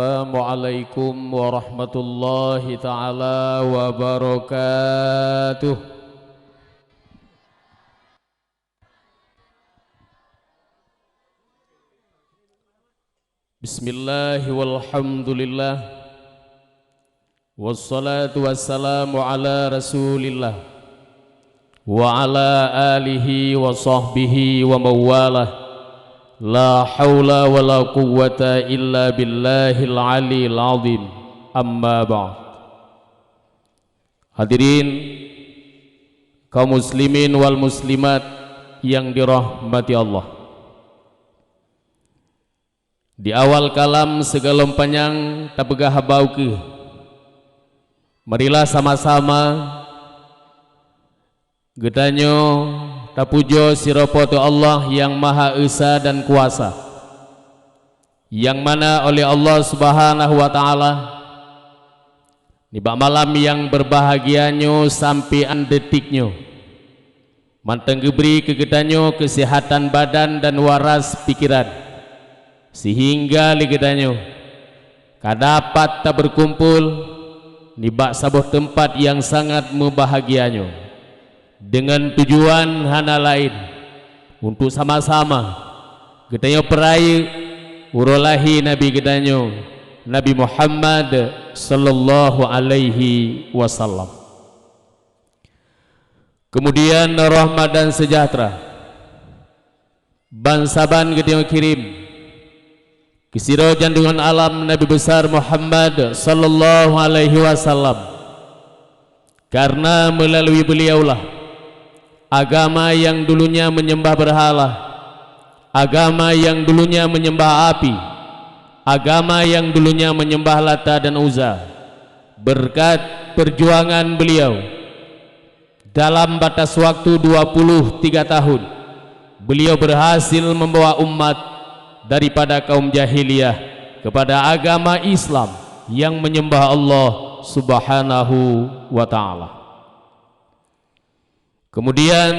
Assalamualaikum warahmatullahi ta'ala wabarakatuh. Bismillah walhamdulillah wassalatu wassalamu ala rasulillah wa ala alihi wa sahbihi wa mawalah. La hawla wa la quwwata illa billahil aliyil azim. Amma ba'd. Hadirin kaum muslimin wal muslimat yang dirahmati Allah, di awal kalam segalom panjang tapegah habauke, marilah sama-sama gedanyo tapujo siropoto Allah yang Maha Esa dan Kuasa, yang mana oleh Allah Subhanahu wa Ta'ala nibak malam yang berbahagianyo sampai detiknyo manteng geberi kegedanyo kesehatan badan dan waras pikiran, sehingga ligedanyo kadapat tak berkumpul nibak sabuh tempat yang sangat membahagianyo dengan tujuan hana lain untuk sama-sama gedanyo perai urolahi Nabi gedanyo Nabi Muhammad sallallahu alaihi wasallam. Kemudian rahmat dan sejahtera bansaban gedanyo kirim kisiro jandungan alam Nabi besar Muhammad sallallahu alaihi wasallam, karena melalui beliaulah agama yang dulunya menyembah berhala, agama yang dulunya menyembah api, agama yang dulunya menyembah Lata dan Uzza, berkat perjuangan beliau dalam batas waktu 23 tahun beliau berhasil membawa umat daripada kaum jahiliyah kepada agama Islam yang menyembah Allah Subhanahu wa Ta'ala. Kemudian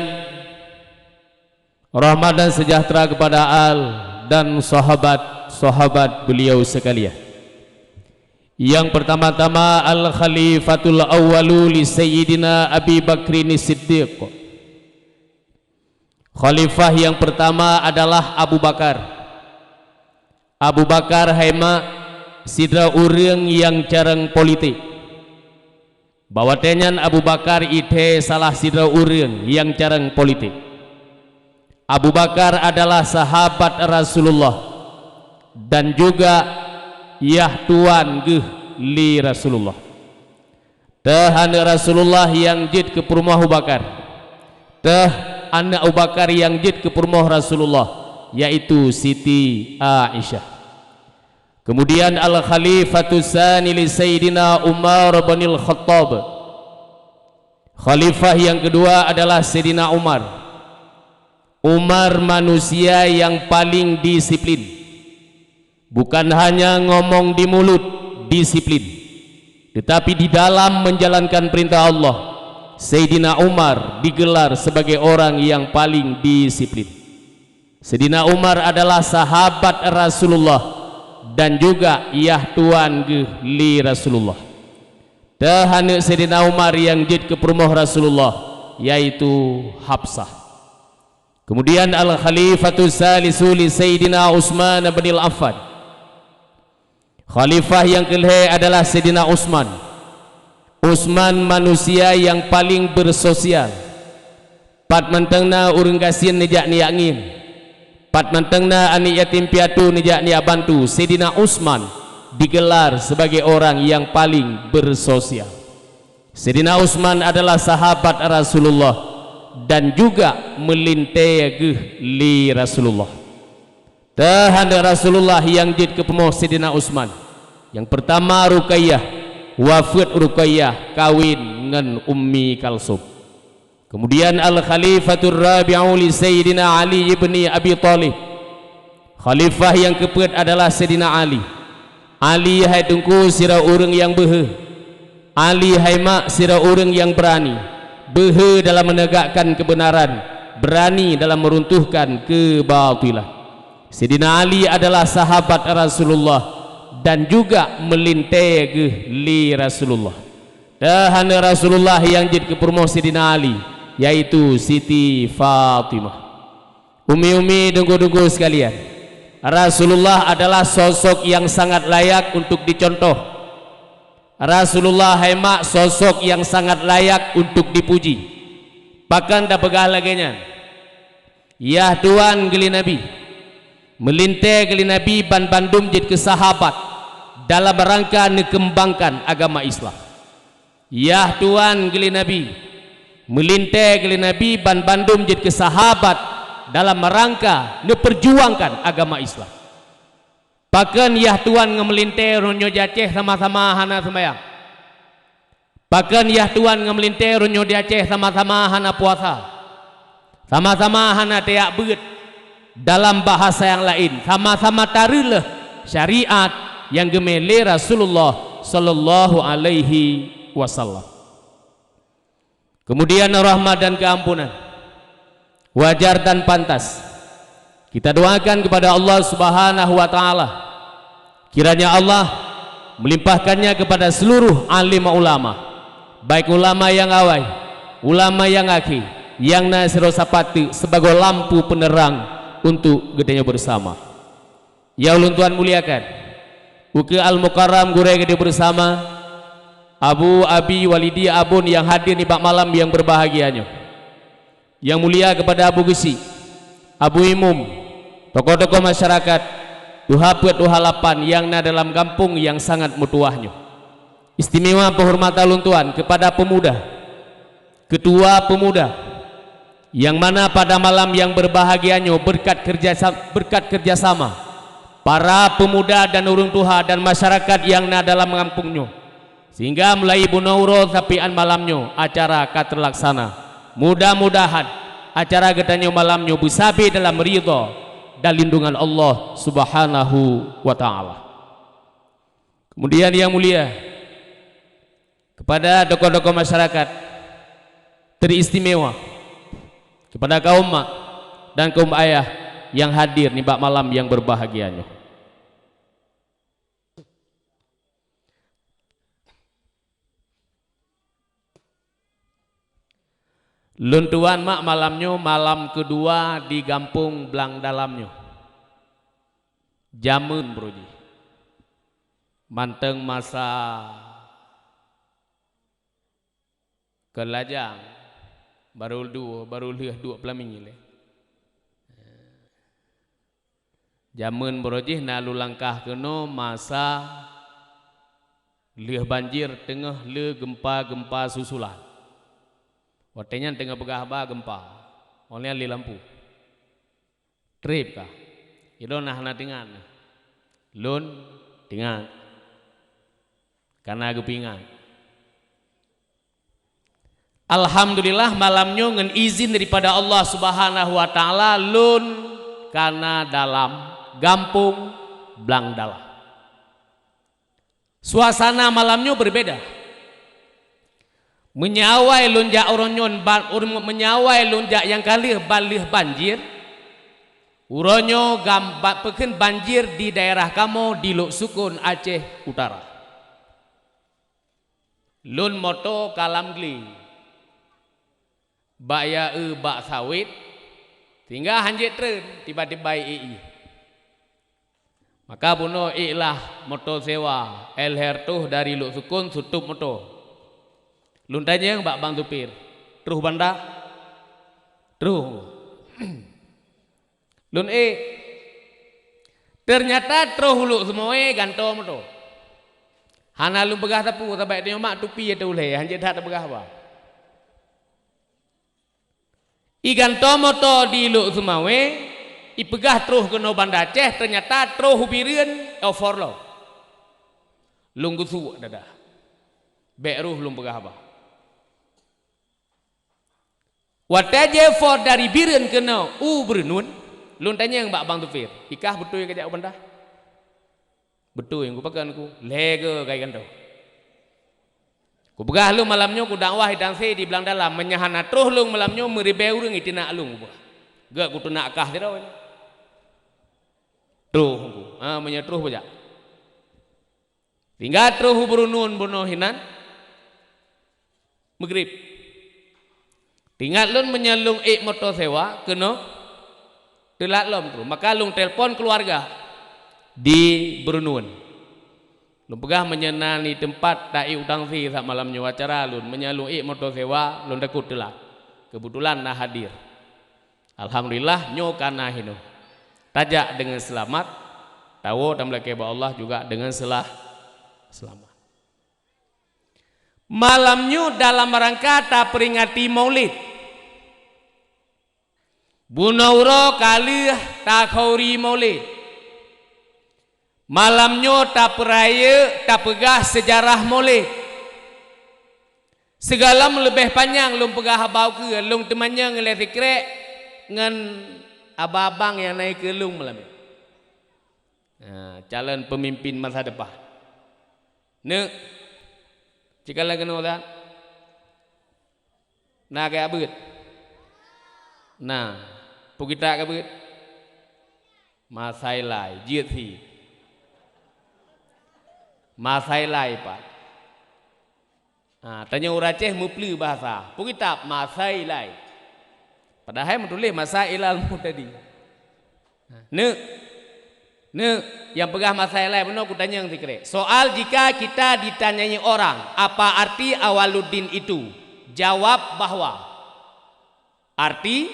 rahmat dan sejahtera kepada al dan sahabat-sahabat beliau sekalian. Yang pertama-tama al-khalifatul awwalu li sayyidina Abi Bakrin Siddiq. Khalifah yang pertama adalah Abu Bakar. Abu Bakar haima sidra urang yang careng politik. Bawatenyan Abu Bakar ite salah sidra urang yang careng politik. Abu Bakar adalah sahabat Rasulullah dan juga yah tuan geh li Rasulullah. Teh Rasulullah yang jid ke rumah Abu Bakar, teh anak Abu Bakar yang jid ke rumah Rasulullah, yaitu Siti Aisyah. Kemudian al-khalifatus tsani li Sayyidina Umar bin Al-Khattab. Khalifah yang kedua adalah Sayyidina Umar. Umar manusia yang paling disiplin. Bukan hanya ngomong di mulut disiplin, tetapi di dalam menjalankan perintah Allah, Sayyidina Umar digelar sebagai orang yang paling disiplin. Sayyidina Umar adalah sahabat Rasulullah dan juga yah tuan geh li Rasulullah. Tahane Sayyidina Umar yang jid ke rumah Rasulullah, yaitu Hafsah. Kemudian al-khalifatus salisu li Sayyidina Utsman bin Affan. Khalifah yang kelih adalah Sayyidina Utsman. Utsman manusia yang paling bersosial. Pat mentengna urang gasin nejak ni angin, pat mentengna ani yatim piatu nejak ni bantu. Sayyidina Utsman digelar sebagai orang yang paling bersosial. Sayyidina Utsman adalah sahabat Rasulullah dan juga melintai geh li Rasulullah. Tahan Rasulullah yang jid ke pemoh Sayyidina Utsman. Yang pertama Ruqayyah, wafat Ruqayyah kawin dengan Ummi Kalsum. Kemudian al-khalifatur rabi'u li Sayyidina Ali ibni Abi Thalib. Khalifah yang keempat adalah Sayyidina Ali. Ali hai tungku sira urang yang beuheuh. Ali hai mak sira urang yang berani. Beuheuh dalam menegakkan kebenaran, berani dalam meruntuhkan kebatilan. Sayyidina Ali adalah sahabat Rasulullah dan juga melintai ke li Rasulullah. Dan Rasulullah yang jadi kepermo Sidina Ali, yaitu Siti Fatimah. Umi-umi dengku-dengku sekalian, Rasulullah adalah sosok yang sangat layak untuk dicontoh. Rasulullah hemat sosok yang sangat layak untuk dipuji. Bahkan dah pegah laginya, ya Tuhan geli Nabi, melintai geli Nabi ban bandum jadi ke sahabat dalam rangka nekembangkan agama Islam. Ya Tuhan geli Nabi, melintai geli Nabi ban bandum jadi ke sahabat dalam rangka neperjuangkan agama Islam. Bahkan ya Tuhan ngemelintai ronyo Aceh sama-sama hana sembahyang. Bahkan ya Tuhan ngemelintai ronyo di Aceh sama-sama hana puasa. Sama-sama hana teak beut. Dalam bahasa yang lain, sama-sama tarilah syariat yang gemele Rasulullah sallallahu alaihi wasallam. Kemudian rahmat dan keampunan, wajar dan pantas kita doakan kepada Allah Subhanahu wa taala, kiranya Allah melimpahkannya kepada seluruh alim ulama, baik ulama yang awal, ulama yang akhir, yang nasiro sapati sebagai lampu penerang untuk gedenya bersama. Ya ulun Tuhan muliakan, uke al-mukarram gure gede bersama Abu Abi Walidi Abun yang hadir di bak malam yang berbahagianya. Yang mulia kepada Abu Gesi, Abu Imum, tokoh-tokoh masyarakat Duhapet Duhalapan yang na dalam kampung yang sangat mutuahnya. Istimewa penghormatan ulun Tuhan kepada pemuda, ketua pemuda, yang mana pada malam yang berbahagianya berkat kerjasama para pemuda dan urung tuha dan masyarakat yang na dalam kampungnya, sehingga mulai bunauro sapian malamnya acara terlaksana. Mudah-mudahan acara gedanya malamnya bersabi dalam ridha dan lindungan Allah Subhanahu wa taala. Kemudian yang mulia kepada tokoh-tokoh masyarakat teristimewa, kepada kaum mak dan kaum ayah yang hadir di bak malam yang berbahagianya. Luntuan mak malamnya malam kedua di kampung Blang dalamnya. Jamun broji. Manteng masa kelajang baru dua pelaming le. Jamun broji nalu langkah keno masa leh banjir tengah le gempa susulan. Watenya tengah begah ba gempa, oleh li lampu. Trip kah? Ilo nah tingan, lun tingan, karena kepingan. Alhamdulillah malamnya ngen izin daripada Allah Subhanahu wa taala lun karena dalam gampung Blang dalam. Suasana malamnya berbeda. Menyawai lunjak oronyon menyawai lunjak yang kali balih banjir. Uronyo gambat peken banjir di daerah kamu di Luk Sukun Aceh Utara. Lun moto kalam gli. Bak bak sawit tinggal hanjit tren tiba-tiba ii. Maka buno iklah moto sewa El Hertuh dari Luk Sukun tutup moto. Luntanya yang bang tupir, teruh banda, teruh. Lun ternyata teruh hulu semua gantom tu. Hana lu begah tapu, tapi dia mak tupi itu leh, hanya dah begah apa. Gantom tu di lu semua, pegah teruh kena banda Aceh, ternyata teruh hubirin overload. Lunggu su dadah, beruh lung begah apa. Wataje for dari biren kena bernun, lun tanya yang bak bang tufir, ikah betul yang kejak benda? Betul yang ku pakai ku, lega kayak gitu. Ku begah lu malamnya ku dakwah hidang se di Blang dalam menyahana terus lu malamnya meribeu ring itu nak lu, gak ku tu nak kah tidak? Terus ku, menyetruh baca. tinggal terus berunun bunuh hinan maghrib tinggal lun menyalung motor sewa kena telak lom terus maka lung telpon keluarga di berunun lun pegah menyenani tempat dai utang si sak malamnya acara lun menyalung motor sewa lun dekut telak kebetulan nah hadir alhamdulillah nyo kana hinu tajak dengan selamat tahu dan melaki Allah juga dengan selamat malamnya dalam rangka tak peringati maulid bunauro kali tak khauri maulid malamnya tak peraya tak pegah sejarah maulid segala lebih panjang lum pegah habau ke lum temannya ngelih fikrek ngan abang yang naik ke lum malam calon pemimpin masa depan ne jika lagi nolak nah kayak abut nah pukita kayak abut masai lai jiat si masai lai pak tanya orang Aceh mupli bahasa pukita masai lai padahal menulis masa ilmu tadi yang pegah masalah lain benar aku tanya yang dikira soal jika kita ditanyai orang apa arti awaluddin itu jawab bahwa arti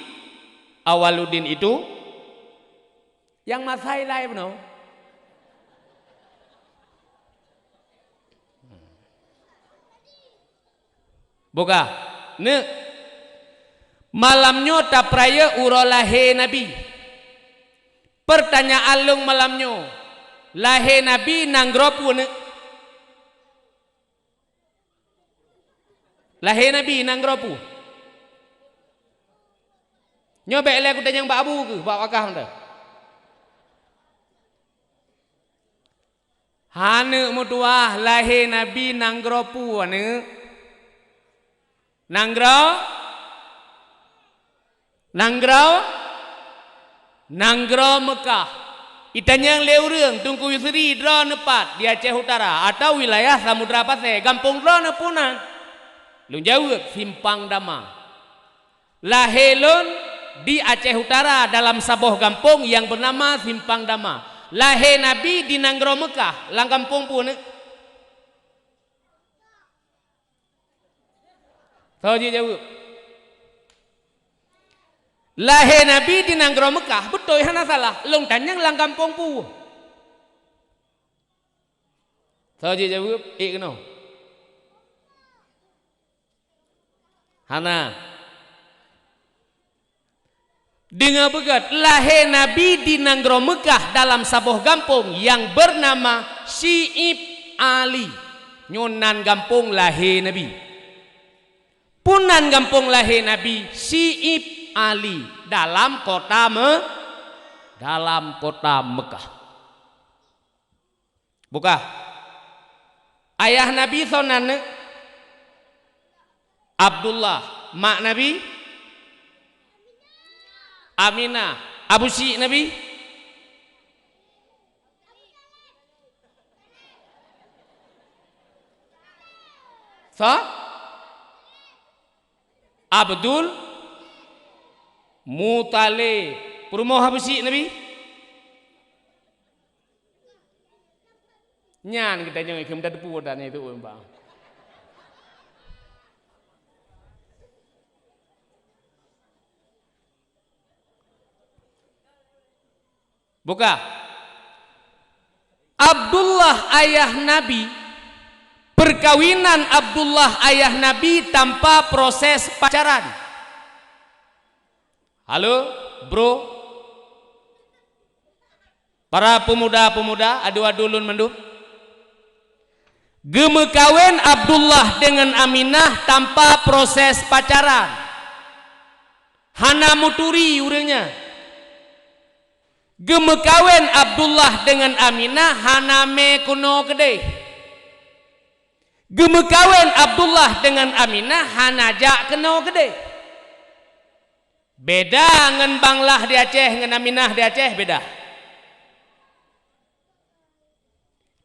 awaluddin itu yang masalah lain benar buka malamnya tak peraya urolahe nabi pertanyaan lung malamnya lahir nabi nanggropu ne lahir nabi nanggropu nyobek le aku tanya mbak abu ke mbak wakah anda hane mutuah lahir nabi nanggropu ane nanggro Mekah itanya yang leureng Tungku Yusri dro nepat di Aceh Utara atau wilayah Samudra Pasir Gampung dro nepunan lung jauh Simpang Dama lahilun di Aceh Utara dalam sabuh gampung yang bernama Simpang Dama lahir Nabi di Nanggro Mekah lang kampung pun tahu dia jauh lahir Nabi di Nanggro Mekah betul hana salah long tanyang lang kampung pu tahu dia jawab keno hana dengan begat lahir Nabi di Nanggro Mekah dalam sabuh kampung yang bernama Syiib Ali nyunan kampung lahir Nabi punan kampung lahir Nabi Syiib Ali dalam kota Mekah. Buka. Ayah Nabi sonan Abdullah, mak Nabi Aminah, Abu Syi Nabi Abdul Mutale Purmo Habusi Nabi nyan kita nyong ikem dah tepu dan itu bang buka Abdullah ayah Nabi perkawinan Abdullah ayah Nabi tanpa proses pacaran. Halo bro para pemuda-pemuda adu-adulun menduh gemekawen Abdullah dengan Aminah tanpa proses pacaran hana muturi urangnya gemekawen Abdullah dengan Aminah hana me kuno gede gemekawen Abdullah dengan Aminah hana jak keno gede beda ngan Banglah di Aceh ngan Aminah di Aceh beda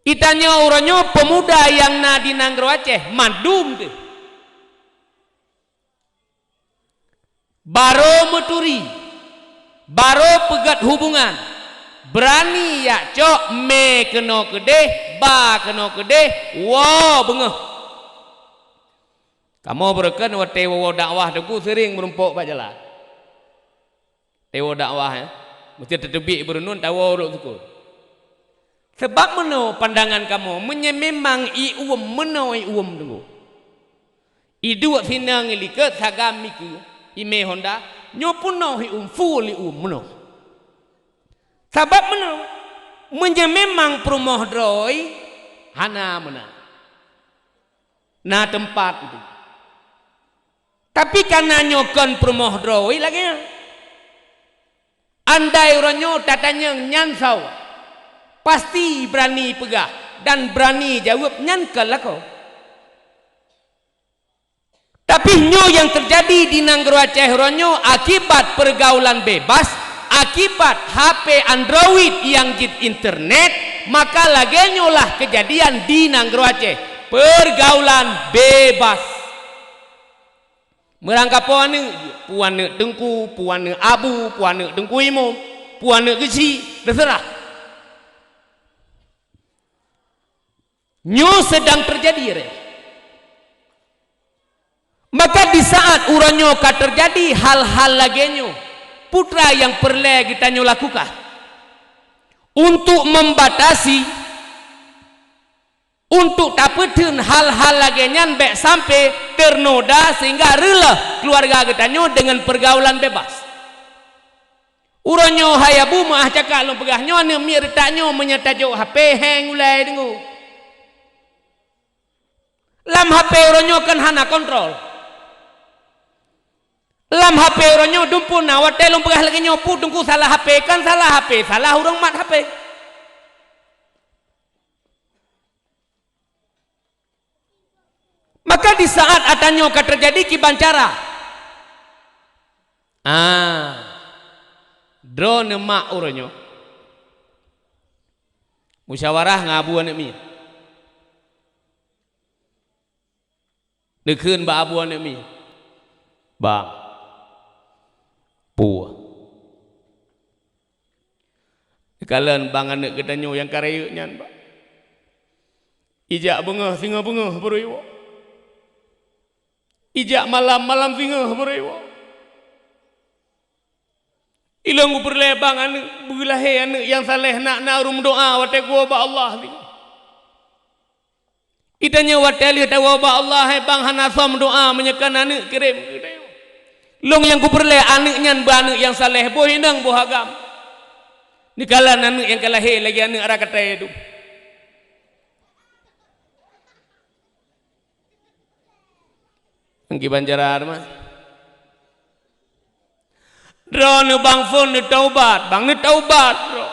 Itanya orangnya pemuda yang na di Nanggro Aceh madum tu. Baro meturi, baro pegat hubungan, berani ya cok me kena kedeh, ba kena kedeh, wow bengah. Kamu berken wa tewo dakwah deku sering merumpuk pak jalan. Tewo dakwah ya, mesti tertebik berenun tawo urut suku. Sebab meno pandangan kamu memang iuam meno iuam dulu. Idu sinang liket sagam miku. Ime Honda nyopuno hi full meno. Sebab meno memang promoh droi hana mena. Na tempat itu. Tapi karena nyokon promoh droi lagi. Andai oranyo tatanya nyansau. Pasti berani pegah dan berani jawab nyankal kau. Tapi nyo yang terjadi di Nanggro Aceh ronyo akibat pergaulan bebas, akibat HP Android yang jit internet, maka lagi nyolah kejadian di Nanggro Aceh pergaulan bebas. Merangkap puan dengku, puan abu, puan dengku imum, puan kesi, terserah. Nyo sedang terjadi. Maka di saat uranyo ka terjadi hal-hal lagenyo putra yang perlu kita nyo lakukan untuk membatasi, untuk tapetin hal-hal lagenyan baik sampai ternoda sehingga rela keluarga kita nyo dengan pergaulan bebas. Uranyo hayabu mah cakap lo pegahnyo ne mi retaknyo menyatajo HP hang ulai dengu. Lam HP uranyo kan hana kontrol. Lam HP orangnya dumpun na watai long pegah lagi nyopu tunggu salah HP kan salah HP salah orang mat HP. Maka di saat adanya terjadi kibancara drone mak orangnya musyawarah ngabuan mi dekun ba abuan mi bang puah. Kalian bang anak kedanyo yang karayuknya, Pak. Ijak bunga singa bunga beriwa. Ijak malam malam singa beriwa. Ilang berlebang anak bulahe anak yang saleh nak rum doa wate gua ba Allah. Idanya wate li tawa ba Allah bang hanasam doa menyekan anak kirim. Long yang kuperle anaknya anak yang saleh boh hinang boh agam. Ni kala anak yang kalahe lagi anak ara kata itu. Angki banjaran mah. Drone bang phone ni taubat, bang ni taubat bro.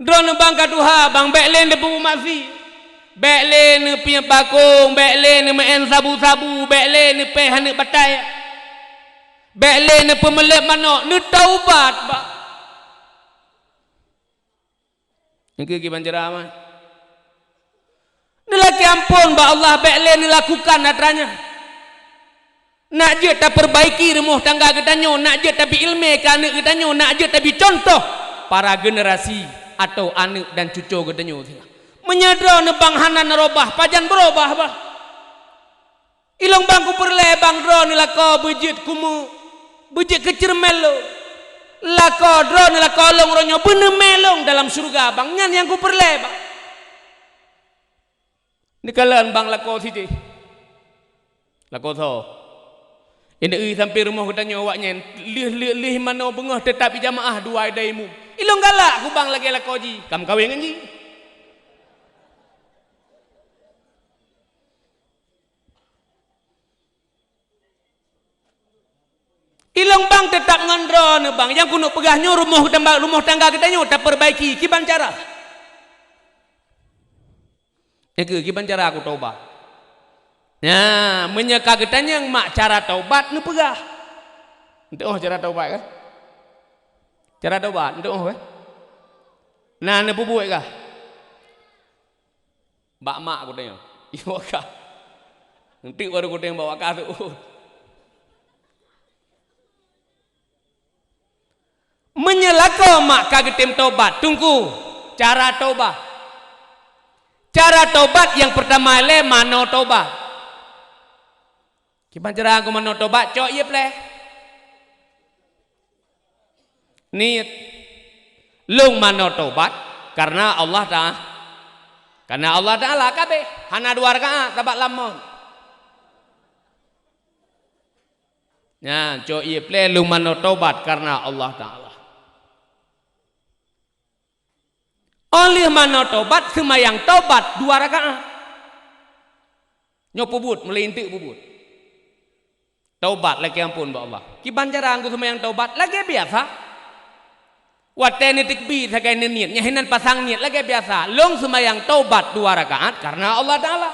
Drone bang kaduha, bang beklen de bu masih. Bekle ni punya bakung, bekle ni main sabu-sabu, bekle ni peh ni batai, bekle ni pemelep manok, ni taubat pak. Ini ke banjara mah. Ni laki ampun pak Allah, bekle ni lakukan atranya. Nak je tak perbaiki rumah tangga kita nyo, nak je tapi ilmu ke anak kita nyo, nak je tapi contoh para generasi atau anak dan cucu kita nyo. Menyadar nebang hanan robah pajan berubah bah ilong bangku perlebang drone lako bejit kumu bejit kecermelo lako drone lako long ronyo bener melong dalam surga bang nyan yang ku perlebang nikalan bang lako siji lako so ini sampai rumah katanya awaknya lih mana bengah tetapi jamaah dua daimu ilong galak ku bang lagi lako ji kam kawin nganji. Ilang bang tetap ngandron bang yang kuno pegahnya rumah tangga kita nyo tak perbaiki kiban cara. Kiban cara aku taubat. Nah, menyeka kita yang mak cara taubat nu pegah. Ente cara taubat kan? Cara taubat ente Nah, ne bubuik kah? Bak mak aku tengok. Iya kah? Nanti baru aku tengok bawa kah tu. Menyelako mak kagetim tobat. Tunggu. Cara tobat. Cara tobat yang pertama le mano tobat. Gimana cara aku mano tobat? Cok iya pleh. Niat. Lung mano tobat karena Allah Ta'ala. Karena Allah Ta'ala kabeh. Hana 2 rakaat tabat lamun. Ya, cok iya pleh lung mano tobat karena Allah Ta'ala. Oleh mana tobat semayang tobat 2 rakaat. Nyok pubut mulai intik pubut. Tobat lagi ampun ba Allah. Ki banjaran aku semayang tobat lagi biasa. Watene tikbir sakai niat nyahinan pasang niat lagi biasa. Long semayang tobat 2 rakaat karena Allah Ta'ala.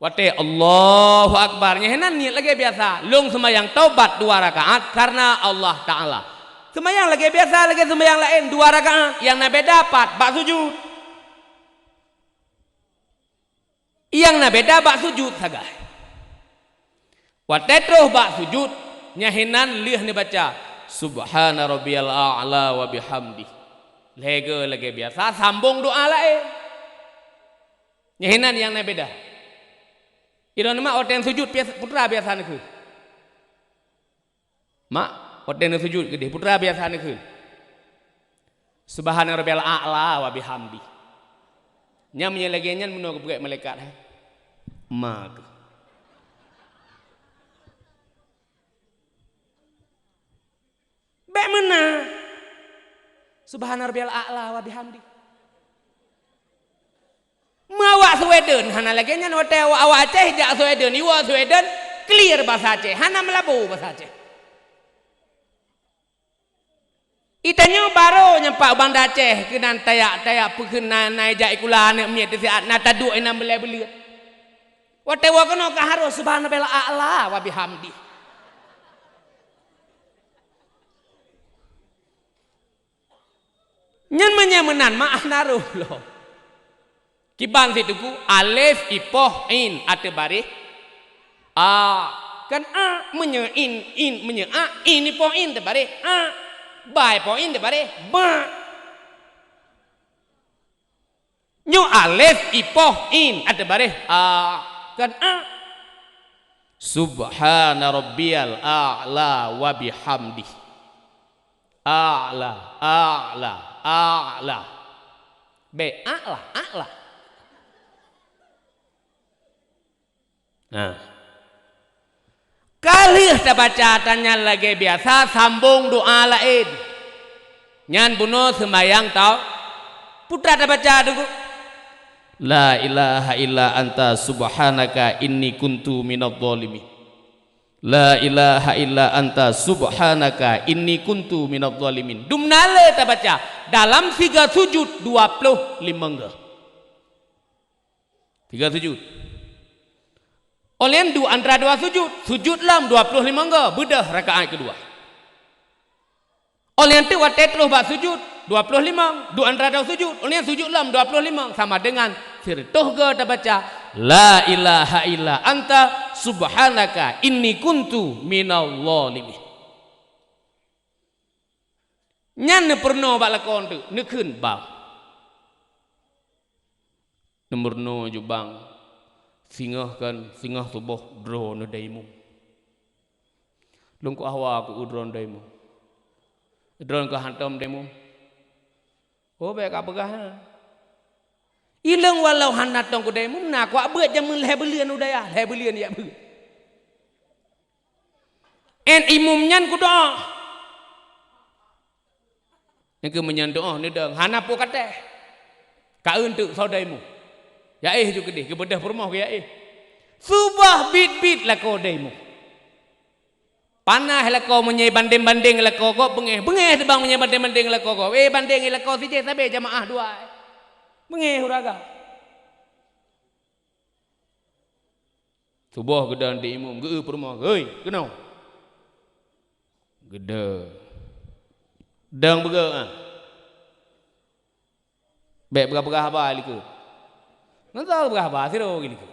Wate Allahu Akbar nyahinan niat lagi biasa. Long semayang tobat 2 rakaat karena Allah Ta'ala. Semayang lagi biasa lagi semayang lain 2 rakaat yang nabi dapat bak sujud. Yang nabi dapat sujud sagai. Wate terus bak sujud nyahinan lih ni baca Subhana rabbiyal a'la wa bihamdi. Lega lagi biasa sambung doa lain. Nyahinan yang nabi dah. Iron mak orang sujud putra biasa nak. Mak orang sujud gede putra biasa nak. Subhana rabbiyal a'la wa bihamdi. Nyamnya lagi nyan menunggu berat malaikat. Mak. Bagaimana? Subhana rabbiyal a'la wa bihamdi. Mawak Sweden, hana lagi nya hotel awak Aceh jak Sweden, iwa Sweden clear bahasa Aceh, hana melabu bahasa Aceh. Itanya baru nyampak bang Aceh kenan tayak pekenan naik jak ikulan nak miet siat nata duk enam beli. Hotel wa kono ka harus subhana rabbiyal a'la wa bihamdi. Nyan menyemenan maaf naruh loh. Kiban situku alif ipoh in ate barih a kan a menye in menye a ini poh in te barih a bai poh in te barih ba nyu alif ipoh in ate barih a kan a subhana rabbiyal a'la wa bihamdi a'la be a'la. Nah, kali kita baca tanya lagi biasa sambung doa lain. Nyan bunuh sembayang tau. Putra kita baca dulu. La ilaha illa anta subhanaka inni kuntu minadh dhalimin. La ilaha illa anta subhanaka inni kuntu minadh dhalimin. Dumnale kita baca dalam 3 sujud 25 enggak. 3 sujud. Oleh antara 2 sujud lam 25 enggak, bedah rakaat kedua. Oleh itu waktu terus bak sujud 25, antara 2 sujud, oleh sujud lam 25 sama dengan firtuh ke kita baca la ilaha illa anta subhanaka inni kuntu minadh dhalimin. Nyan pernah bak lakon tu, nekeun bang. Nomor no jubang. Singah tubuh drone daimu. Lungku ahwa aku drone daimu. Drone ke hantam daimu. Oh baik apa kah? Ilang walau hanat tong ku daimu nak ku abet jam lebelian udaya, lebelian ya bu. En imumnyan ku doa. Yang ke menyandoh ni deng hanapu kate. Kaeun tu saudaimu. Ya juga deh kebedah permah ya subah bit lako daimu. Panah lako menyai banding lako kok bengeh sebang menyai banding lako kok. Banding lako sije sabe jamaah 2. Bengeh uraga. Subah gedan di imum geu permah. Heuy, kenau? Gede. Dang bege Baik berapa apa liku. Nanti tahu berapa sih roh liku.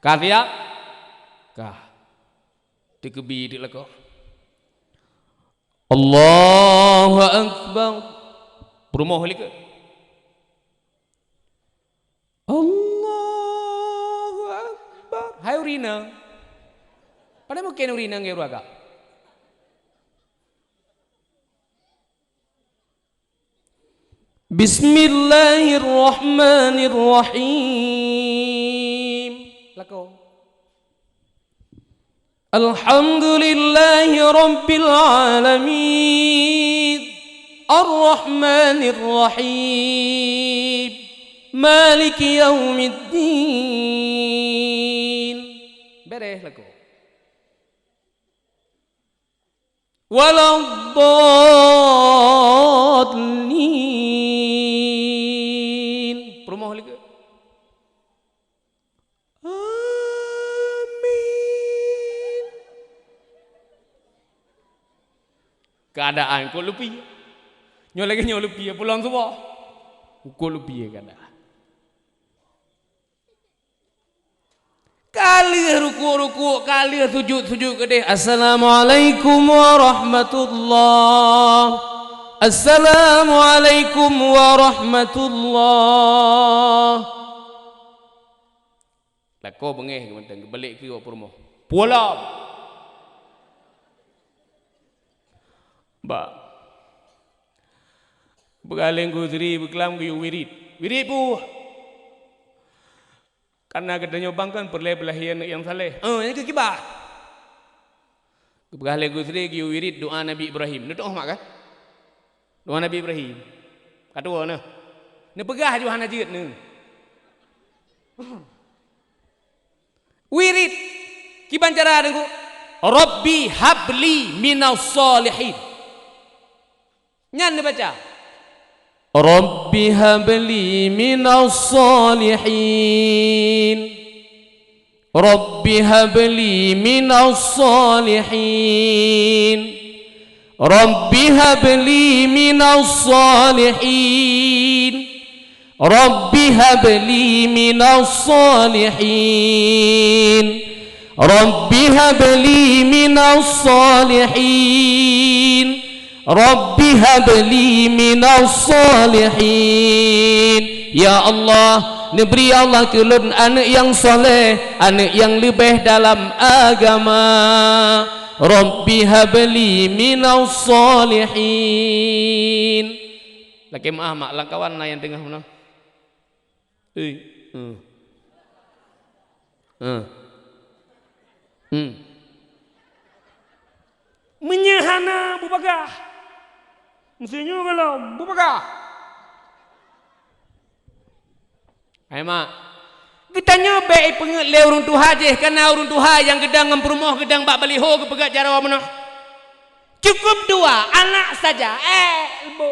Kafia, kah, dikebi di leko. Allahu Akbar. Berumah liku. Allahu Akbar. Hai urina. Pada mungkin urina ngeru agak. Bismillahirrahmanirrahim. Lako. Alhamdulillahi rabbil alamin. Ar-Rahmanir-Rahim. Maliki yaumiddin. Beres lako. Waladdallin. Promoh lagi. Amin. Keadaan kau lupi. Nyo lagi nyo lupi pulang semua. Kau lupi keadaan. Kali ruku, kali sujud gede. Assalamualaikum warahmatullah. Assalamualaikum warahmatullah. Lah kau bengeh kementang balik ke rumah. Pulang. Mbak. Begaleng gudri beklam ke wirid. Wirid pu. Karena katanya bangkan perleh-belahian yang saleh. Ini ke kibah. Kebegah legu sri ki wirid doa Nabi Ibrahim. Ni doa mak kan? Doa Nabi Ibrahim. Kadua nah. Ni pegah jo hana jeut ni. Wirid ki bancara dengu. Rabbi habli minas salihin. Nyan ni baca. Rabbi habli minas salihin. Rabbi habli minas salihin. Rabbi habli minas salihin. Rabbi habli minas salihin. Rabbi habli minas salihin. Rabbi habli minas salihin. Ya Allah, beri Allah kelun anak yang soleh, anak yang lebih dalam agama. Rabbi habli minas salihin. Laki maaf mak langkawan lah yang tengah mana? Menyehana bubagah. Mestinya kalau bubagah. Hai mak. Kita nyoba pengen le urung tuha je karena urung tuha yang gedang ngemprumuh gedang bak baliho ke pegat jarawa mana. Cukup dua anak saja. Ibu.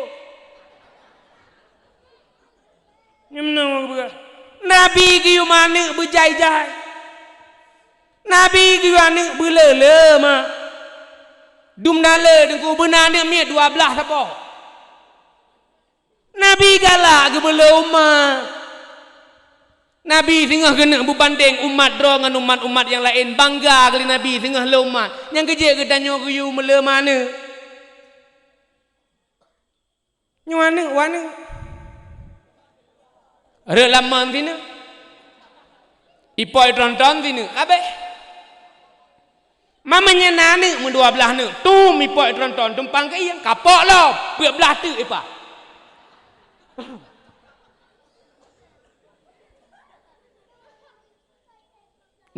Nyemna ke Nabi giyu manik berjai-jai. Nabi giyu anik belele mak. Dumnale dengku benane mi 12 apa? Nabi galak ke bele umat. Nabi tengah kena berbanding umat dro dengan umat-umat yang lain. Bangga kali Nabi tengah le umat. Yang kerja ke danyo ke you mele mana? Nyu mana? Ada laman sini. Ipoi tonton sini. Kabeh. Mamanya nane mendua belah ne. Tu mi poi tonton tumpang ke yang kapok lo. Belah belah tu ipa.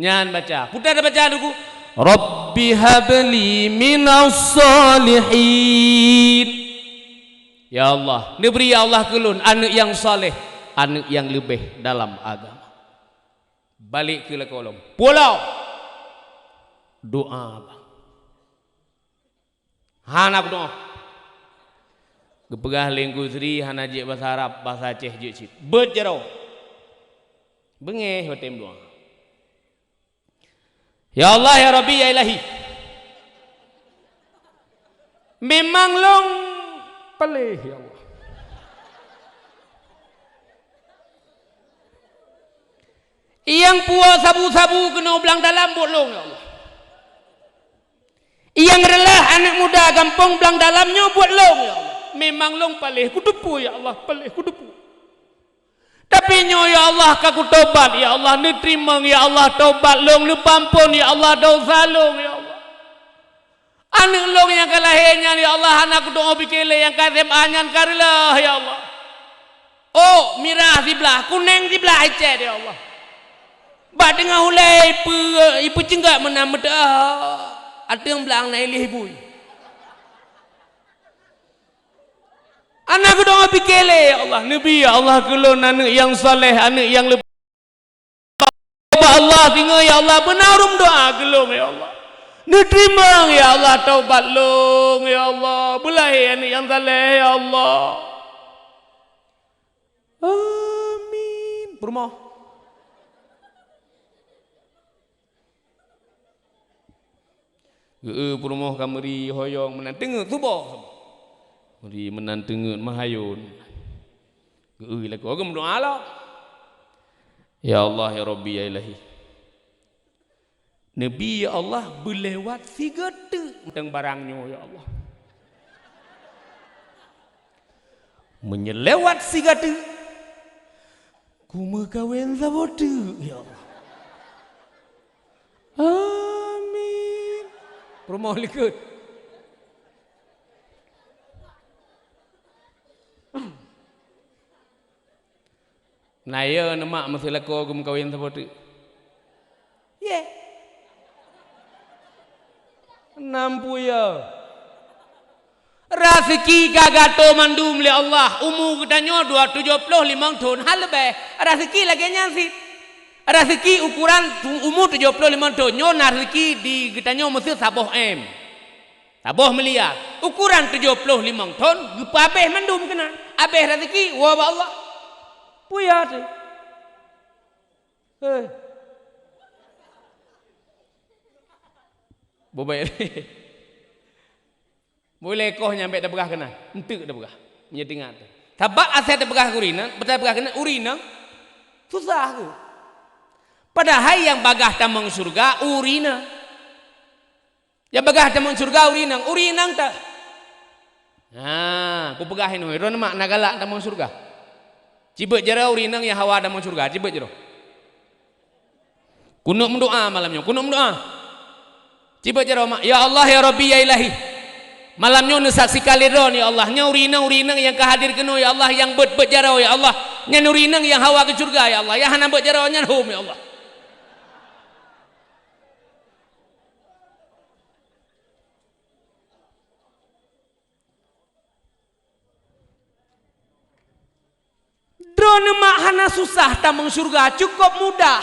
Nyan baca. Putar baca dulu. Rabbi habli minas salihin. Ya Allah, beri ya Allah kelun anak yang saleh, anak yang lebih dalam agama. Balik ke kolom. Pulau. Doa bang. Hana doa. Kepegah lengku sri hana je bahasa Arab bahasa Aceh je cip. Berjero. Bengeh hotem doa. Ya Allah ya Rabbi ya Ilahi. Memang long pelih ya Allah. Iyang puak sabu-sabu kena belang dalam bolong ya Allah. Iyang relah anak muda gampang belang dalamnya buat long ya Allah. Memang long palih kudupu ya Allah, palih kudupu. Tapi nyo ya Allah kaku tobat ya Allah, ni terima ya Allah tobat long, ni pampun ya Allah dosa long ya Allah. Anak long yang kalahnya ya Allah, anak doa bikele yang kasem anyan karilah ya Allah. Oh mirah sebelah, kuning sebelah ecet ya Allah. Ba tengah hulai ipu cenggak menam dah. Ada yang belang naik ibu. Anak doa bikele ya Allah, nabi ya Allah kelon anak yang saleh, anak yang lebih Allah tinggal ya Allah benarum doa gelong ya Allah. Diterima ya Allah taubat long ya Allah. Belahi anak yang saleh ya Allah. Amin. Bermah. Permoh kameri hoyong menanteng tubuh. Mari menanteng mahayun. Laku agam doa lah. Ya Allah ya Rabbi ya Ilahi. Nabi ya Allah berlewat sigata tentang barangnya ya Allah. Menyelewat sigata. Ku mekawin sabote ya Allah. Amin. Permoh likut. Naya nama mesti laku aku mekawin sabote. Yeah. Nampu ya. Rezeki gagato mandum li Allah. Umur katanya 275 tahun. Hal lebih. Rezeki lagi nyansit. Rezeki ukuran umur 75 tahun. Nyo rezeki di katanya mesti saboh M. Saboh miliar. Ukuran 75 tahun. Gepa abeh mandum kena. Abeh rezeki. Wah Allah. Puya tu. Bobai. Boleh koh nyampe dah begah kena. Entuk dah begah. Menyetingat tu. Tabak aset dah begah urina, betul begah kena urina. Susah aku. Padahal yang bagah tamang surga urina. Yang bagah tamang surga urina, urina tak. Nah, ku pegahin oi, ron mak nagalak tamang surga. Cibet jera urina yang hawa tamang surga, cibet jero. Kunuk mendoa malamnya, kunuk mendoa. Cibet jero mak, ya Allah ya Rabbi ya Ilahi. Malamnya saksi kaliron ya Allah, nya urina yang kehadir keno ya Allah, yang bet jarau ya Allah, nya urina yang hawa ke surga ya Allah, ya hana bet jarau nya hum ya Allah. Drone mak hana susah tamang surga, cukup mudah.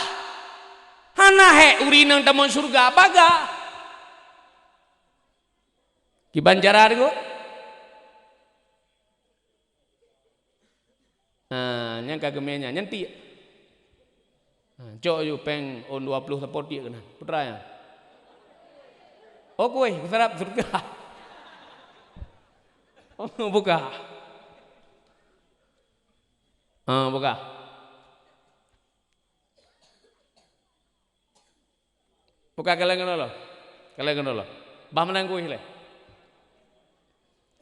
Hana he urina tamang surga baga. Ki banjaran ko. Nyang kagemenya nyanti. Cok yu peng on 20 support dia kena. Putra ya. Oh kowe sarap surga. Oh buka. Buka. Buka kalangan lo. Kalangan lo. Bah menang kowe le.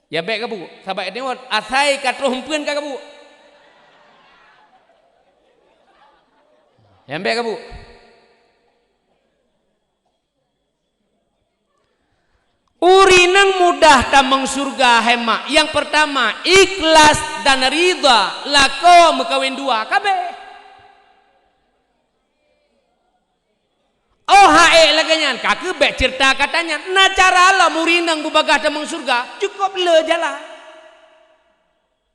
Ya baik kabu, sahabat ini asai katro humpuan kabu. Yang baik kabu. Urinang mudah tamang surga hemak. Yang pertama ikhlas dan ridha lako mekawin dua kabeh. Oh hae laganyan kakek bek cerita katanya na cara Allah murinang bubagah tamang surga cukup le jala.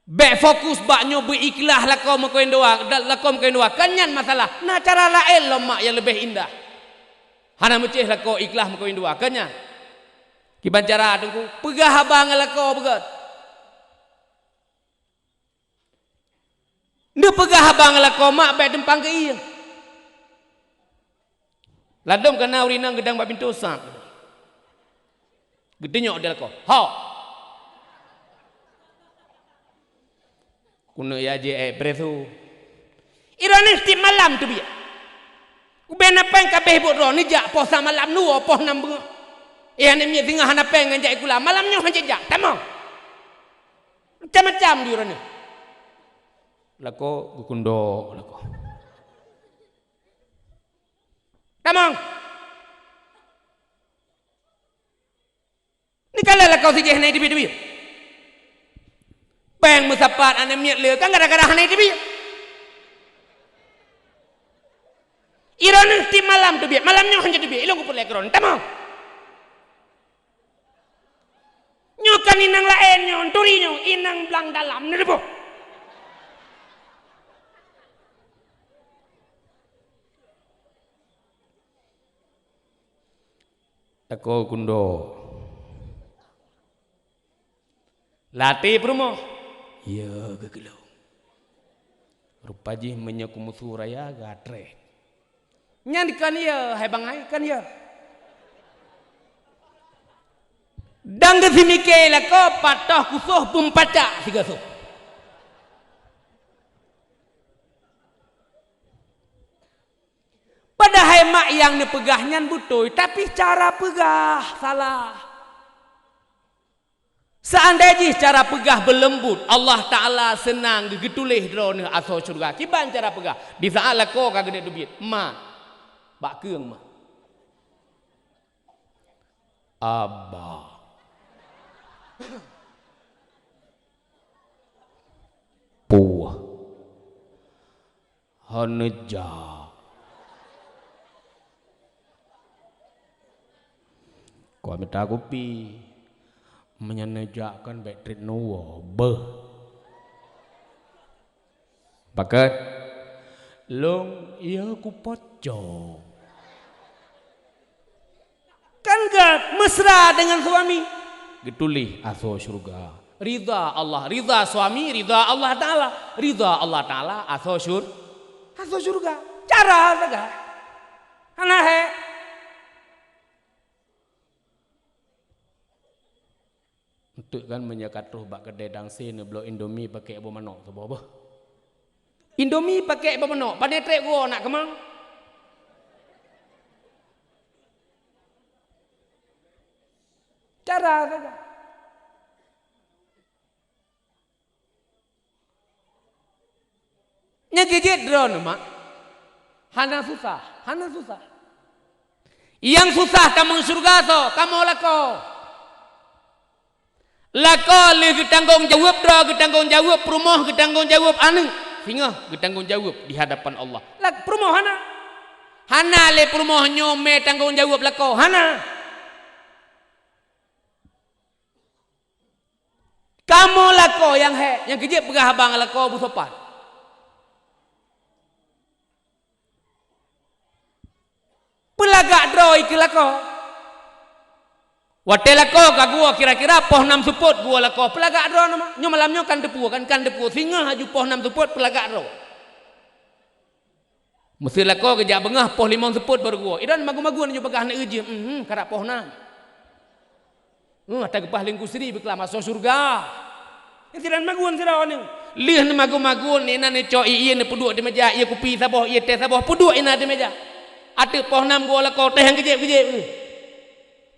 Bek fokus baknyo berikhlas lako mekawin dua kanyan masalah na cara lain lemak yang lebih indah. Hana mecih lako ikhlas mekawin dua kanyan. Kiban cara tunggu pegah abang lako begat. Nde pegah abang lako mak bek dempang ke iya. Ladom kena urina gedang bab pintu sak. Gedenya odel ko. Ha. Kuno ya je presu. Ironis ti malam tu biar. Ben apa yang kabeh buk ro ni jak poh sama malam nu poh nam bunga. Ni mi tengah hana peng ngajak kula malamnya hanya jak tamam. Macam-macam di urang ni. Lako gukundo lako. Tamam. Ni kala lako si jeh nai dibi. Peng musapat ane miat le kan gara-gara hanai dibi. Iron ti malam tu biar malamnya hanya tu biar ilong kupulai keron tamam nyokan inang lain nyon turi nyon inang belang dalam ni lepo aku kundo latih promo iya gegelau rupaji menyakumu raya gatre nyan kan ya hai bangai kan ya dang simike la ko patah kusuh pum pacak tiga so pada hai mak yang ni pegah nyan butoi tapi cara pegah salah seandainya cara pegah berlembut Allah Ta'ala senang gegetulih drone aso surga kiban cara pegah di saat la ko kagede duit mak bak keung mah abah puah haneja kau minta kopi menyenejakkan baterai nuwa beh pakat long iya ku pocong kan gak mesra dengan suami getulih aso surga ridha Allah ridha suami ridha Allah Ta'ala ridha Allah Ta'ala aso surga cara saja anak he untuk kan menyakat roh bak kedai dangsi ni blok Indomie pakai abu manok tu apa Indomie pakai abu manok pandai trek gua nak kemang cara saja nyegejit drone mak hana susah yang susah kamu surga so kamu lako le tanggung jawab dra tanggung jawab rumah tanggung jawab anu singa tanggung jawab di hadapan Allah lak rumah hana le rumah nyome tanggung jawab lako hana kamu lako yang kejip pegah abang lako busopan pelagak droi ke lako wate lako ka gua kira-kira poh 6 suput gua lako pelagak dro nama nyo malamnya kan depu singa haju poh 6 suput pelagak dro mesti lako kejak bengah poh 5 suput baru gua idan magu-magu nyo pegah na uji karak poh 6 tak kepah lingku seri beklah masuk surga. Yang tidak magun sirau ni. Lih ni magun ni nane coi iya ni puduk di meja iya kopi saboh iya teh saboh puduk ina di meja. Ate poh 6 gua la kau teh yang kejep.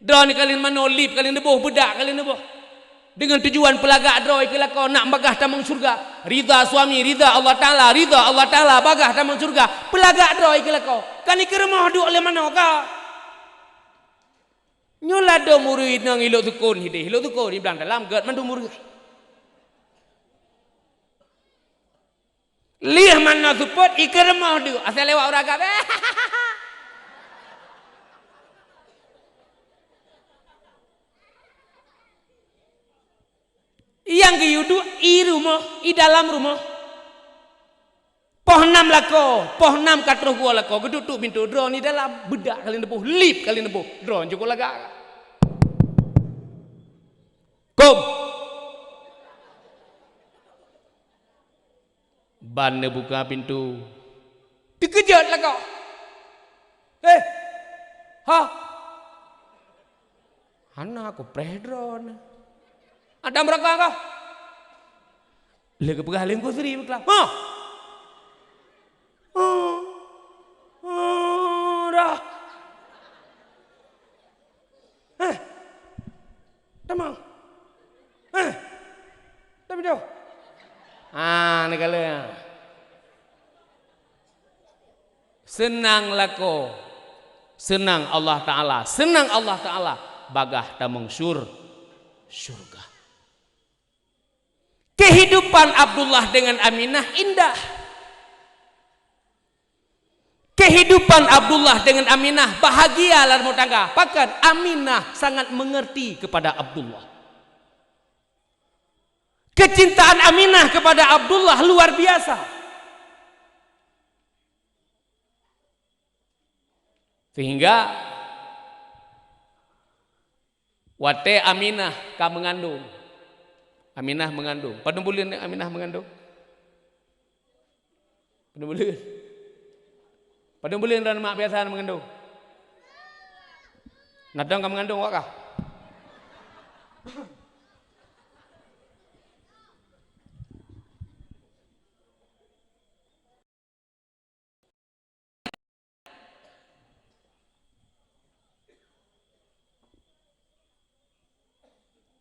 Draw ni kalian mano lip kalian deboh bedak kalian deboh. Dengan tujuan pelagak draw ikila kau nak bagah tamang surga. Ridha suami, ridha Allah Ta'ala bagah tamang surga. Pelagak draw ikila kau. Kan ikirmah duk oleh mana kau? Nyolado murid nang hilok tukun hide hilok tukun di belang dalam gat mandu murid liah mana support ikir mau dia asal lewat orang agak yang ke yudu i rumah i dalam rumah poh 6 lako poh 6 katro gua lako geduk pintu drone ni dalam bedak kalian debuh lip kalian debuh drone cukup lagak kom ban buka pintu dikejut lah kau anak aku predron ada mereka kau lagi pegah lingku seri beklah senang lako, senang Allah Ta'ala, bagah tamang surga. Kehidupan Abdullah dengan Aminah indah. Kehidupan Abdullah dengan Aminah bahagia dalam rumah tangga. Bahkan Aminah sangat mengerti kepada Abdullah. Kecintaan Aminah kepada Abdullah luar biasa. Sehingga wate Aminah ka mengandung. Aminah mengandung. Pada bulan Aminah mengandung? Pada bulan? Pada bulan dan mak biasa mengandung. Nadang ka mengandung wak kah?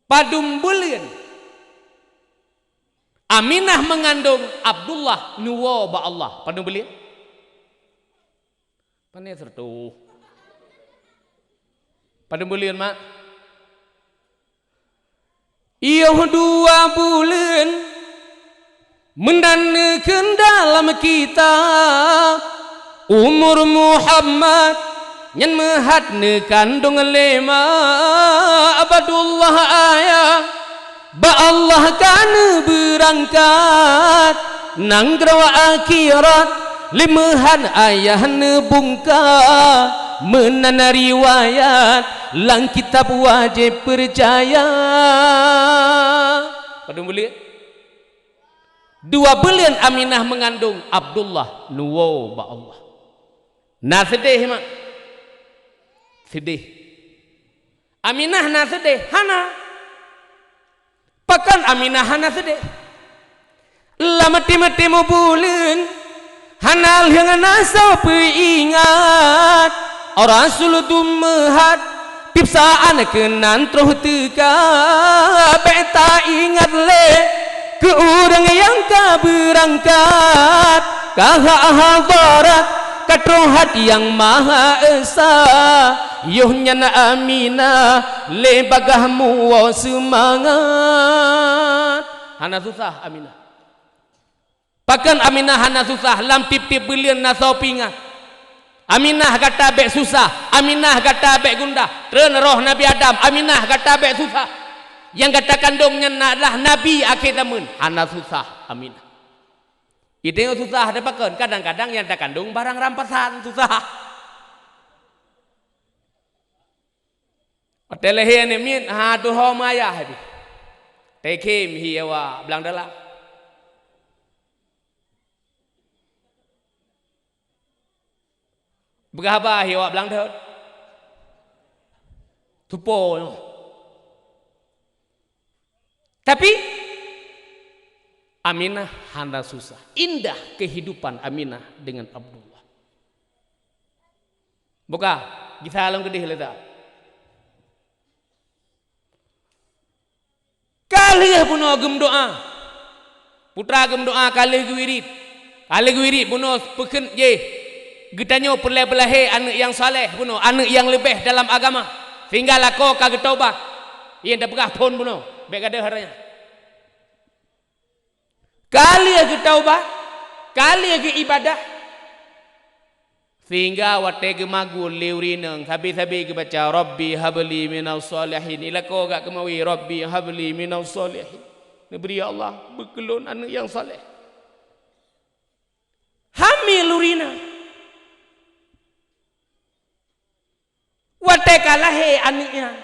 Padum bulan Aminah mengandung Abdullah nuwa ba Allah. Padum bulan Pane sertu. Pada bulan mak. Ia 2 bulan mendanekeun dalam kita umur Muhammad nyen mehatne kandung lema Abdullah ayah ba Allah kana berangkat nang grawa akhirat limehan ayahna bungka menana riwayat lang kitab wajib percaya. Pada bulan 2 bulan Aminah mengandung Abdullah nuwo ba Allah. Nah sedih mak, sedih. Aminah na sedih hana, pakan Aminah hana sedih. Lama timu bulan hanal yang nasa peingat Rasul dumehat tipsaan kenan troh teka beta ingat le ke orang yang ka berangkat kahadarat katrohat yang maha esa yuhnya na Aminah le bagahmu semangat. Hana susah Aminah. Bahkan Aminah hana susah lam tip-tip belian nasau pingat. Aminah kata bek susah, Aminah kata bek gundah. Tren roh Nabi Adam, Aminah kata bek susah. Yang kata kandungnya adalah Nabi akhir zaman. Hana susah Aminah. Itu yang susah ada bahkan kadang-kadang yang tak kandung barang rampasan susah. Telehe ni min ha tu ho maya habi. Tekem hiawa belang dalam. Berapa hiwak belang dah? Tupo. Tapi Aminah hana susah. Indah kehidupan Aminah dengan Abdullah. Buka kita alam gedih letak. Kali puno gem doa. Putra gem doa kali wirid. Kali wirid puno peken je. Getanyo perleh-belahe anak yang saleh bunuh, anak yang lebih dalam agama. Sehingga lako kagak taubat. Ia dah pegah pun bunuh. Baik ada haranya. Kali lagi taubat, kali lagi ibadah. Sehingga wate gemagu leurineng sabi-sabi ke baca Rabbi habli minas salihin. Ilako gak kemawi Rabbi habli minas salihin. Neberi Allah bekelun anak yang saleh. Hamil lurina. Wate kalahe anaknya.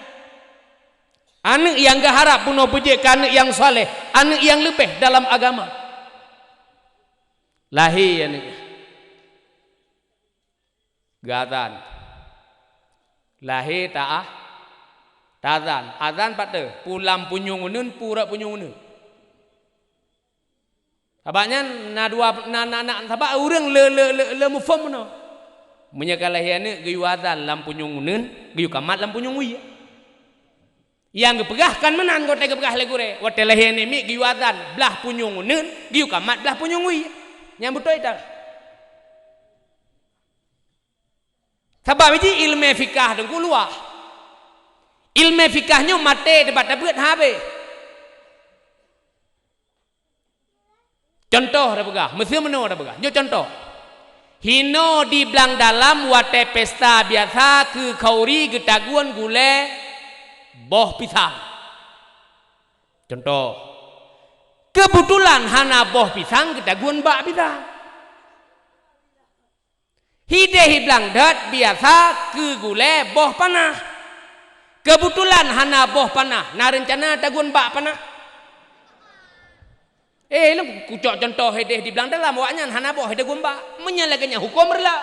Anak yang gak harap puno bejek anak yang saleh, anak yang lebih dalam agama. Lahir anaknya. Gazan. Lahir ta'ah. Tazan. Azan pada pulang punyung unun, pura punyung unun. Sabaknya na dua na sabak orang le mufam no. Menyakal lahir ni gayu azan lampu nyungunen, gayu kamat lampu nyungui. Yang gepegahkan menan kote gepegah legure. Wate lahir ni mi gayu azan belah punyungunen, gayu kamat belah punyungui. Yang betul itu. Sebab ini ilmu fikah dengku luar. Ilmu fikahnya mati debat debat habis. Contoh dah begah, mesti meno dah begah. Nyo contoh. Hino di belang dalam wate pesta biasa ke kauri getaguan gule boh pisang. Contoh. Kebetulan hana boh pisang getaguan bak pisang. Hidehi belang dat biasa ke gule boh panah. Kebetulan hana boh panah. Nah rencana taguan bak panah. Lu kucok contoh hideh di belang dalam waknya hana boh hideh gumba menyalahkannya hukum berlah.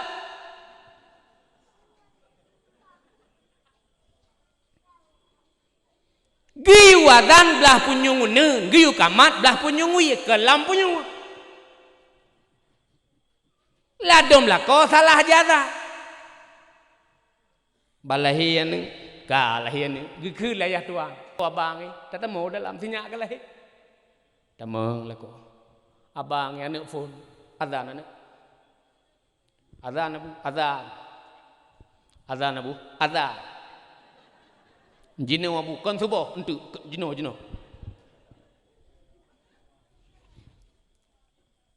Giyu wadan belah punyung ne, giyu kamat belah punyung wi kelam punyung. Ladom lah kau salah jaza. Balahian ni, kalahian ni, gikir layah tuang. Abang ni, tetemu dalam sinyak kalahi. Tamang laku. Abang yang nak phone. Azan anak. Azan abu. Azan. Azan abu. Azan. Jino abu. Kan subuh. Untuk jino.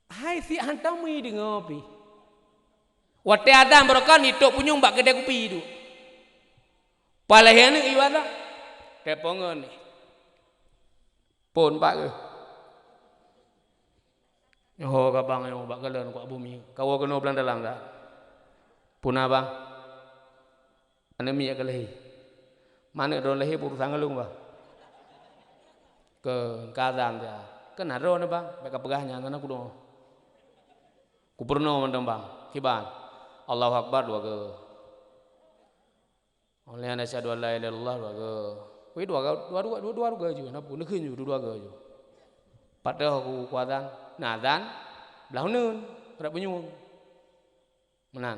Hai si hantar mi dengar pi. Wate azan berokan hidup punyung bak kedai kopi tu. Palahian ni iwala. Kepongan ni. Pon bak ke. Oh kabang yang bak galan kuat bumi. Kau kena belang dalam tak? Punah bang. Ane mi ke lehi. Mana don lehi puru sangalung bang. Ke kazan dia. Kena ron bang. Beka pegahnya ngana ku dong. Ku purno mandang bang. Kiban. Allahu Akbar dua ke. Oleh anda syahadu an la ilaha illallah dua ke. Wei dua ke je. Napa nak keun dua ke je. Pada aku kuatan. Nazan belah nun kerak penyung menang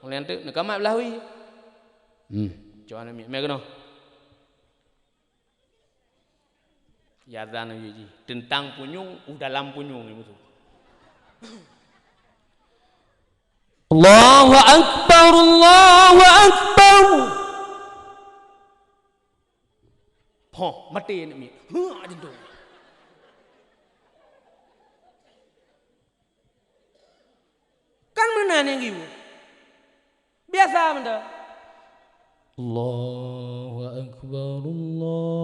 oleh ante nak kamat belah wi cuan mi me kena ya zan ji tentang punyung dalam punyung ni betul. Allahu akbar Allahu akbar. Mati nak mi jendung. Kan mana yang gitu? Biasa benda. Allahu akbar Allahu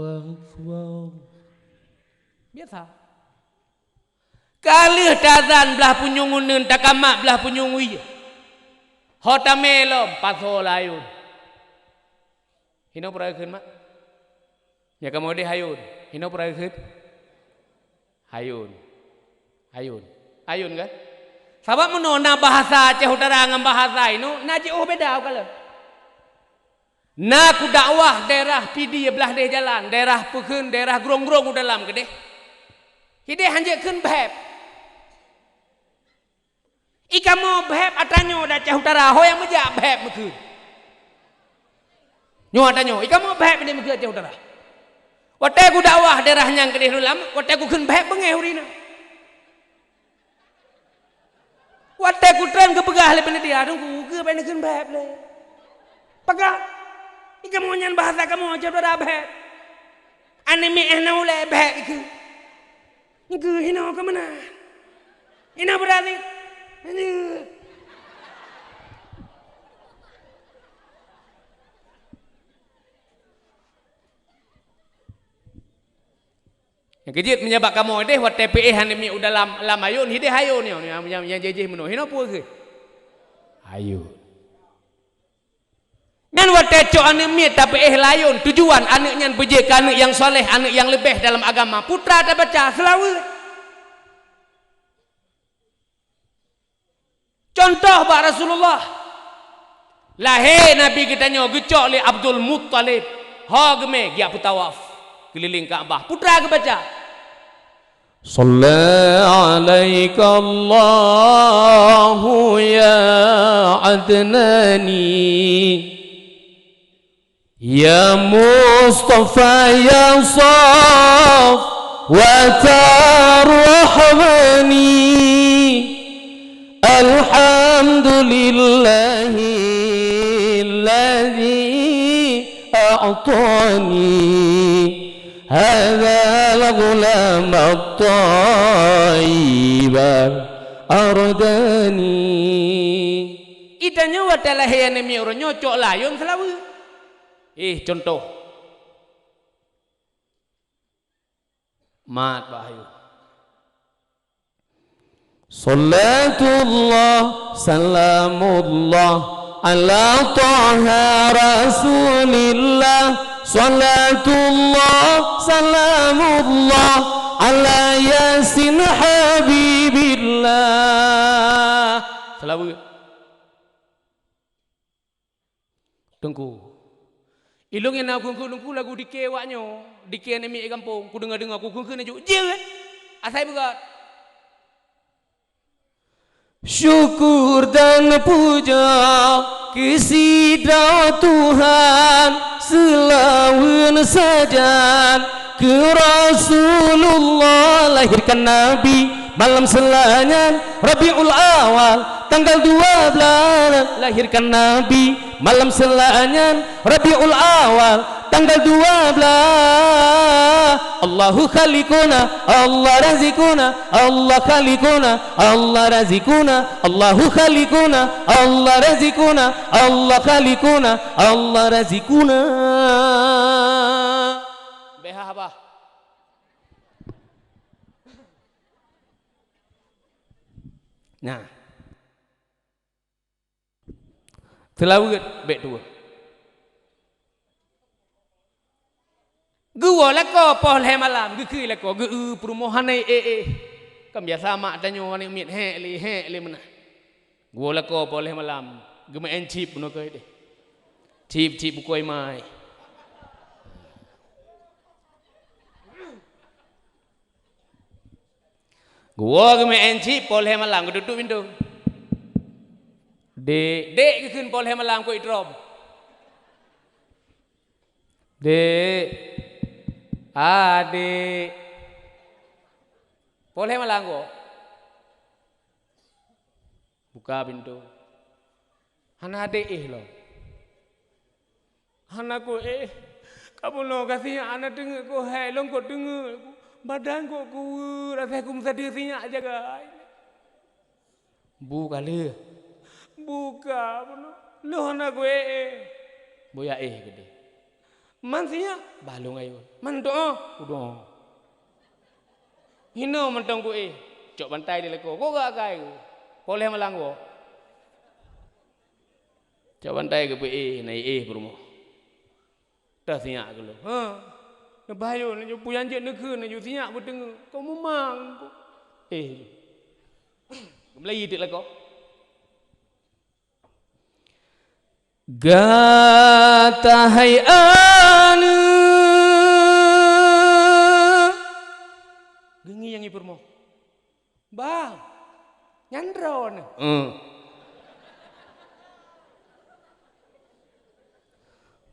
akbar. Biasa. Kali tazan belah punyung unen takamak belah punyung wi. Hota melom pasol ayun. Hino pernah keun mak? Ya kamu de hayun. Hino pernah keun? Hayun. Ayun kan? Sebab menona bahasa Aceh Utara dengan bahasa ini, na jauh beda kalau. Na ku dakwah daerah pidi belah deh jalan, daerah Pekeun, daerah Grong-grong dalam ke deh. Hide hanjekeun beb. Ika mau beb atanyo da Aceh Utara, ho yang meja beb mekeun. Nyo atanyo, ika mau beb ni mekeun Aceh Utara. Wate ku dakwah daerah nyang ke deh dalam, wate ku keun beb bengeh urina. Wate ku tren ke pegah le dia tunggu ke ben keun beb le. Pegah. Ika mau nyan bahasa kamu aja dah beb. Ane mi ehna ule beb iku. Iku hino ke mana? Hino berarti. Yang kejit menyebab kamu deh wat TPE hanimi udah lam ayun hide hayun yang jejeh menu hino pu ke hayun ngan wat teco hanimi TPE layun tujuan anaknya bejek anak yang soleh anak yang lebih dalam agama putra ada baca selawe contoh bak Rasulullah lahir Nabi kita nyo gecok le Abdul Muttalib ha geme gia putawaf keliling Kaabah putra ke baca Sallallahu alaika Allahu ya Adnani ya Mustafa ya Saf wa tarhamani al أعطاني هذا الغلام الطيب أرداني. Idanya wadalah yang orang nyocok layun selalu. Contoh. Mat Bahayu. Salatullah salamullah ala taha rasulillah. Salatullah salamullah ala yasin habibillah. Selalu. Tengku. Ilung yang aku lagu dikewaknya, dikeh nemi kampung, ku dengar aku kena juk. Je. Asai begat. Syukur dan puja kepada Tuhan selawan saja ke Rasulullah, lahirkan Nabi malam selanyan Rabiul Awal tanggal 12, lahirkan Nabi malam selanyan Rabiul Awal tanggal 12. Allahu khaliquna Allah razikuna Allah khaliquna Allah razikuna Allahu khaliquna Allah razikuna Allah khaliquna Allah razikuna. Beha apa? Nah. Selalu bet dua. Gua lah ko poleh malam geki lah ko ge perumahan kan biasa mak tanya ni mit le mana gua lah ko poleh malam ge main chip no ke deh chip bukoi mai gua ge main chip poleh malam ge duduk pintu dek ge keun poleh malam ko idrom dek adik boleh malang kok buka pintu hana adik loh hana ko kamu lo kasih anak dengar ko long ko dengar badan ko rasa aku mesti sinyak jaga buka le buka lo hana ko boya gede man siya balong ayo man doa udah hino man tong ko cok bantai dia leko ko gak kai boleh malang ko cok bantai ke nai berumo dah siya ko lo na bayo na puyan je na keun na yu siya beteng ko memang ko Melayu dik leko gata hai anu gengi yang ipurmo bang nyandron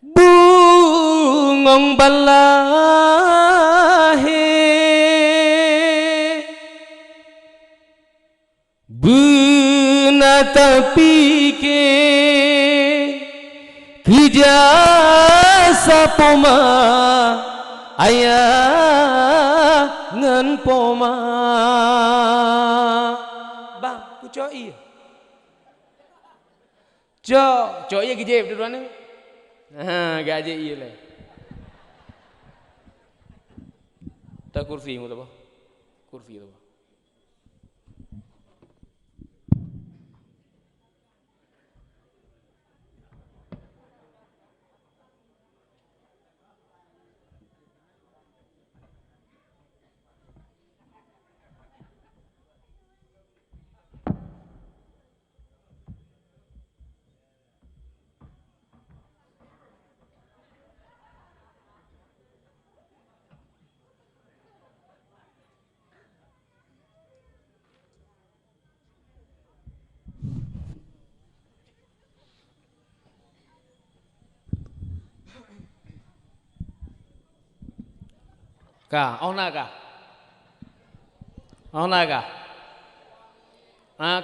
bungong balahe benata pike Kijasa poma ayah ngan poma bang ku coi coi gijep duluan ni gaje iya lah tak kursi mu tu apa kursi tu ka ona ka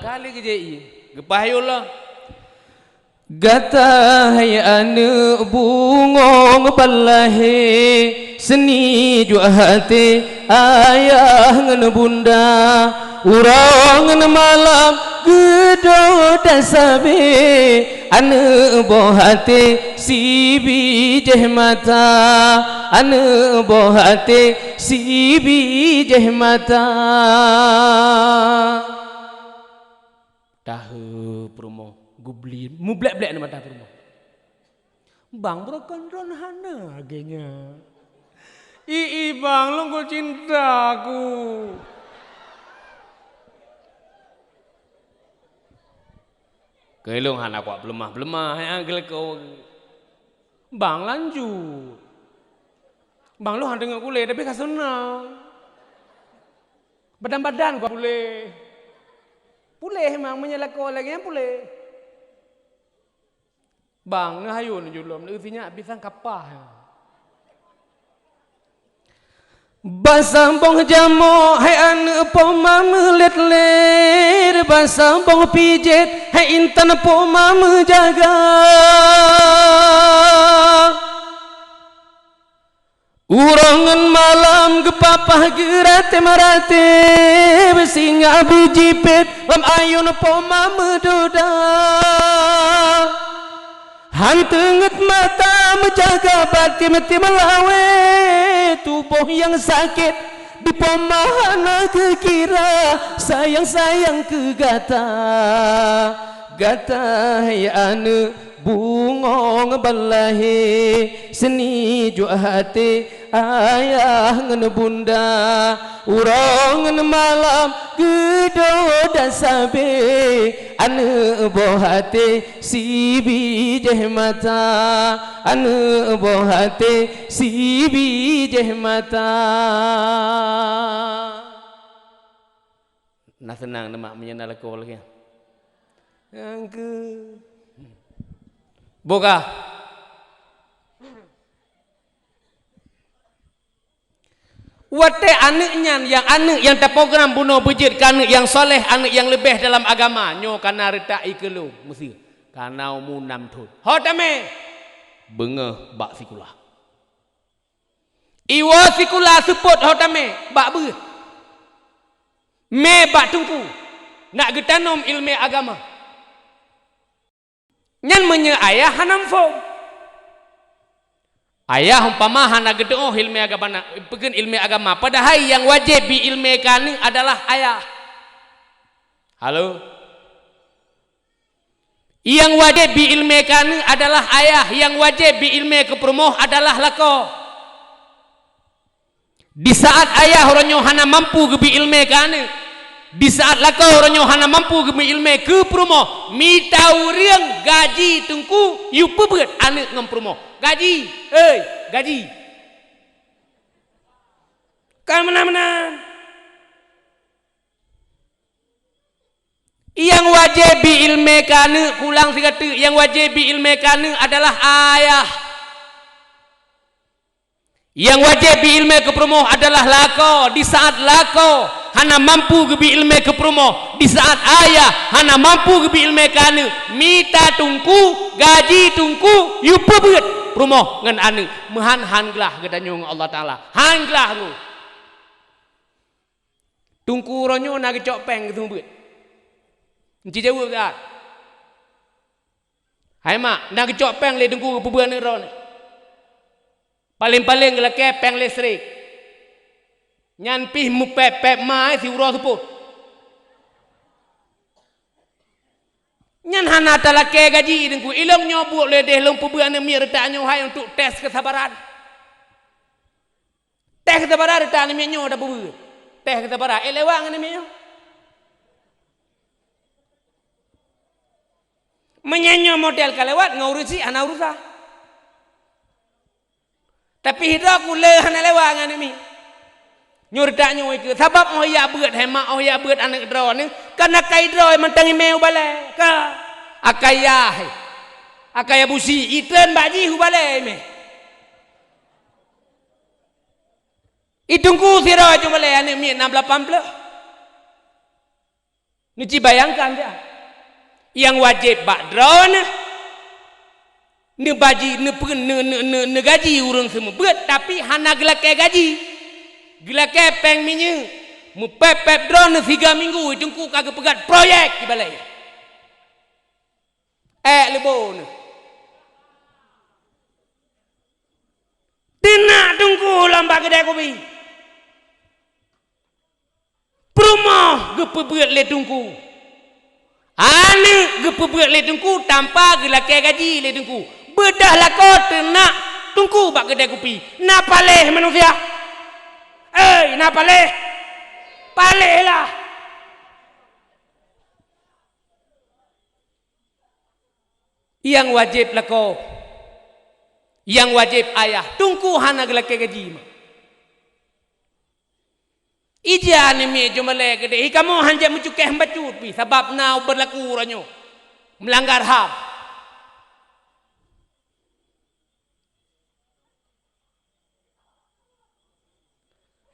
kali ke je gepahyola Gata hai ane bungong balahe seni jua hati ayah ngan bunda urang ngan malam gedo dasabe ane bohate si bijeh mata ane bohate si bijeh mata tahu promo gublin mu blek-blek nama dah promo bang berkondron hana agenya bang lo kau cinta aku kelong hana kuat belemah yang gel kau bang lanjut bang lo hana dengan kule tapi kau senang badan-badan kau pulih memang menyelakau lagi yang pulih bang, ni hayun julum, ni usinya bisa kapah. Basambong jamo, hai ane po mama let, basambong pijet, hai intan po mama jaga. Urangan malam gepapah gerate marate, besinga bijipet, lam ayun po mama doda. Hantenget mata menjaga batin mati melawe tubuh yang sakit di pemahana kekira sayang-sayang ke gata hai ane bungong balahe seni jua hati ayah ngan bunda urang ngan malam gedo dasabe ane bohate si bijeh mata ane bohate si bijeh mata nah senang nama menyenal kau lagi yang ke boga wate anak yang terprogram bunuh bujit anak yang soleh anak yang lebih dalam agama nyo kana retai kelu mesti kana munam thut hotame bengeh bak sikula iwa sikula support hotame bak be me bak tungku nak getanom ilmu agama nyan menye ayah hanam fo ayah umpama hana gedong ilmu agama peken ilmu agama padahal yang wajib bi ilmu kani adalah ayah halo yang wajib bi ilmu kani adalah ayah yang wajib bi ilmu kepromoh adalah lako di saat ayah oronyo hana mampu bi ilmu kani di saat lakau orang hana mampu gemi ilmu ke promo mi tahu riang gaji tungku yu pebet anak ngam promo gaji gaji kan mana yang wajib bi ilmu kana ulang sikatu yang wajib bi ilmu kana adalah ayah yang wajib bi ilmu ke promo adalah lakau di saat lakau hana mampu gebi ilmu ke promo di saat ayah hana mampu gebi ilmu kana mita tungku gaji tungku yu pebet promo ngan anu mehan hanglah gedanyong Allah taala hanglah nu tungku ronyo na kecok peng gitu bet enci jauh kat hai mak na kecok peng le tungku pebuan ron paling-paling leke peng listrik nyan pih mu pep mai si uro seput nyan hana talake gaji dengku ilong nyobuk le deh long pebuan mi retak nyo hai untuk tes kesabaran retak ni nyo dah pebu tes kesabaran lewang ni nyo menyanyo model kalewat ngurusi ana urusa tapi hidup ku le hana lewang ni nyurdak nyoy ke sebab oh ya beut hemak oh ya beut anak dro ni kana kai dro mentang email bale ka akaya busi iten baji hu bale me itungku siro aja bale anak mi 68 ni ci bayangkan dia yang wajib bak dro ni ne baji ne gaji urang semua beut tapi hana gelake gaji gelake peng minye mu pep drone 3 minggu tungku kagak pegat proyek di balai lebon tina tungku lamba kedai kopi Perumah gepebeut le tungku. Ane gepebeut le tungku tanpa gelake gaji le tungku. Bedah lako tenak tungku bak kedai kopi. Na paleh manusia. Na paleh. Paleh lah. Yang wajib lako. Yang wajib ayah. Tungku hana gelake gaji. Ija ni mi cuma le gede. Kamu hanya mencukeh bacut pi sebab nau berlaku ranyo melanggar HAM.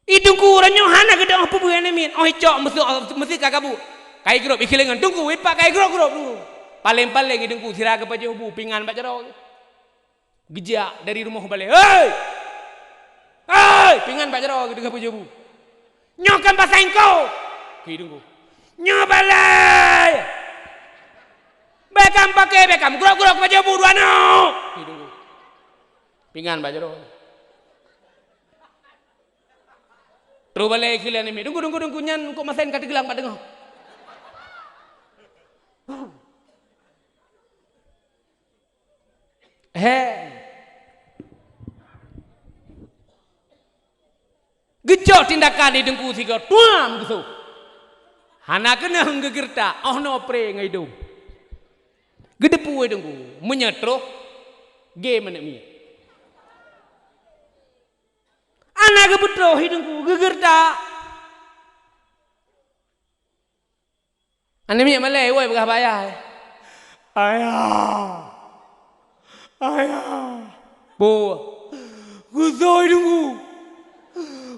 Itu kuranyo hana gede apa bukan ni min. Oh cok mesti kagabu. Kai grup ikilengan tunggu ipak kai grup dulu. Paling hidungku siraga paje hubu pingan baca ro. Gejak dari rumah balik. Hei pingan baca ro dengan paje hubu. Nyokan bahasa engkau hidungku nyobalai bekam pakai bekam gurau-gurau baca buruan no hidungku pingan baca roh terus balik kalian ini tunggu nyan kok masain kata gelang pak dengar gejok tindakan di dengku tiga tuam gitu. Hana kena gegerta, oh no pre ngaidum. Gedepu dengku, menyetro, game mana mi. Anak gebetro hidungku gegerta. Anak mi malay, woi begah bayar. Ayah, bu, guzoi dengku.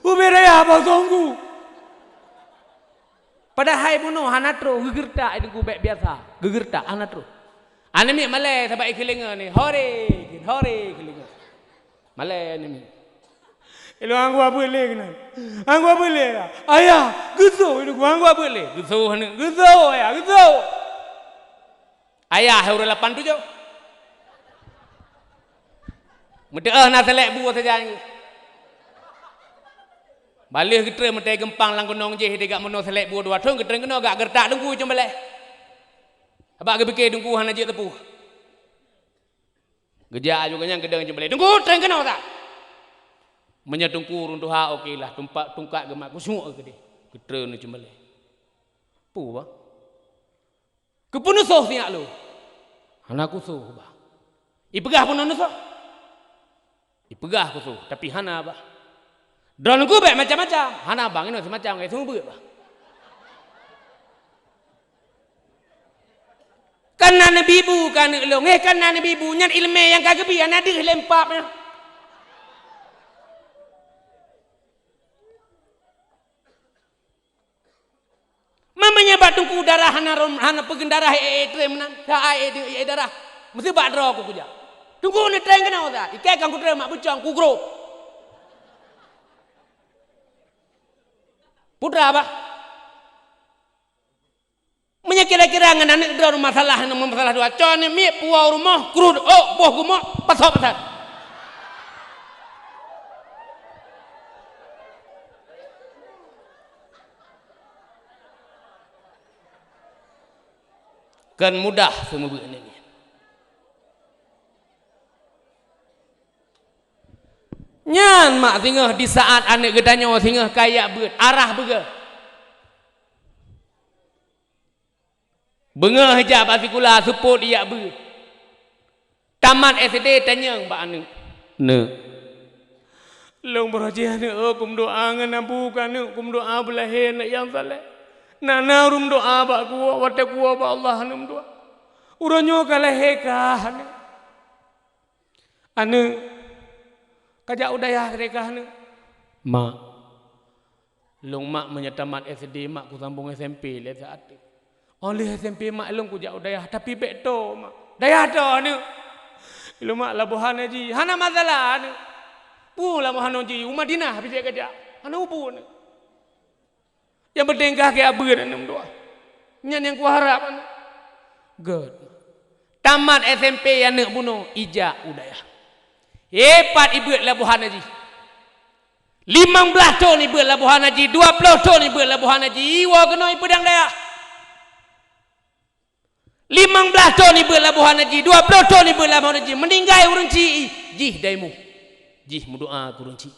Uberaya apa songgu? Pada hai bunuh hanatro gegerta itu bek biasa gegerta hanatro. Anemi malay sebab ikilinga ni hore kilinga. Malay anemi. Elo anggu apa le kena? Anggu apa le? Ayah guso itu anggu apa le? Guso ayah guso. Ayah huruf 87. Mudah nak selek buat saja ni. Balik kita mentai gempang lang gunung je dekat mono selek buah dua thong kita kena gak gertak dengku cuma balik. Abak ke fikir dengku hana je tepu. Gejak juga yang gedeng cuma balik. Dengku tren kena tak? Menyetungku runtuh ha okeylah tumpak tungkat gemak ku semua ke dia. Kita ni cuma balik. Pu ba? Kepunuh soh siak lu. Hana ku soh ba. Ipegah pun anu soh. Ipegah ku soh tapi hana ba. Drone ku baik macam-macam. Hana bang ini semacam kayak semua begitu. Karena nabi bu kan long karena nabi bu nyan ilmu yang kagak biar nadir lempapnya. Mamanya batungku darah hana pegen darah tremenan. Darah mesti bak draw ku kuja. Tunggu ni tren kena tak? Ikai kan ku tren mak bucang ku grup. Putra apa? Menyakira-kira dengan anak drone masalah dua. Cone mi puau rumah krud buah gumok pasal. Kan mudah semua begini. Nyan mak tinggal di saat anak gedanya tinggal kaya beut arah bega. Bengah hijab asikula support dia beut. Tamat SD tanya mbak anu. Ne. Long beraja ne kum doa ngan bukan ne kum doa belahin yang saleh. Nana rum doa ba ku wate ku ba Allah num doa. Uranyo kalah heka ane. Ane kajak udayah mereka ni. Mak. Long mak menyatamat SD mak ku sambung SMP le saat tu. Oleh SMP mak long ku jak udayah tapi beto mak. Dayah to ni. Ilmu labuhan haji. Hana masalah. Pu labuhan haji. Madinah habis dia kerja. Hana ubu. Yang berdengkah ke abur enam doa. Nyan yang ku harap. Good. Tamat SMP yang nak bunuh ijak udaya. Hebat ibu labuhan haji. 15 tahun ibu labuhan haji, 20 tahun ibu labuhan haji. Iwa kena ibu pedang daya. 15 tahun ibu labuhan haji, 20 tahun ibu labuhan haji. Meninggal urang ci. Jih daimu. Jih mudoa urang ci.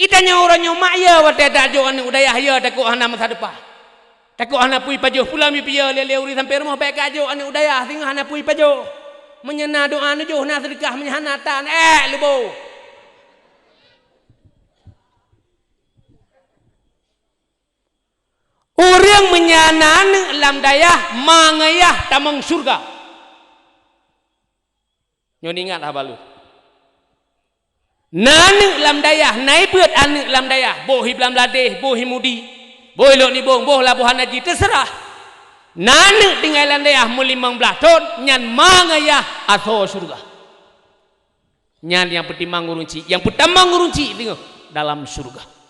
Itanya orangnya mak ya wate dajo anu udayah ya takut hana masa depan. Takut hana pui pajo pula mi piya lele uri sampai rumah baik ajo anu udayah tinggal hana pui pajo. Menyena doa anu jo na sedekah menyana tan lebo. Orang menyana lam dayah mangayah tamang surga. Nyon ingat habalu. Nanu lam dayah naik beut anu lam dayah bohi lam ladeh bohi mudi bohi lok ni boh labuhan haji terserah. Nanu tinggal lam dayah mu 15 tahun nyan mangayah atau surga. Nyan yang pertimang urunci, yang pertama urunci tengok dalam surga.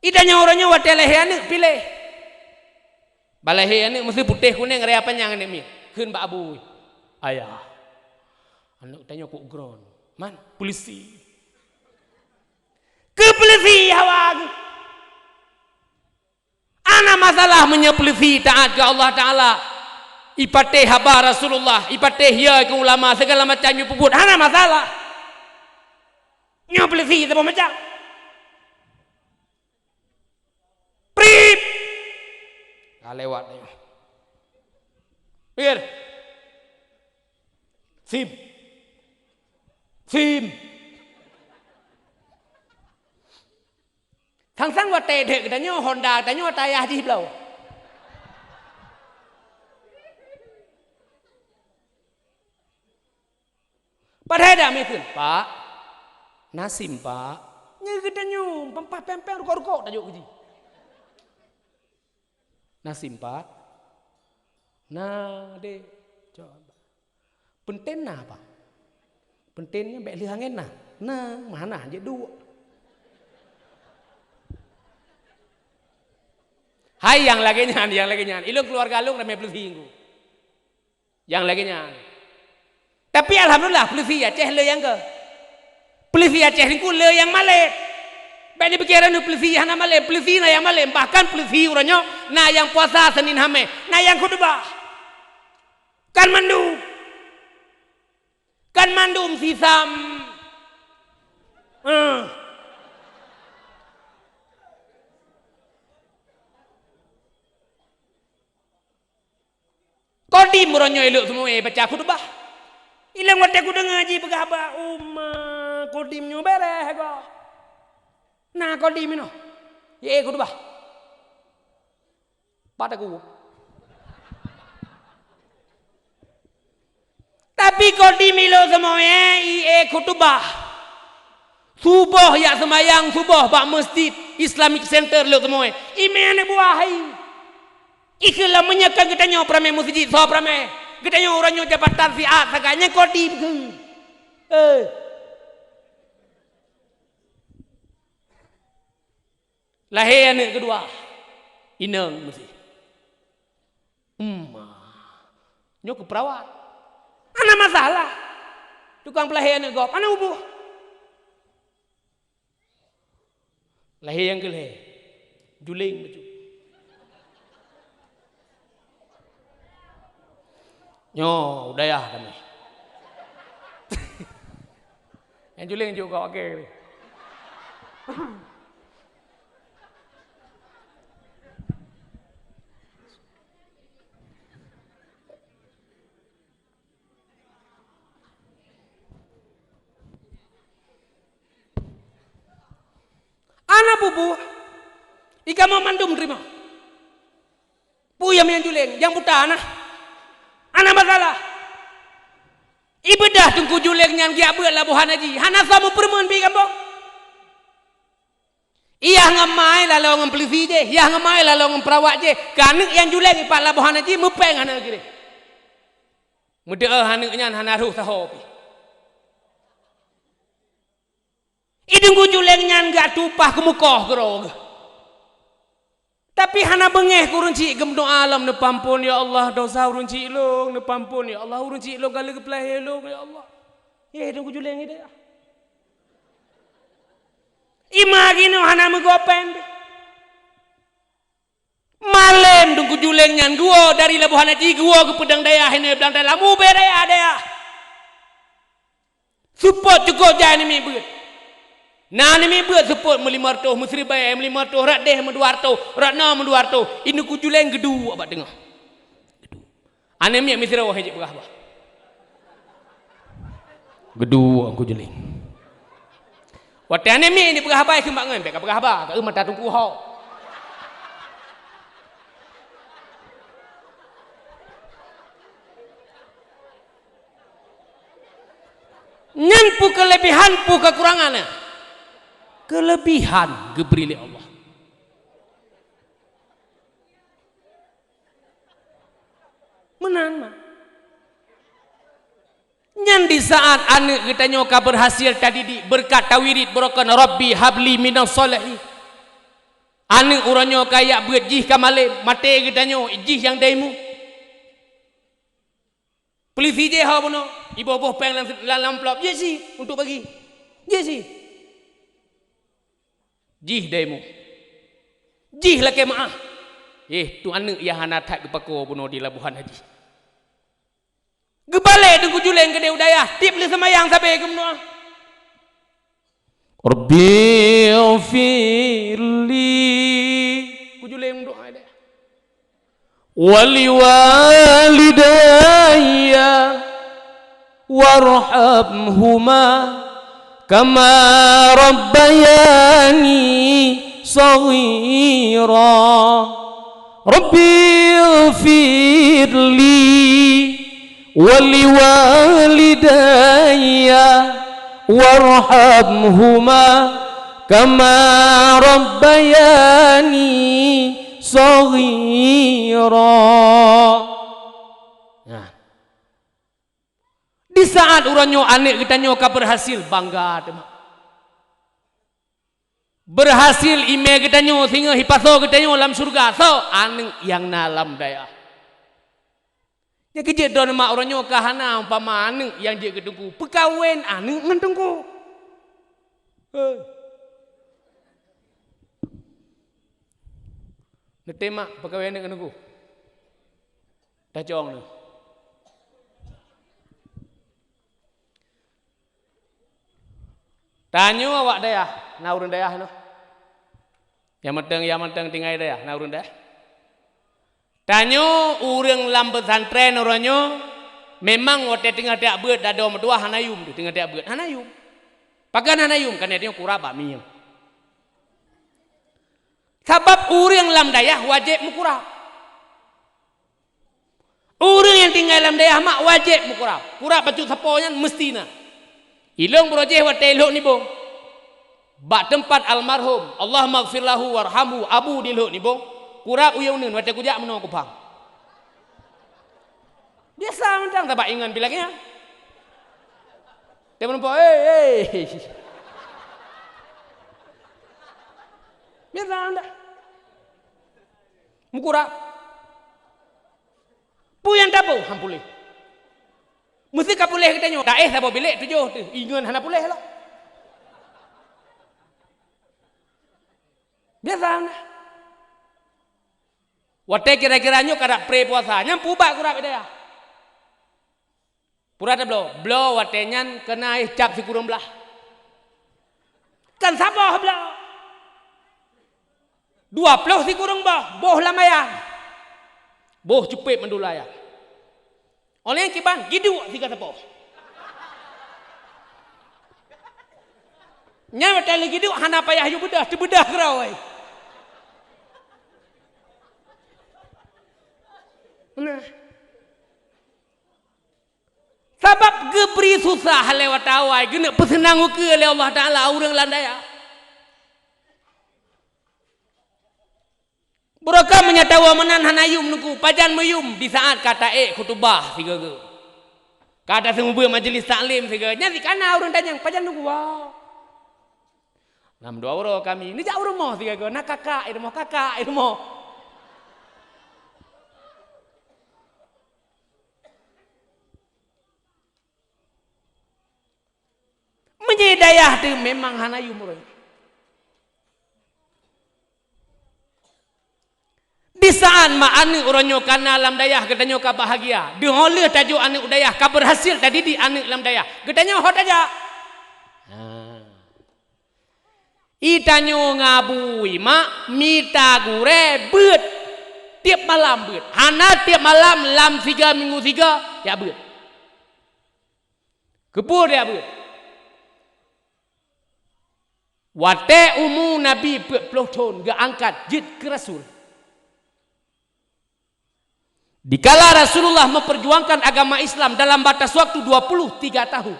Idanya orangnya wateleh anu pilih. Baleh anu mesti putih kuning rea panjang ni mi. Keun ba abu. Ayah. Anak tanya kok ground. Man, polisi. Ke polisi awak. Ana masalah punya polisi taat ke Allah Taala. Ipateh habar Rasulullah, ipateh ya ke ulama segala macam yu puput. Ana masalah. Nya polisi apa macam? Prip. Dah lewat dia. Pikir. Sim. Phim thằng sang vào tệ để ta nhớ Honda ta nhớ tayah di belau. Padahal dah mikir Pak Nasim Pak nya kita nyu pempah pempeng ruko-ruko tajuk gitu. Nasim Pak nah deh coba penting nah Pak. Pentingnya baik lihat enak. Nah, mana aja dua. Hai yang lagi nyan. Ilung keluarga lu ramai pelisi. Yang lagi nyan. Tapi alhamdulillah pelisi Aceh le yang ke. Pelisi Aceh ni ku le yang Malay. Baik ni pikiran nu pelisi hana Malay, pelisi na yang Malay. Bahkan pelisi orangnya na yang puasa Senin Hame, na yang khutbah. Kan mandu. Kan mandum sisam. Kodim muronyo elok semua baca khutbah. Ilang wate ku dengar ngaji pegaba kodimnyo bereh ko. Nah kodim ino. Ye khutbah. Padaku. Tapi kau di milo semuanya khutbah. Subuh ya semayang subuh bak masjid Islamic Center lo semuanya. Imane buahai. Ikulah menyekan kita nyo prame masjid so prame. Kita nyo orang nyo jabatan siat saganya kau di. Lahir anak kedua. Inang mesti. Nyo ke perawat. Ana masalah. Tukang pelahir anak gop. Ana ubuh. Lahir yang kelih. Juling baju. Nyo, udayah kami. Yang juling juga okey. Anak bubu, ika mau mandum terima. Puyam yang juling, yang buta anak masalah. Ibadah tunggu juling yang dia buat labuhan haji. Hana sama perempuan pi kampung. Ia ngamai lalu ngam pelisi je, ia ngamai lalu ngam perawat je. Kanek yang juling ipat labuhan haji mepeng anak kiri. Muda hanaknya hanaruh tahu pi. Idung kujulengnya enggak tupah ke muka gerog. Tapi hana bengeh kurunci gem doa alam ne pampun ya Allah dosa urunci long ne pampun ya Allah urunci long gale keplahe long ya Allah. Ya idung kujuleng ide. Imagino hana megopen. Malem dung kujulengnya gua dari labuhan haji gua ke pedang daya hene pedang daya lamu beraya daya. Support cukup jangan ni beut. Nah ni beut support mu 500 mu 1000 mu 500 rat deh mu 200 rat na mu 200 ini kujuleng gedu abak tengah. Gedu. Ane mi misra haji berah bah. Gedu ang kujuleng. Wate ane mi ni berah bah ke mak ngan pek berah bah ke mata tungku hau. Nyanpu kelebihan pu kekurangannya. Kelebihan geberi oleh Allah. Menan mah. Nyan di saat anak kita nyoka berhasil tadi di berkat tawirid berokan Rabbi habli minas solehi. Anak orang nyoka ya berjih kamale mate kita nyo jih yang daimu. Polisi je ha bono. Ibu-ibu peng dalam amplop. Ya si untuk bagi. Ya si. Jih daimu. Jih lah kemaah. Tu anak yang hana tak kepako bono di labuhan haji. Gebalik dengan kujuleng ke dia udaya. Tip le semayang sampai ke menua. Rabbi firli. Kujuleng doa dia. Wali walidayya warhamhuma kama rabbayani saghira. Rabbi firli wali walidayya warhamhuma kama rabbayani saghira. Nah. Di saat uranyo anak kita nyoka berhasil bangga teman. Berhasil ime kita nyo sehingga hipaso kita nyo dalam surga. So anak yang nalam daya. Ya kerja don mak uranyo kahana umpama anak yang dia ketunggu pekawin anak ngentungku. Netemak pekawin anak ketunggu. Dah jong ni. Tanyo awak daya, naurun daya no. Yang menteng tinggal daya, naurun daya. Tanyo urang lam pesantren oranyo memang wote tengah tiak beut dado medua hanayum tu tengah tiak beut hanayum. Pakan hanayum kan dia kurang bami. Sebab urang lam daya wajib mukurab. Urang yang tinggal lam daya mak wajib mukurab. Kurab baju saponya mestina. Ilong projek wa telok ni bong. Bak tempat almarhum, Allah maghfir lahu warhamhu abu dilok ni bong. Kurang uyaunin wa te kujak menong kupang. Biasa mentang tak ingan bilangnya. Dia menempok, biasa anda. Mukurap. Puyan tapu hampulih. Mesti kapuleh kita nyo. Daeh sabo bilik tujuh tu. Ingan hana puleh lah. Biasa anda. Wate kira-kira nyo kada pre puasa. Nyam pubak kurap ida ya. Pura ada blow. Blow wate nyan kena cap si kurung belah. Kan sabah belah. 20 si kurung bah. Boh lamayan. Boh cepet mendulaya. Oleh yang kiban, gidu tiga tepoh. Nya tali gidu hana payah yu bedah, bedah kerawai. Nah. Sebab geberi susah lewat awai, gena pesenang ke oleh Allah Taala urang landaya. Buraka menyatawa menan hanayum nuku pajan mayum di saat kata khutbah tiga ke. Kada semua majlis taklim sega. Nyari kana urang tanya, pajan nunggu wah. 6 euro kami. Ni jauh rumah sega go. Nak kakak, kakak, rumah. Menyedayah tu memang hanayu murah. Di saat mak anak orangnya kana alam dayah katanya ka bahagia. Di hola tajuk anak udayah ka berhasil tadi di anak alam dayah. Katanya hot aja. Itanyo ngabui mak mita gure beut tiap malam beut. Hana tiap malam lam 3 minggu 3 ya beut. Kepur ya beut. Wate umu Nabi peloton ga angkat jid ke Rasul. Dikala Rasulullah memperjuangkan agama Islam dalam batas waktu 23 tahun.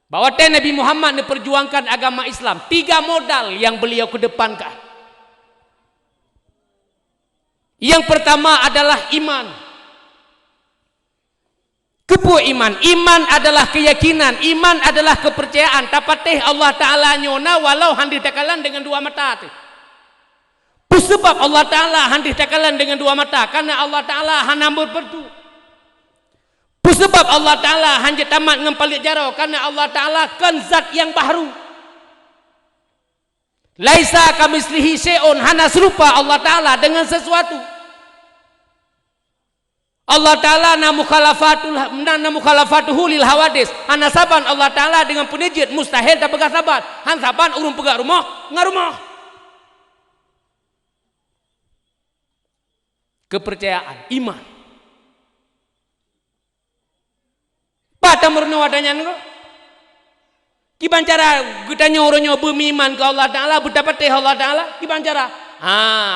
Bahwa Nabi Muhammad memperjuangkan agama Islam. 3 modal yang beliau kedepankan. Yang pertama adalah iman. Kepu iman. Iman adalah keyakinan. Iman adalah kepercayaan. Tapateh Allah Ta'ala nyona walau handi takalan dengan 2 mata. Sebab Allah Ta'ala handih takalan dengan 2 mata. Karena Allah Ta'ala hanambur pertu. Sebab Allah Ta'ala hanya tamat ngempalik jarau. Karena Allah Ta'ala kan zat yang baharu. Laisa kamislihi syai'un. Hana serupa Allah Ta'ala dengan sesuatu. Allah Ta'ala na mukhalafatuhu lil hawadis. Hana saban Allah Ta'ala dengan penijit. Mustahil tak pegah saban. Han saban urung pegah rumah. Ngarumah. Kepercayaan, iman. Pada merno adanya ngo. Kiban cara gedanya orangnya beriman ke Allah Taala, berdapat teh Allah Taala, kiban cara.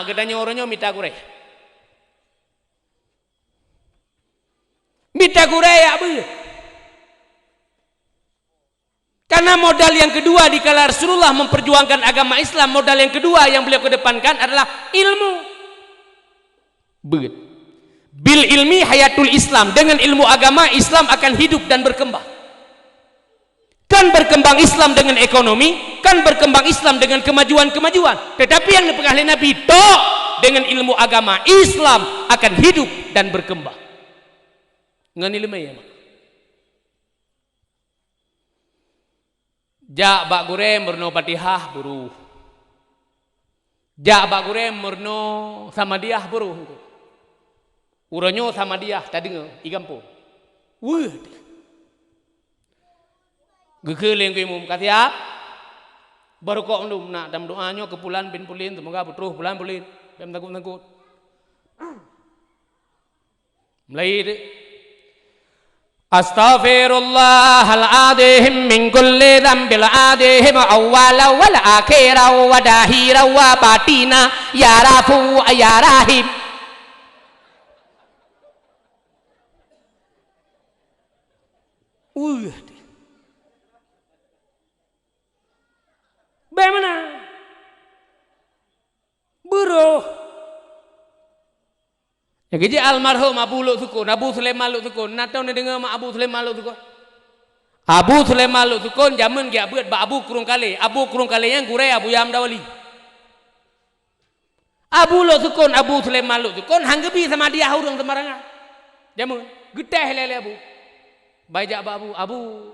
Gedanya orangnya mita gure. Mita gure ya bu. Karena modal yang kedua di kala Rasulullah memperjuangkan agama Islam, modal yang kedua yang beliau kedepankan adalah ilmu. Begitu. Bil ilmi hayatul Islam. Dengan ilmu agama Islam akan hidup dan berkembang. Kan berkembang Islam dengan ekonomi, kan berkembang Islam dengan kemajuan-kemajuan. Tetapi yang dipegang oleh Nabi tok dengan ilmu agama Islam akan hidup dan berkembang. Ngan ilmu ya mak. Ja bak gure murno Fatihah buruh. Ja bak gure murno sama dia buruh. Uranyo sama dia tadi nge igampo. Wuh. Gekeleng ke umum katiap. Baru kok ndum nak dalam doanya ke pulan bin pulin semoga putruh pulan pulin. Bem takut. Mulai deh. Astaghfirullahaladzim min kulli dhanbil adihim awwala wal akhira wa dahira wa batina ya rafu ya rahim. Bagaimana? Buruh. Yang kerja almarhum Abu Lut Sukun, Abu Sulaiman Lut Sukun. Nak tahu ni dengar mak Abu Sulaiman Lut Sukun? Abu Sulaiman Lut Sukun zaman dia buat ba Abu Kurung Kale. Abu Kurung Kale yang gurai Abu Yam Dawali. Abu Lut Sukun, Abu Sulaiman Lut Sukun hanggebi sama dia urang semarangan. Zaman geteh lele Abu. Bajak Abu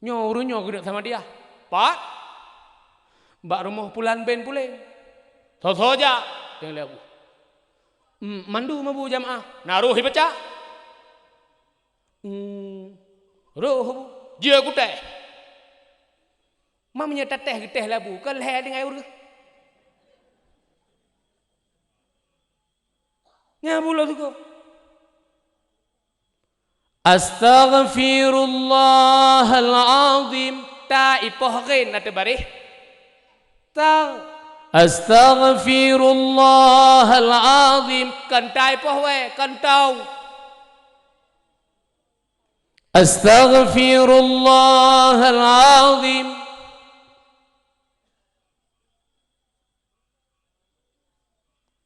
nyorunya gede sama dia. Pak, mbak rumah pulan ben pulen. Sosoja yang Abu. Mandu mabu jamaah. Naruh baca. Roh dia gede. Mamanya teteh geteh labu. Kan leher dengan air. Nyabulah tu. Astaghfirullahaladzim. Ta ipohkin nate barih. Ta Astaghfirullahaladzim. Kantai pohwe kantau. Astaghfirullahaladzim.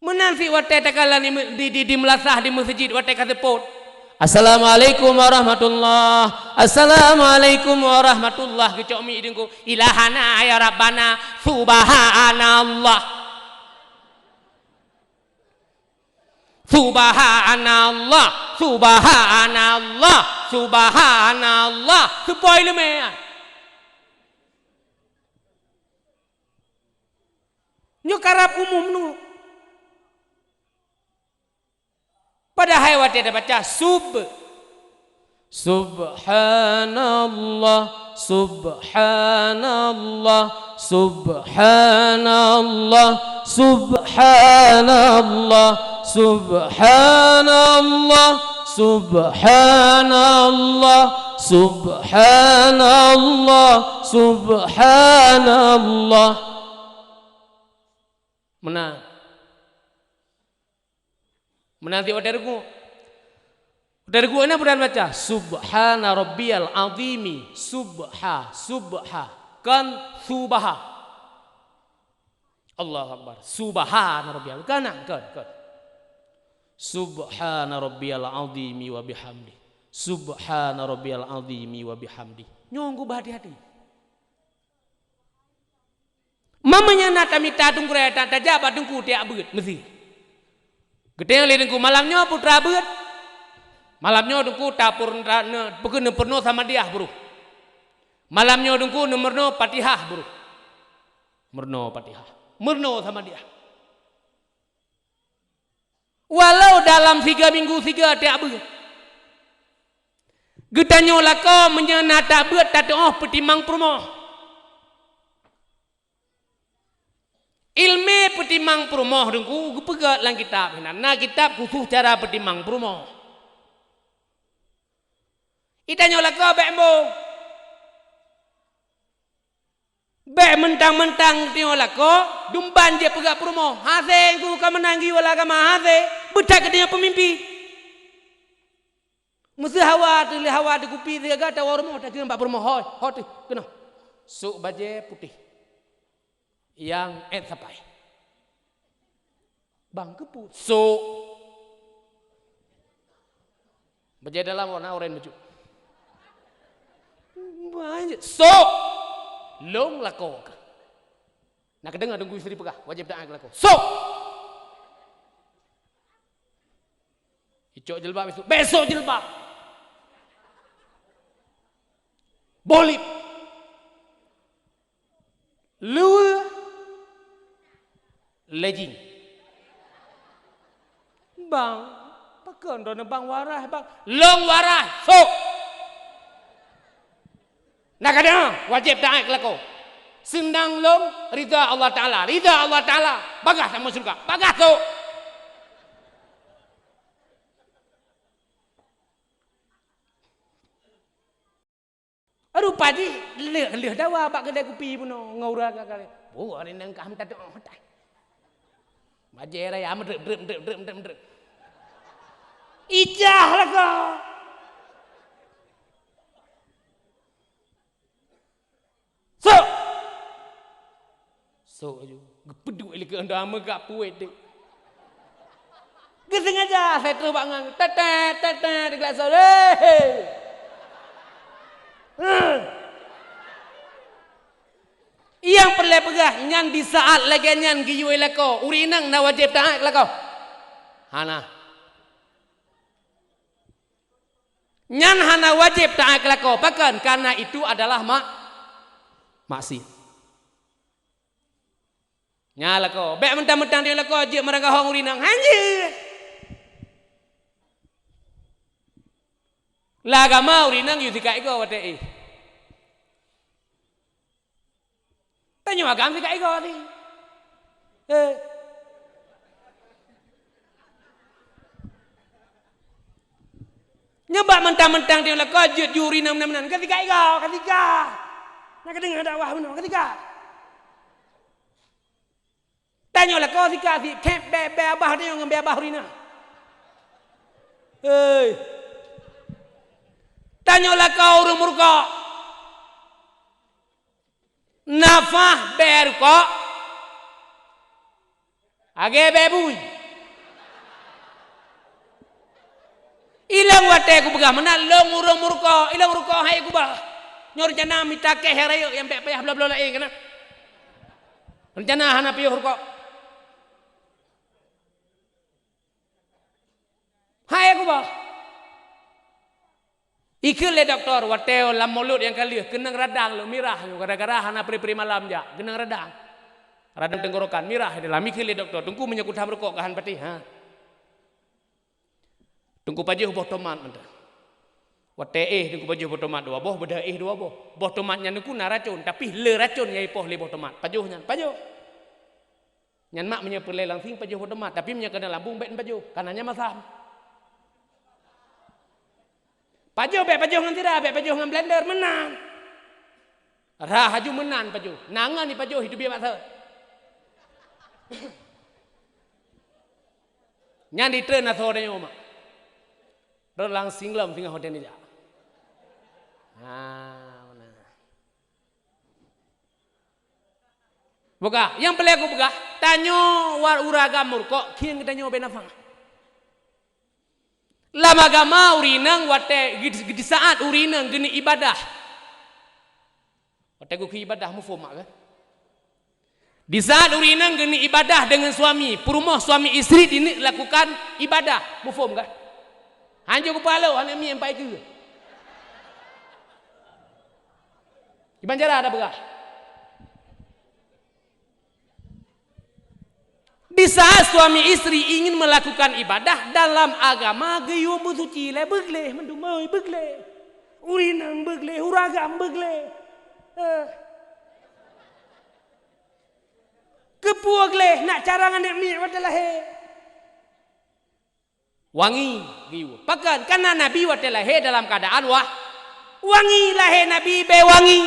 Menanti watai takalan di melasah di masjid watai katepot. Assalamualaikum warahmatullah. Assalamualaikum warahmatullah. Kecok mi idengku. Ilahana ya Rabbana subhanallah. Subhanallah. Subhanallah. Subhanallah. Supaya lemah. Nyukarap umum nu. Padahal waktu dia baca Subhanallah, Subhanallah, Subhanallah, Subhanallah, Subhanallah, Subhanallah, Subhanallah, Subhanallah. Menanti wadarku ana pernah baca subhana rabbiyal azimi subha kan subha Allahu akbar subhana rabbiyal kan subhana rabbiyal azimi wa bihamdi subhana rabbiyal azimi wa bihamdi nyonggu bahati-hati mamanya nata mita tung kereta tajaba tungku tiak beut mesti gedeng lidengku malamnya putra beut malamnya dengku tapur pekene perno sama dia bro malamnya dengku nomorno Fatihah bro merno Fatihah merno sama dia walau dalam 3 minggu 3 tiak beut gedanyo lako menyenata beut tatoh petimang permoh ilmu petimang perumoh dengku pegat lang kitab na kitab khusus cara petimang perumoh itanya lako bekmo bek mentang-mentang tio lako dumban je pegat perumoh hase ku ka menanggi wala ka mahase bedak dia pemimpi mesti hawa tu kupi dia gata warmo tak kira 4 perumoh hot kena suk baje putih yang sapai bang kepu so baca dalam warna oranye baju banyak so long lako nak dengar tunggu istri pegah wajib tak lako so icok jilbab besok jilbab bolip lu legging bang pakai dona bang warah bang long warah sok nak ada wajib taat kelako sendang long ridha Allah Ta'ala bagah sama surga bagah sok aduh padi leh dawa bak kedai kopi pun ngaura kali oh hari nang kam tak tak majera ya medrep ijah lah kau so aju gepedu ele ke anda megak puet dek gesengaja saya tu bak ngang tet dekat sore yang perlu pegah nyan di saat lagi nyan giyu elako urinang na wajib taat elako hana nyan hana wajib taat elako pakan karena itu adalah maksiat nyalako bek mentang-mentang dia elako je mereka hong urinang anjir lagama urinang yu dikai ko wate tanya agam dikai ko ni nyebab mentang-mentang dia lako je urinang menan ketika nak dengar dakwah benar ketika tanya lako ketika di camp be abah dia ngambil abah urinang tanyalah kau orang murka nafah berko age bebui ilang wate ku begah mana long urung murko ilang ruko hai ku bah nyor jana mita ke herayo yang payah bla bla lain kana rencana hana piyo ruko hai ku bah ikut le doktor wate lam mulut yang kali kenang radang lo mirah gara-gara hana pri malam ja kenang radang tenggorokan mirah dalam ikut le doktor tungku menyekut ham rokok kahan pati ha tungku pajuh boh tomat mentah wate tungku pajuh boh tomat dua boh beda dua boh tomatnya nungku na racun tapi le racun yai poh le boh tomat pajuhnya pajuh nyan mak menyepele langsing pajuh boh tomat tapi menyekena lambung bet pajuh kanannya masam pajuh bet pajuh ngan tidak bet pajuh ngan blender menang rah haju menang pajuh nangan ni pajuh hidup dia masa nyan di tren aso dia mak Rolang singlam tinggal hotel ni je. Mana? Buka, yang pelak aku buka. Tanyo war uragam murko, kian kita nyo benafang. Lama gama urinang wate di saat urinang gini ibadah. Wate ku ibadah mufum kan? Di saat urinang gini ibadah dengan suami, perumah suami istri ini lakukan ibadah, mufum kan? Hanjo kepala hanya mi empai ke. Di Banjara ada begah. Di saat suami istri ingin melakukan ibadah dalam agama geyo bersuci le begle mendumai begle. Urinang begle, uragam begle. Kepuagle nak carangan nak mi wadalah he. Wangi giwa. Pakan karena Nabi waktu lahir dalam keadaan wangi lahir Nabi be wangi.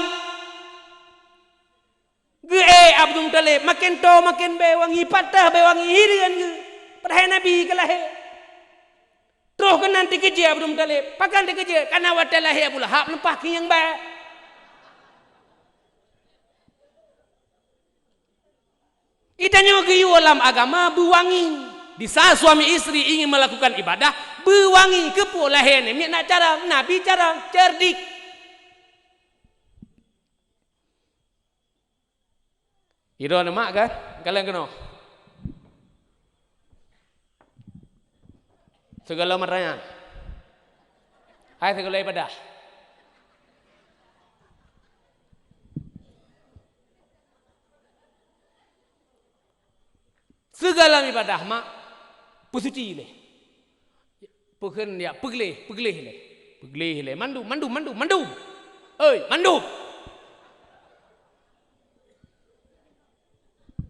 Ge Abdul Talib makin to makin be wangi patah be wangi hirian ge. Padahal Nabi ke lahir. Terus ke nanti kerja Abdul Talib. Pakan dia kerja karena waktu lahir Abu Lahab lempah ke yang baik. Itanya giwa dalam agama berwangi. Di saat suami istri ingin melakukan ibadah, berwangi kepo lahir ni. Nak cara Nabi cara cerdik. Iro nama kan? Kalian kena. Segala matanya. Hai segala ibadah. Segala ibadah mak pusuci le. Pukun ya pegleh le. Pegleh le. Mandu. Oi, mandu.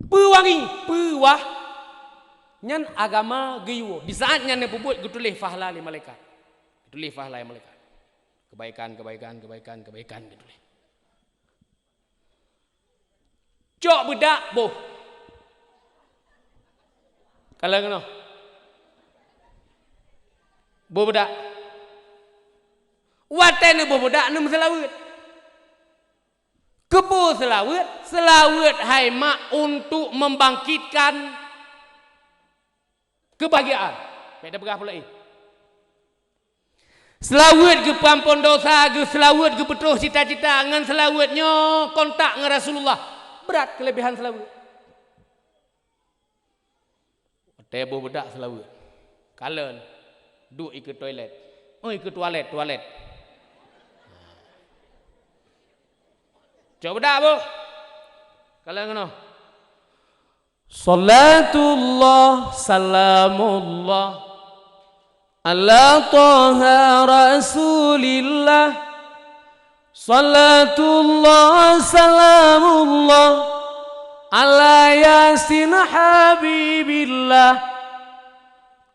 Pewangi, pewah. Nyan agama geyo. Di saat nyan buat getulih pahala li malaikat. Getulih pahala malaikat. Kebaikan getulih. Cok bedak boh. Kalau kena bobodak watene bobodak nem selawat kepo selawat hai mak untuk membangkitkan kebahagiaan beda berapa pula selawat ke pampon dosa ke selawat ke petuh cita-cita ngan selawatnya kontak dengan Rasulullah berat kelebihan selawat tebo bedak selawat. Kalen duk ikut toilet. Oh ikut toilet. Coba bedak bu. Kalen kena. Salatullah salamullah ala taha rasulillah. Salatullah salamullah ala yasin habibillah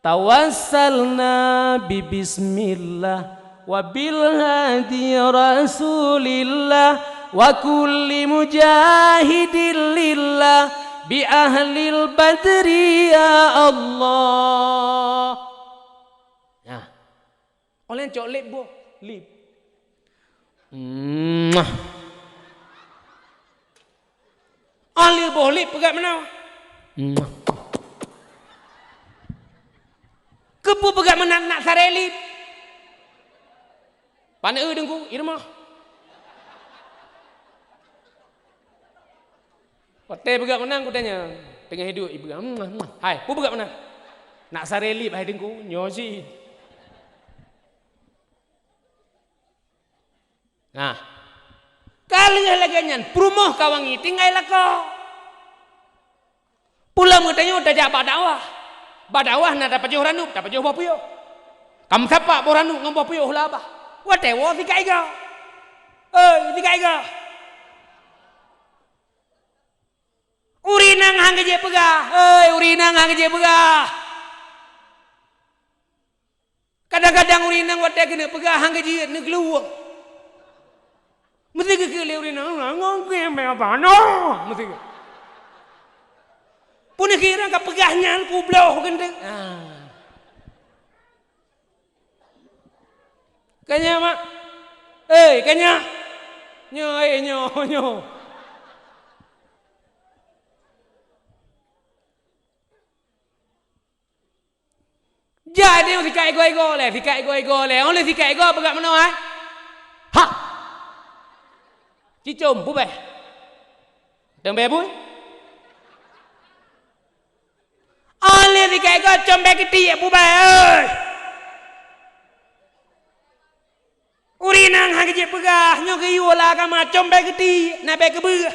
tawassalna bi bismillah wa bil hadi rasulillah wa kulli mujahidin lillah bi ahlil badri ya Allah. Nah, oleh cok lip bo lip. Ali boleh pegat mana? Kepu pegat mana nak sarelip? Pana dengku, irma. Hotel begak menang ku tanya. Tengah hidup ibu. Hai, pu begak menang. Nak sarelip hai dengku, nyosi. Nah. Kali laganyan, perumoh kawangi tinggal lako. Pulang katanya udah jak badawah. Badawah na dapat jauh ranuk, dapat jauh bapuyo. Kamu siapa boranu ngam bapuyo hulaba. Wa tewo si kaiga. Si kaiga. Urinang hangge je pegah. Urinang hangge je pegah. Kadang-kadang urinang wa te kena pegah hangge je ne keluar. Mesti ke urinang ngong ke me apa no. Mesti ke. Punya kira ka pegahnya ku bloh gendeng. Kanya mak. Kanya. Nyo. Jadi sikai ego le. Oleh sikai ego pegak mana ai? Ha. Cicom pu be. Dang be bui. Oleh sikai ego combe keti pu be. Urinang hang je pegah nyo ke yola ka ma combe keti na be ke be.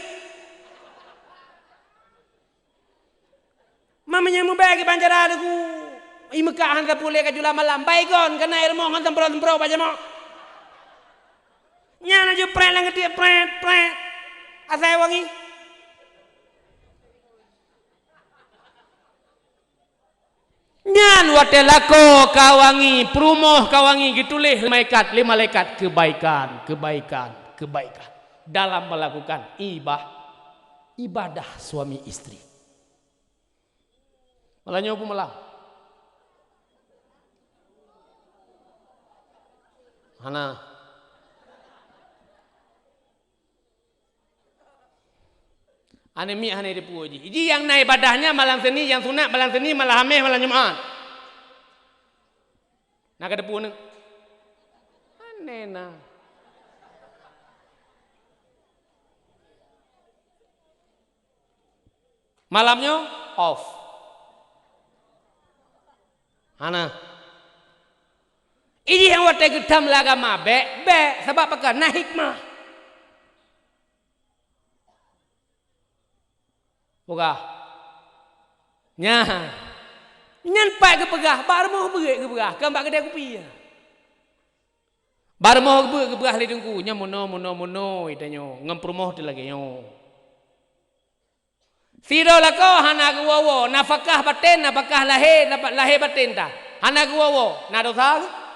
Mamanya mu be ke banjara ku. Imekah hantar pulih ke jula malam baigon kena air mohon tempro baca mo nyana je pret lang ketia pret asai wangi nyan watelako kawangi perumoh kawangi gitulih lima malaikat kebaikan dalam melakukan ibadah suami istri malah nyobu malah Hana anemi hane dipuji. Iji yang naik ibadahnya malam seni, yang sunat malam seni, malam hameh, malam Jumat. Nak ada pun. Aneh na. Malamnya off. Hana. Ini yang watai gedam lagama be sebab apa na hikmah. Buka. Nyan pai ke pegah, bar mau beuk ke pegah, kambak kedai kopi. Bar mau beuk ke pegah lidungku, nya mono itanyo, ngam promoh de lagi yo. Siro lako hana guwo, nafkah batin, nafkah lahir batin ta. Hana guwo, na dosa.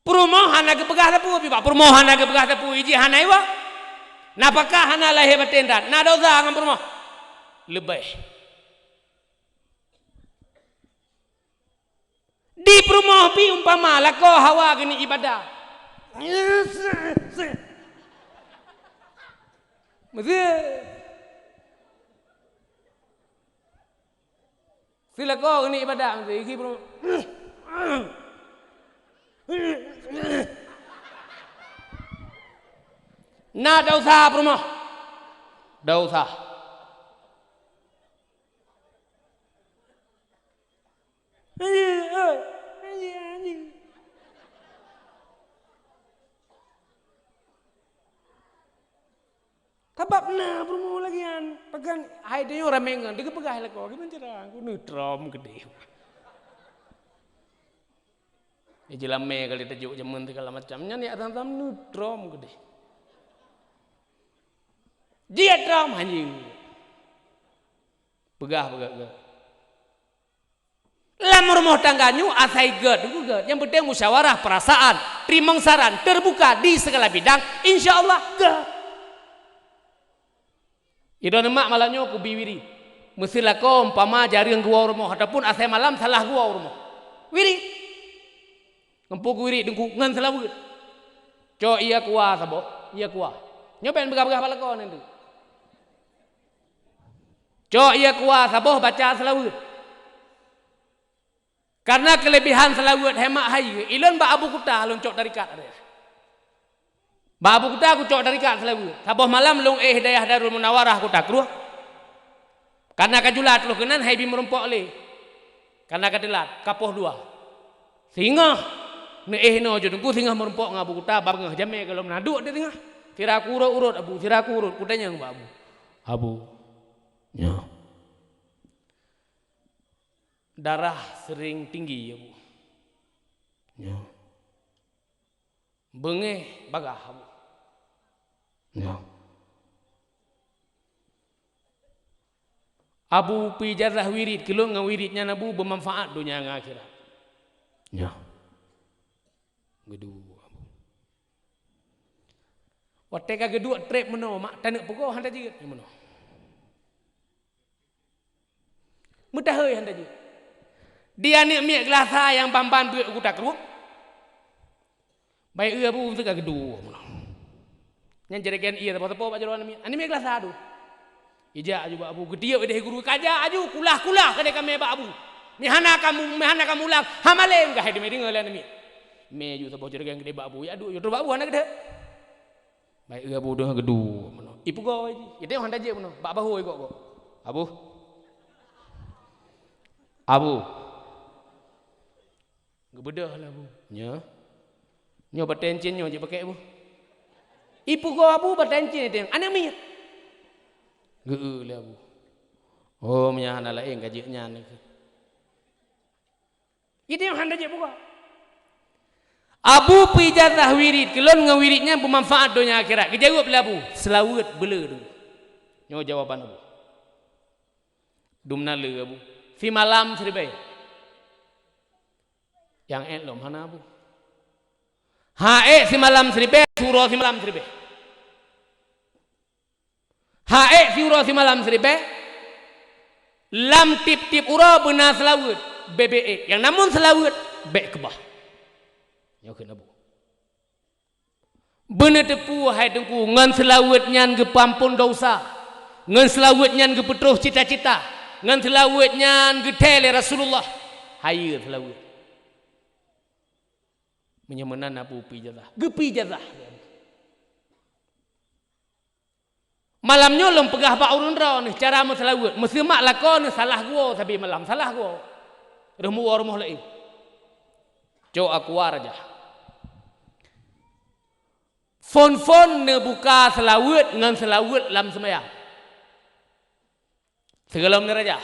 Perumahan nak pegah tepu pipa perumahan nak pegah tepu iji hanai wa napakah hana lahir batenda na dosa ngam perumah lebih di perumah pi umpama lako hawa gini ibadah mesti silako gini ibadah mesti iki perumah na dosa perumah dosa tabab na perumah lagian pegang hai dia orang mengan dia pegah lako gimana cara aku nutrom gede Ijilame kali tajuk jaman segala macamnya ni atam nutrom gede. Dia trom anjing. Pegah. Lam rumah tangganya asai ged. Yang penting musyawarah perasaan, terima saran, terbuka di segala bidang, insyaallah ged. Idon emak malahnya ku biwiri. Mestilah kau umpama jari gua rumah ataupun asai malam salah gua rumah. Wiri. Ngempuk wiri dengku ngan salah wiri. Cok iya kuah sabo, iya kuah. Nyobain begah-begah balakon itu. Cok iya kuah sabo baca salah wiri. Karena kelebihan selawat hemat hai. Ilon ba Abu Kuta long cok dari kat ada. Ba Abu Kuta aku cok dari kat selawat. Sabah malam long hidayah Darul Munawarah Kuta keruh. Karena kajulat lo kenan hai bi merompok le. Karena kadelat kapoh dua. Sehingga no jo tunggu sehingga merompok ngabu Kuta ba ngah jame kalau menaduk dia tengah. Tiraku urut Abu, tiraku urut kutanya ng Abu. Abu. Ya. Darah sering tinggi ya Bu. Ya. Bengeh bagah Bu. Ya. Abu pi jazah wirid kilo ngawiridnya nabu bermanfaat dunia dan akhirat. Ya. Gedu Abu. Wate ka gedu trep meno mak tanek pokok handa jiget meno. Mudah heuy handa jiget. Dia ni miak gelasa yang pampan buat aku tak keruh. Baik Abu tu kagak dua. Yang jadikan ia tepo pak jalan ni. Ani miak gelasa adu. Ija aju Abu gede deh guru kaja aju kulah kade kami Abu. Mihana kamu ulang. Hamale enggak hedi meding ngelen mi. Me ju tepo jadikan gede Abu ya adu yo Abu anak gede. Baik Abu dah gedu. Ipu go iki. Ite handa je meno. Bak bahu kok. Abu. Abu. Gebedah lah Bu. Nya. Nyo batencin nyo je pakai Bu. Ipu ko Abu batencin itu. Anak mi. Geu lah Bu. Oh nya hana lain gajinya ni. Itu yang handa je buka. Abu pijatah wirid, kelon ngawiridnya bermanfaat dunia akhirat. Kejawab lah Bu. Selawat bela tu. Nyo jawaban Abu. Dumna le Abu. Fi malam seribai. Yang elok mana Bu? Hae si malam seribe, surah si malam seribe. Hae surah si malam seribe. Lam tip ura benar selawat BBE. Yang namun selawat bek kebah. Yang kena Bu. Benar tepu hai tengku ngan selawat nyan ke pampun dosa. Ngan selawat nyan ke petruh cita-cita. Ngan selawat nyan ke tele Rasulullah. Hai selawat. Menyamanan Abu pijazah. Gepijazah. Malamnya lom pegah pak urun raw ni cara meselawat. Mesti mak lakon salah gua tapi malam salah gua. Rumah lain. Cok aku aja. Fon ne buka selawat ngan selawat lam semaya. Segala raja.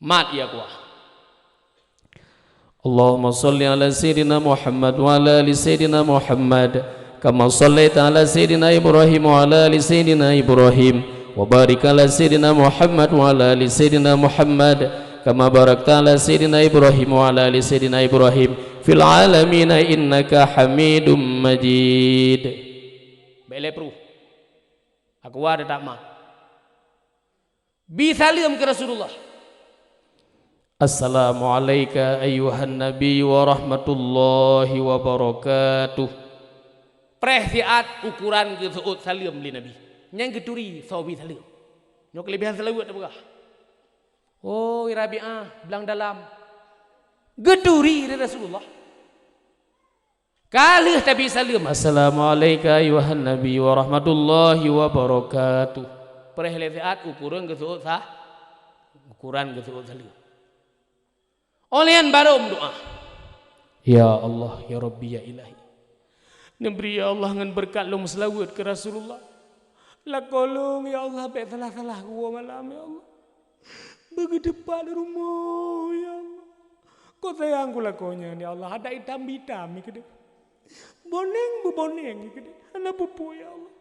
Mat ya kuah. Allahumma salli ala Sayyidina Muhammad wa ala ali Sayyidina Muhammad kama sallaita ala Sayyidina Ibrahim wa ala ali Sayyidina Ibrahim wa barik ala Sayyidina Muhammad wa ala ali Sayyidina Muhammad kama barakta ala Sayyidina Ibrahim wa ala ali Sayyidina Ibrahim fil alamin innaka Hamidum Majid. Bele pru. Aku ada tak mah. Bi salam ke Rasulullah. Assalamualaikum ayuhan nabi wa rahmatullahi wa barakatuh. Prehsiat ukuran ke seut salam li nabi. Yang geturi sawi salam. Nyok kelebihan selawat apa kah? Oh Rabi'ah belang dalam. Geturi dari Rasulullah. Kali tapi salam. Assalamualaikum ayuhan nabi wa rahmatullahi wa barakatuh. Prehsiat ukuran ke seut sah. Ukuran ke seut salam. Olehan barum doa. Ya Allah, ya Rabbi, ya Ilahi. Neberi ya Allah ngan berkat lu selawat ke Rasulullah. Lakolong ya Allah, baik salah-salah gua malam ya Allah. Begitu depan rumah ya Allah. Kau sayang ku lakonya ya Allah. Ada hitam-hitam gitu. Boneng gitu. Anak pupu ya Allah.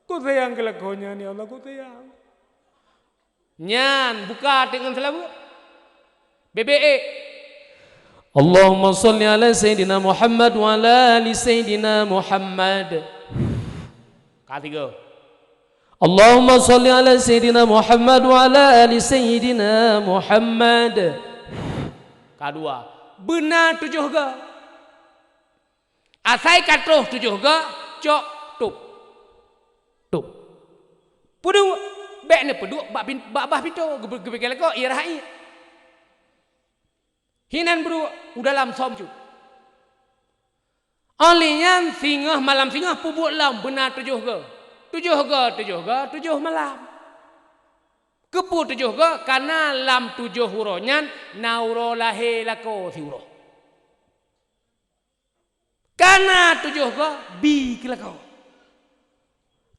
Kau sayang ku lakonya ya Allah. Kau sayang. Nyan buka dengan selawat. BBE. Allahumma salli ala Sayyidina Muhammad wa ala ali Sayyidina Muhammad. Ketiga. Allahumma salli ala Sayyidina Muhammad wa ala ali Sayyidina Muhammad. Kedua. Benar tujuh ke? Asai katuh tujuh ke? Cok tup. Pudu bek ne pedu bak bah pito gebe-gebe ko irahai. Hinan bro udah lam som ju. Olian singah malam singah pubuk lam benar 7 ke. 7 malam. Kepu 7 ke karena lam 7 huronyan nauro lahe lako siuro. Karena 7 ke bi kelako.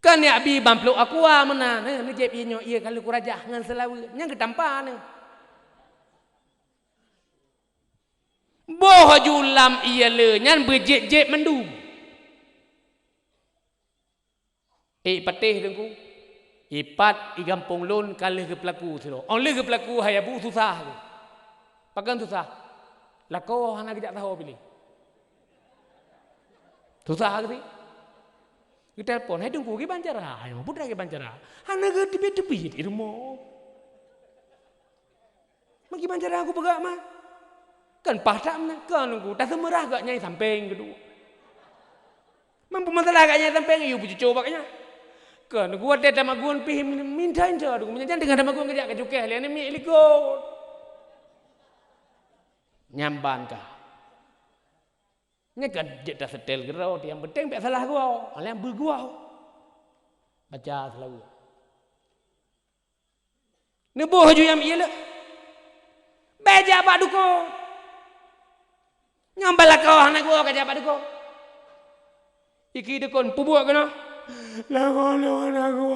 Kan ya bi bamplu aku mana ne jep inyo iya kalau ku raja ngan selawi nyang ketampa ne. Boh julam iya le nyan berjet-jet mendum. Patih dengku. Ipat i kampung lon kalih ke pelaku siro. Oleh ke pelaku hayabu susah. Pakan susah. Lako hana kejak tahu pilih. Susah ke sih? Kita telepon, hai dengku ke Banjara. Ayo putra ke Banjara. Hana ke tepi-tepi di rumah. Magi Banjara aku pegak mah. Kan padam kan nunggu. Tak semerah gak nyai samping kedua. Mampu masalah gak nyai samping. Iu pucu cobaknya. Kan gua ada sama gua pih minta inja aku menyanyi dengan sama gua kerja kejuke lian mi ilikot nyamban ka nyekan jeda setel gerau yang penting tak salah gua yang bergua baca selalu nebuh ju yang iya le beja pak duko nyambal kau anak gua kerja pak duko iki dekon pubuak kena lawan aku.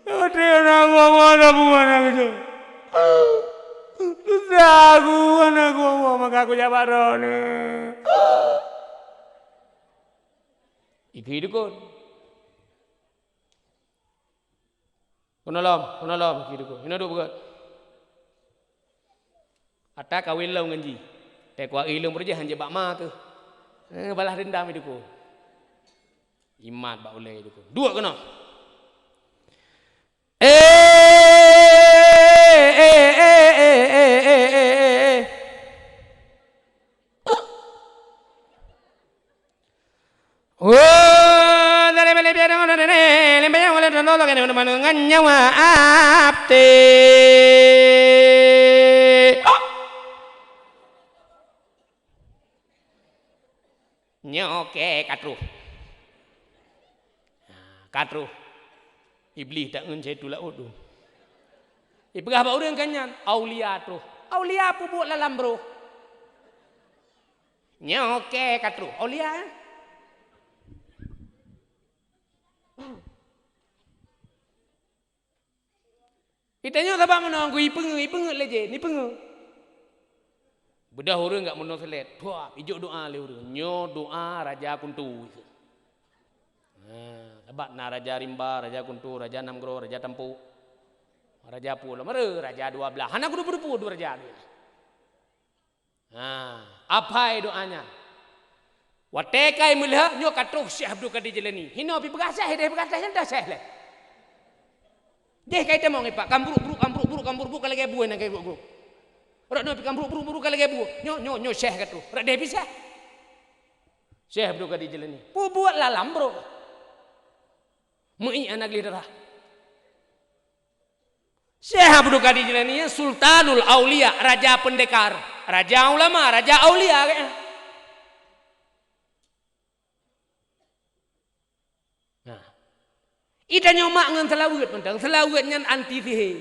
Ada aku mana bukan aku. Susah aku anak aku maka aku jawab rone. Iki dukun. Kunolom iki dukun. Ino duk bukan. Ata kawin law nganji. Te kwa ilung berje hanje bak ma tu. Balah dendam dukun. Imat bak ulai itu. Dua kena. Oh, dari beli biar orang nenek, lembek yang oleh dono lagi nih, mana nganyawa apte. Nyoke katru. Katru iblis tak ngencet tu lah odu. Ipegah ba urang kanyan aulia tu. Aulia pupuk lalam bro. Nyoke katru aulia. Itanya apa menunggu ipeng leje ni peng. Bedah urang enggak menong selet. Tuah ijo doa le urang. Nyo doa raja kuntu. Sebab na Raja Rimba, Raja Kuntu, Raja Namgro, Raja Tempu, Raja Pulau, Raja 12. Anak kudu dua raja. Apa doanya? Watekai mulha nyo katruh Syekh Abdul Qadir Jilani. Hino pi begasah deh begasah hendak Syekh le. Deh kai temong pak kambruk kalau gak buat nak gak guru. Rak no pi kambruk kalau gak buat. Nyo Syekh katruh. Rak deh bisa. Syekh Abdul Qadir Jilani. Buat lalam bro. Mui anak lidera. Syekh Abdul Qadir Jilani Sultanul Aulia, raja pendekar, raja ulama, raja aulia kayaknya. Nah, ita nyomak ngan selawat mentang, selawatnya anti sihir.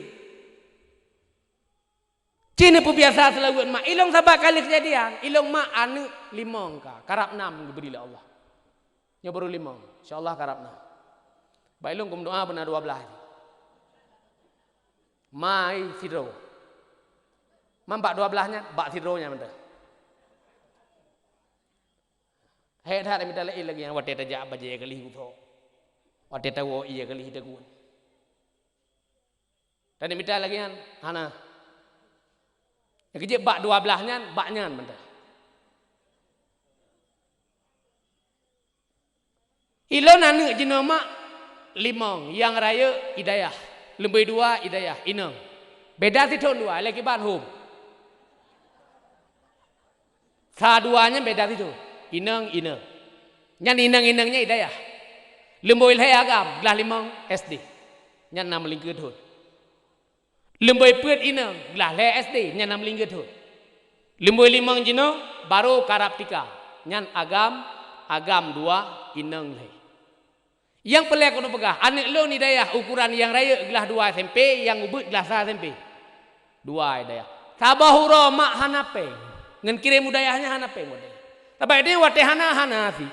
Cina biasa selawat mak, ilong sabak kali kejadian, ilong mak anu limong ka, karab 6 diberilah Allah. Nya baru 5, insyaallah karab 6. Bailung kum doa benar 12. Mai sidro. Mampak 12-nya, bak sidronya benar. Hei dah minta lagi yang wate tajak baje kali huto. Wate tawo iya kali hidagun. Dan minta lagi kan, hana. Yang kejep bak 12-nya, baknya benar. Ilon anu jenama limong yang raya hidayah, lembai 2 hidayah, inang. Beda titon 2 lagi ban hum. Saduanya beda itu. Inang. Nyan inang-inangnya hidayah. Lembai ilhai agam, gelah 5 SD. Nyan 6 lingkut hud. Lembai put inang, gelah le SD, nyan 6 lingkut hud. Limbui limang jino baru karap tika. Nyan agam dua ineng leh. Yang pelak kudu pegah. Anak lo ni daya ukuran yang raya gelas 2 SMP, yang ubut gelas 1 SMP. 2 daya. Sabahuro mak hanape. Ngan kirim budayanya hanape model. Tapi dia wate hana si.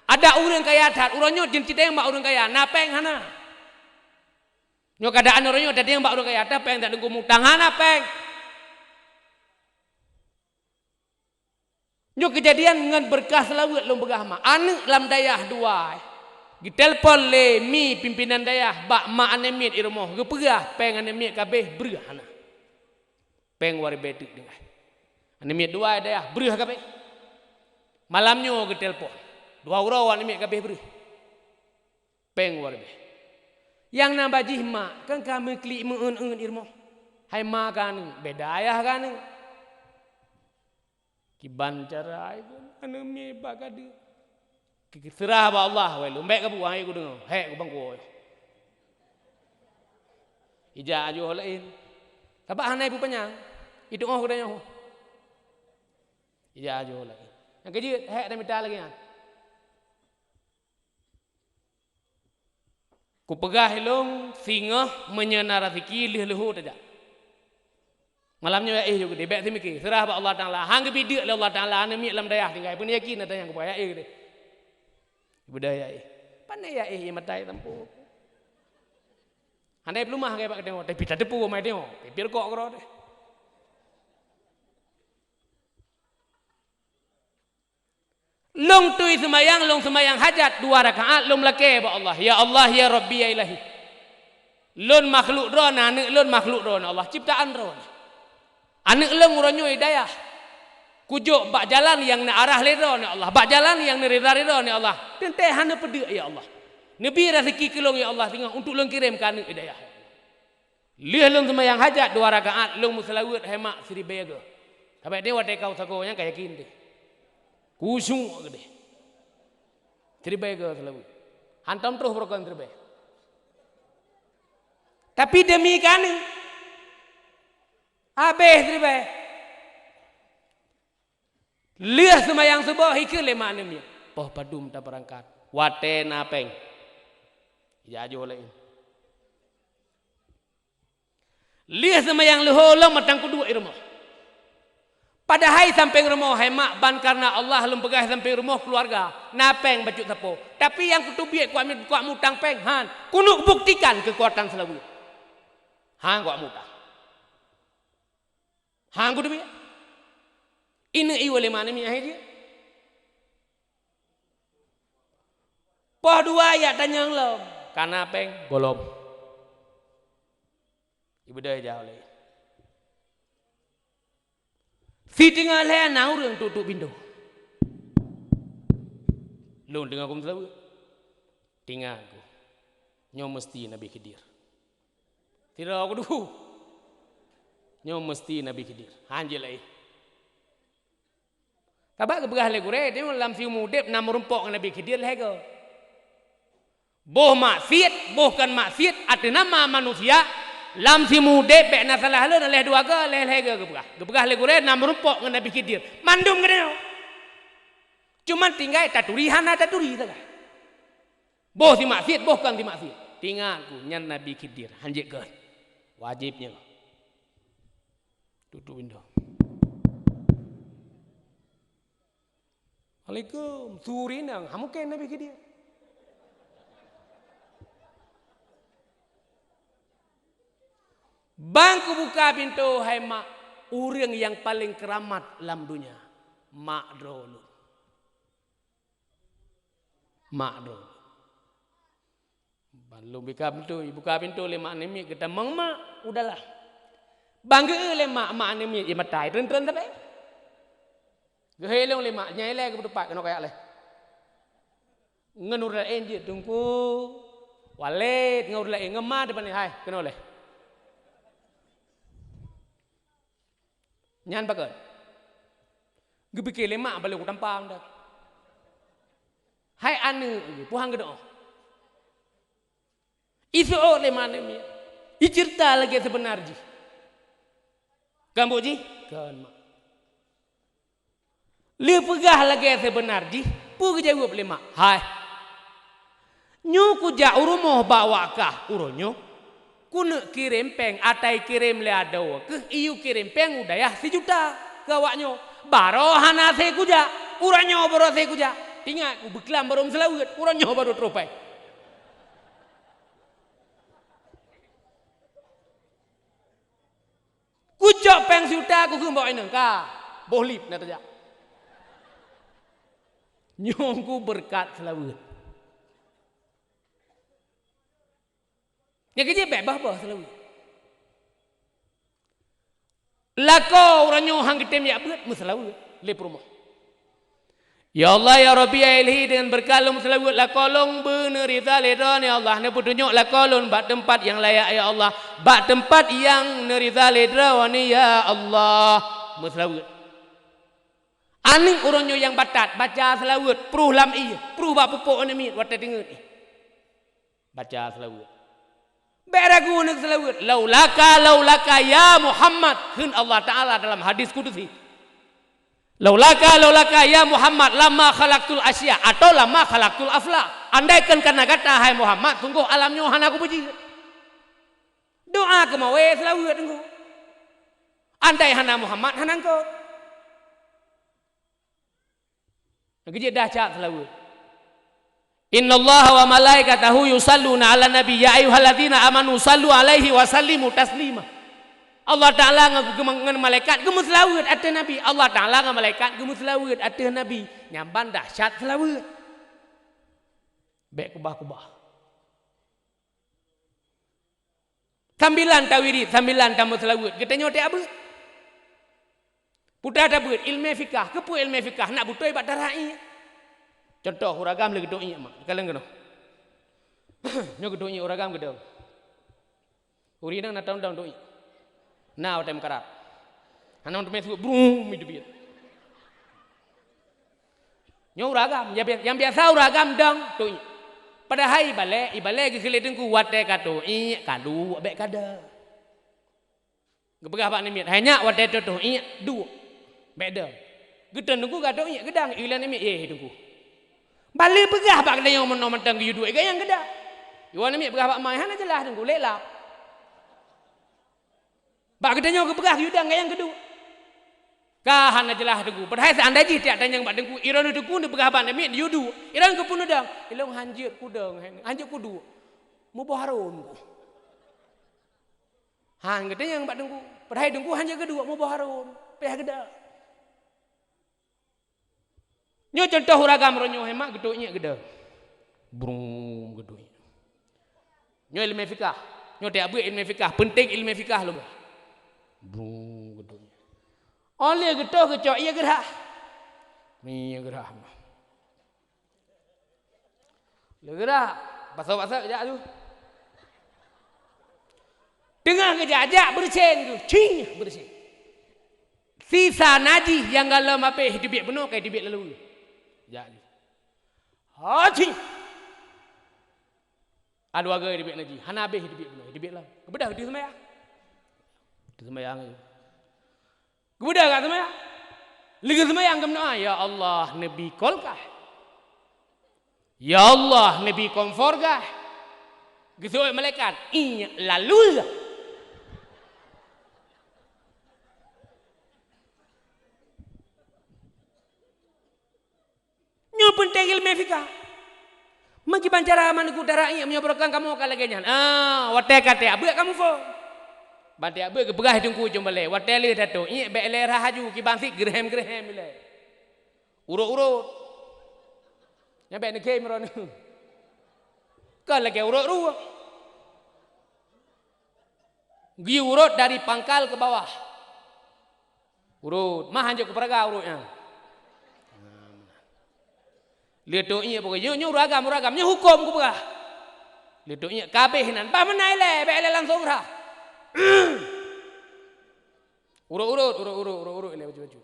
Ada orang kaya tat, urangnya jin cita yang mak orang kaya, napeng hana. Nyo keadaan orangnya ada yang mak orang kaya, ada peng tak dengku mutang hana peng. Nyo kejadian ngan berkah selawat lom begah mak. Anak lam dayah 2. Ditelepon le mi pimpinan dayah bak mak anemit irmoh gepegah peng anemit kabeh berah hana. Peng wari betik dengai. Anemit 2 dayah berah kabeh. Malamnya ke telepon. 2 orang anemit kabeh berah. Peng wari beh. Yang nambah jihma kan kami klik meun-un irmoh. Hai mak kan beda ayah kan. Kiban cara itu anemit bak kadi. Serah ba Allah wae lembek ka buang aku dengar. Hek ku bangku. Ija ajo lain. Kabak hanai pu penyang. Itu oh kudanya. Ija ajo lain. Yang keji hek dah minta lagi kan. Ku pegah long singa menyenara rezeki leh-lehu tajak. Malamnya juga debek semiki. Serah ba Allah Taala. Hang bidik Allah Taala ane lam dayah tinggal pun yakin ada yang ku bayar gede. Budaya pandai ya matai tampu. Handai pelumah kayak pak tengok, tapi tak depu mai tengok. Pipir kok kro deh. Long tui semayang hajat 2 rakaat long lake ba Allah. Ya Allah ya Rabbi ya Ilahi. Lon makhluk ron anak lon makhluk ron Allah ciptaan ron. Anak lon uranyo hidayah. Kujuk bak jalan yang nak arah lera ni Allah. Bak jalan yang nak reda-reda ni Allah. Tenteh hana pedek ya Allah. Nabi rezeki kelong ya Allah tinggal untuk long kirim ke anak hidayah. Lih long semayang hajat 2 rakaat long musalawat hemak siri bega. Tapi dia watai kau sakonya kayak yakin deh. Kusung gede. Siri bega selawat. Hantam terus program terbaik. Tapi demi kan habis siri bega. Lihat semayang subuh hikir lema anemia. Poh padum tak berangkat. Wate napeng. Ya ajo lain. Lihat semayang leholam matang kedua irmah. Padahal sampai rumah hemak ban karena Allah lem pegah sampai rumah keluarga. Napeng baju tapo. Tapi yang kutubiak kuat mutang peng han. Kunuk buktikan kekuatan selalu. Han kuat mutang. Han kutubiak. Ini iwale mana mi aja. Poh 2 ayat tanya lom. Karena peng golom. Ibu dah jauh le. Si tinggal le nau reng tutup pintu. Lon dengar kum tahu. Tinggal aku. Nyo mesti Nabi Khidir. Tidak aku dulu. Nyo mesti Nabi Khidir. Hanjil lai. Kabak kebegah legure dia dalam si mudep nam rumpok Nabi Khidir lego. Boh maksiat, boh kan maksiat ada nama manusia lam si mudep be na salah le leh 2 ke leh lego kebegah. Kebegah legure nam rumpok Nabi Khidir. Mandum gede. Cuma tinggal taturi hana taturi saja. Boh si maksiat, boh kan si maksiat. Tinggal ku nyan Nabi Khidir hanjik ke. Wajibnya. Tutup window. Alaikum, suri nang, hamu ken Nabi Khidir. Bangku buka pintu hai mak, orang yang paling keramat dalam dunia, mak dulu. Mak dulu. Belum buka pintu le mak nemi kita mak udahlah. Bangga le mak nemi ia matai tren tapi. Gehelong lima nyai le ke depan kena kayak le. Ngenur le enjit tungku. Walet ngur le ngema depan ni hai kena le. Nyan bakat. Gebikir le mak balik tampang dah. Hai anu puhang gedo. Isu le mana mi. I cerita lagi sebenarnya. Gambo ji? Kan mak. Lia pegah lagi sebenar ji. Pu jawab lima. Hai. Nyu ku ja urumoh bawa kah uronyo. Ku nak kirim peng atai kirim le ado. Ke iu kirim peng udah ya 1 juta gawaknyo. Baro hana se ku ja. Uranyo baru se ku ja. Tinggal ku beklam baru selawat. Uranyo baru teropai. Ku jok peng 1 juta ku bawa ini ka. Bolip nak terjak. Nyongku berkat selawat. Yang kerja bebas apa selawat. Lako orang nyohang kita ya buat selawat lep rumah. Ya Allah ya Rabbi ya Ilahi dengan berkalung selawat lakolong bener ridha ya Allah ne petunjuk lakolong bak tempat yang layak ya Allah. Bak tempat yang neridha ledrawani ya Allah. Selawat. Aning orangnya yang batat baca selawat peruh lam iya peruh bak pupuk ni mit watai dengar ni baca selawat beragu nak selawat laulaka ya Muhammad kun Allah Taala dalam hadis kudusi laulaka ya Muhammad lama khalaqtul asya atau lama khalaqtul afla andaikan karena kata hai Muhammad sungguh alamnya hana aku puji doa ke mawe selawat engkau andai hana Muhammad hana engkau. Kerja dah cak selawat. Inna Allah wa malaikatahu yusalluna ala nabi ya ayyuhalladzina amanu sallu alaihi wa sallimu taslima. Allah Taala dengan malaikat gemus selawat atas nabi. Allah Taala dengan malaikat gemus selawat atas nabi. Nyamban dahsyat selawat. Baik kubah-kubah. Sambilan tawiri, sambilan tamu selawat. Kita nyotek apa? Putar ada buat ilmu fikah, kepu ilmu fikah nak butuh ibadat darai. Contoh uragam lagi doi mak, kalian kena. Nyok doi uragam gede. Uri nang natang dong doi. Now time karat. Anak tu mesuk brum hidup dia. Nyok uragam, yang biasa uragam dong doi. Padahal ibale gikileting ku wate kato kadu abek kada. Gebegah pak nimit hanya wate to dua. Beda. Gedang tunggu gaduh iya gedang ilan ini tunggu. Balik pegah pak kedai yang mentang ke yudu yang gedang. Iwan ini pegah pak mai hana jelas tunggu lelap. Pak kedai yang pegah yudang yang kedua. Kah hana jelas tunggu. Padahal seandainya tidak tanya pak tunggu iran tunggu ni pegah pak ini yudu. Iran ke punudang. Ilong hanjir kudang hanjir kudu. Mu boharon. Han kedai yang pak tunggu. Padahal tunggu hanjir kedua mu boharon. Peh gedang. Nyo contoh uragam ronyo hemat gedoknya gede. Brum gedoknya. Nyo ilmu fikah. Nyo tak buat ilmu fikah. Penting ilmu fikah lu. Brum gedoknya. Oleh gedok kecok ia gerah. Ni gerah. Le gerah. Pasal-pasal kejap tu. Dengar kejap bersin tu. Cing bersin. Sisa najis yang kalau mapeh hidupik penuh kayak hidupik lalu. Jadi, haji. Ada warga hidupik najis. Hana habis hidupik penuh. Hidupik lah. Kebedah di semayang. Di semayang. Kebedah kat semayang. Lagi semayang ke mana? Ya Allah, Nabi kolkah. Ya Allah, Nabi komforkah. Gitu malaikat. Iya, lalu lah. Penting ilmu fikah. Magi bancara mana ku darai menyobrokkan kamu kalau genyan. Watai kata abek kamu fo. Bantai abek ke begah tungku jomale. Watai le dato. Iya be le rahaju ki bangsi gerhem le. Urut. Nyampe ne ke meron. Kan lagi urut. Gi urut dari pangkal ke bawah. Urut, mah hanjak ke peraga urutnya. Lihat doanya pokoknya nyu ragam nyu hukum ku pegah. Lihat doanya kabeh nan pa menai le be le langsung rah. Urut le baju.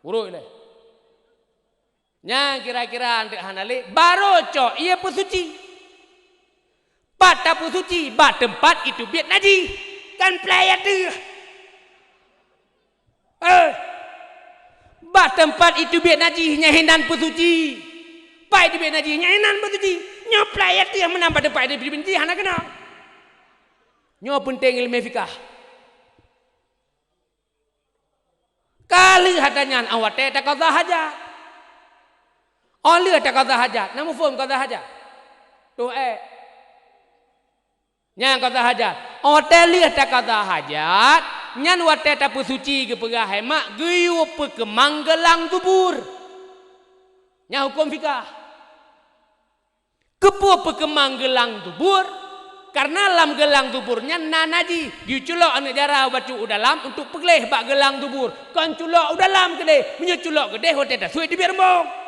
Urut le. Nya kira-kira antek hanale baru cok ia pesuci. Pat tak pesuci, bat tempat itu biat najis. kan pelayat dia. Bah tempat itu biar naji nyahinan pesuci. Pai di biar naji nyahinan pesuci. Nyo pelayat dia menambah depan dia benci hana kena. Nyo penting ilmu fikah. Kali hadanya awak tak qada hajat. Oleh tak qada hajat. Namu faham qada hajat. Tu Nyang qada hajat. Hotel tak qada hajat. Nyan wate tak suci ke pegah hemak geyu pekemang gelang tubur. Nya hukum fikah. Kepo pekemang gelang tubur karena lam gelang tuburnya nanaji. Giu culok anak jara bacu udalam untuk pegleh bak gelang tubur. Kan culok udalam gede, menyo culok gede hotel tak suai di biar rembong.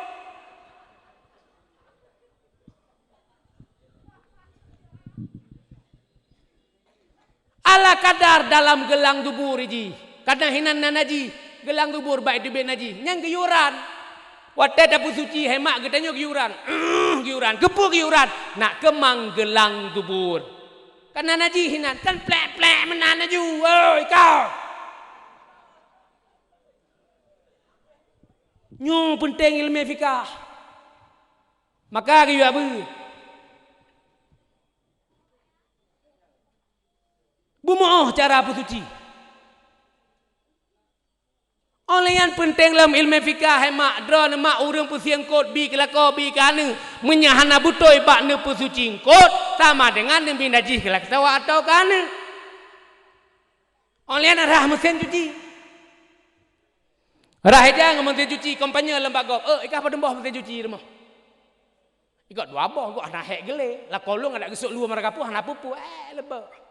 Ala kadar dalam gelang tubur iji. Kadang hinan nanaji gelang tubur baik di ben naji. Nyang giyuran. Wate dapu suci hemak gedanyo giyuran. Giyuran, kepu giyuran. Nak kemang gelang tubur. Kan nanaji hinan kan plek-plek menanaju. Oi kau. Nyu penting ilmu fikah. Maka giyu apa? Bumoh cara bersuci. Oleh yang penting dalam ilmu fikah hemak drone mak urang pusiang kot bi kelako bi kana menyahana butoi bak ne pusuci kot sama dengan nembi najis kelak tawa atau kana. Oleh yang rah mesin cuci. Rah aja mesin cuci kampanye lembaga. Ikah pada mbah mesin cuci rumah. Ikut dua boh gua nak hek gele. Lah kolong ada gesuk luar mereka pu hana pupu lebah.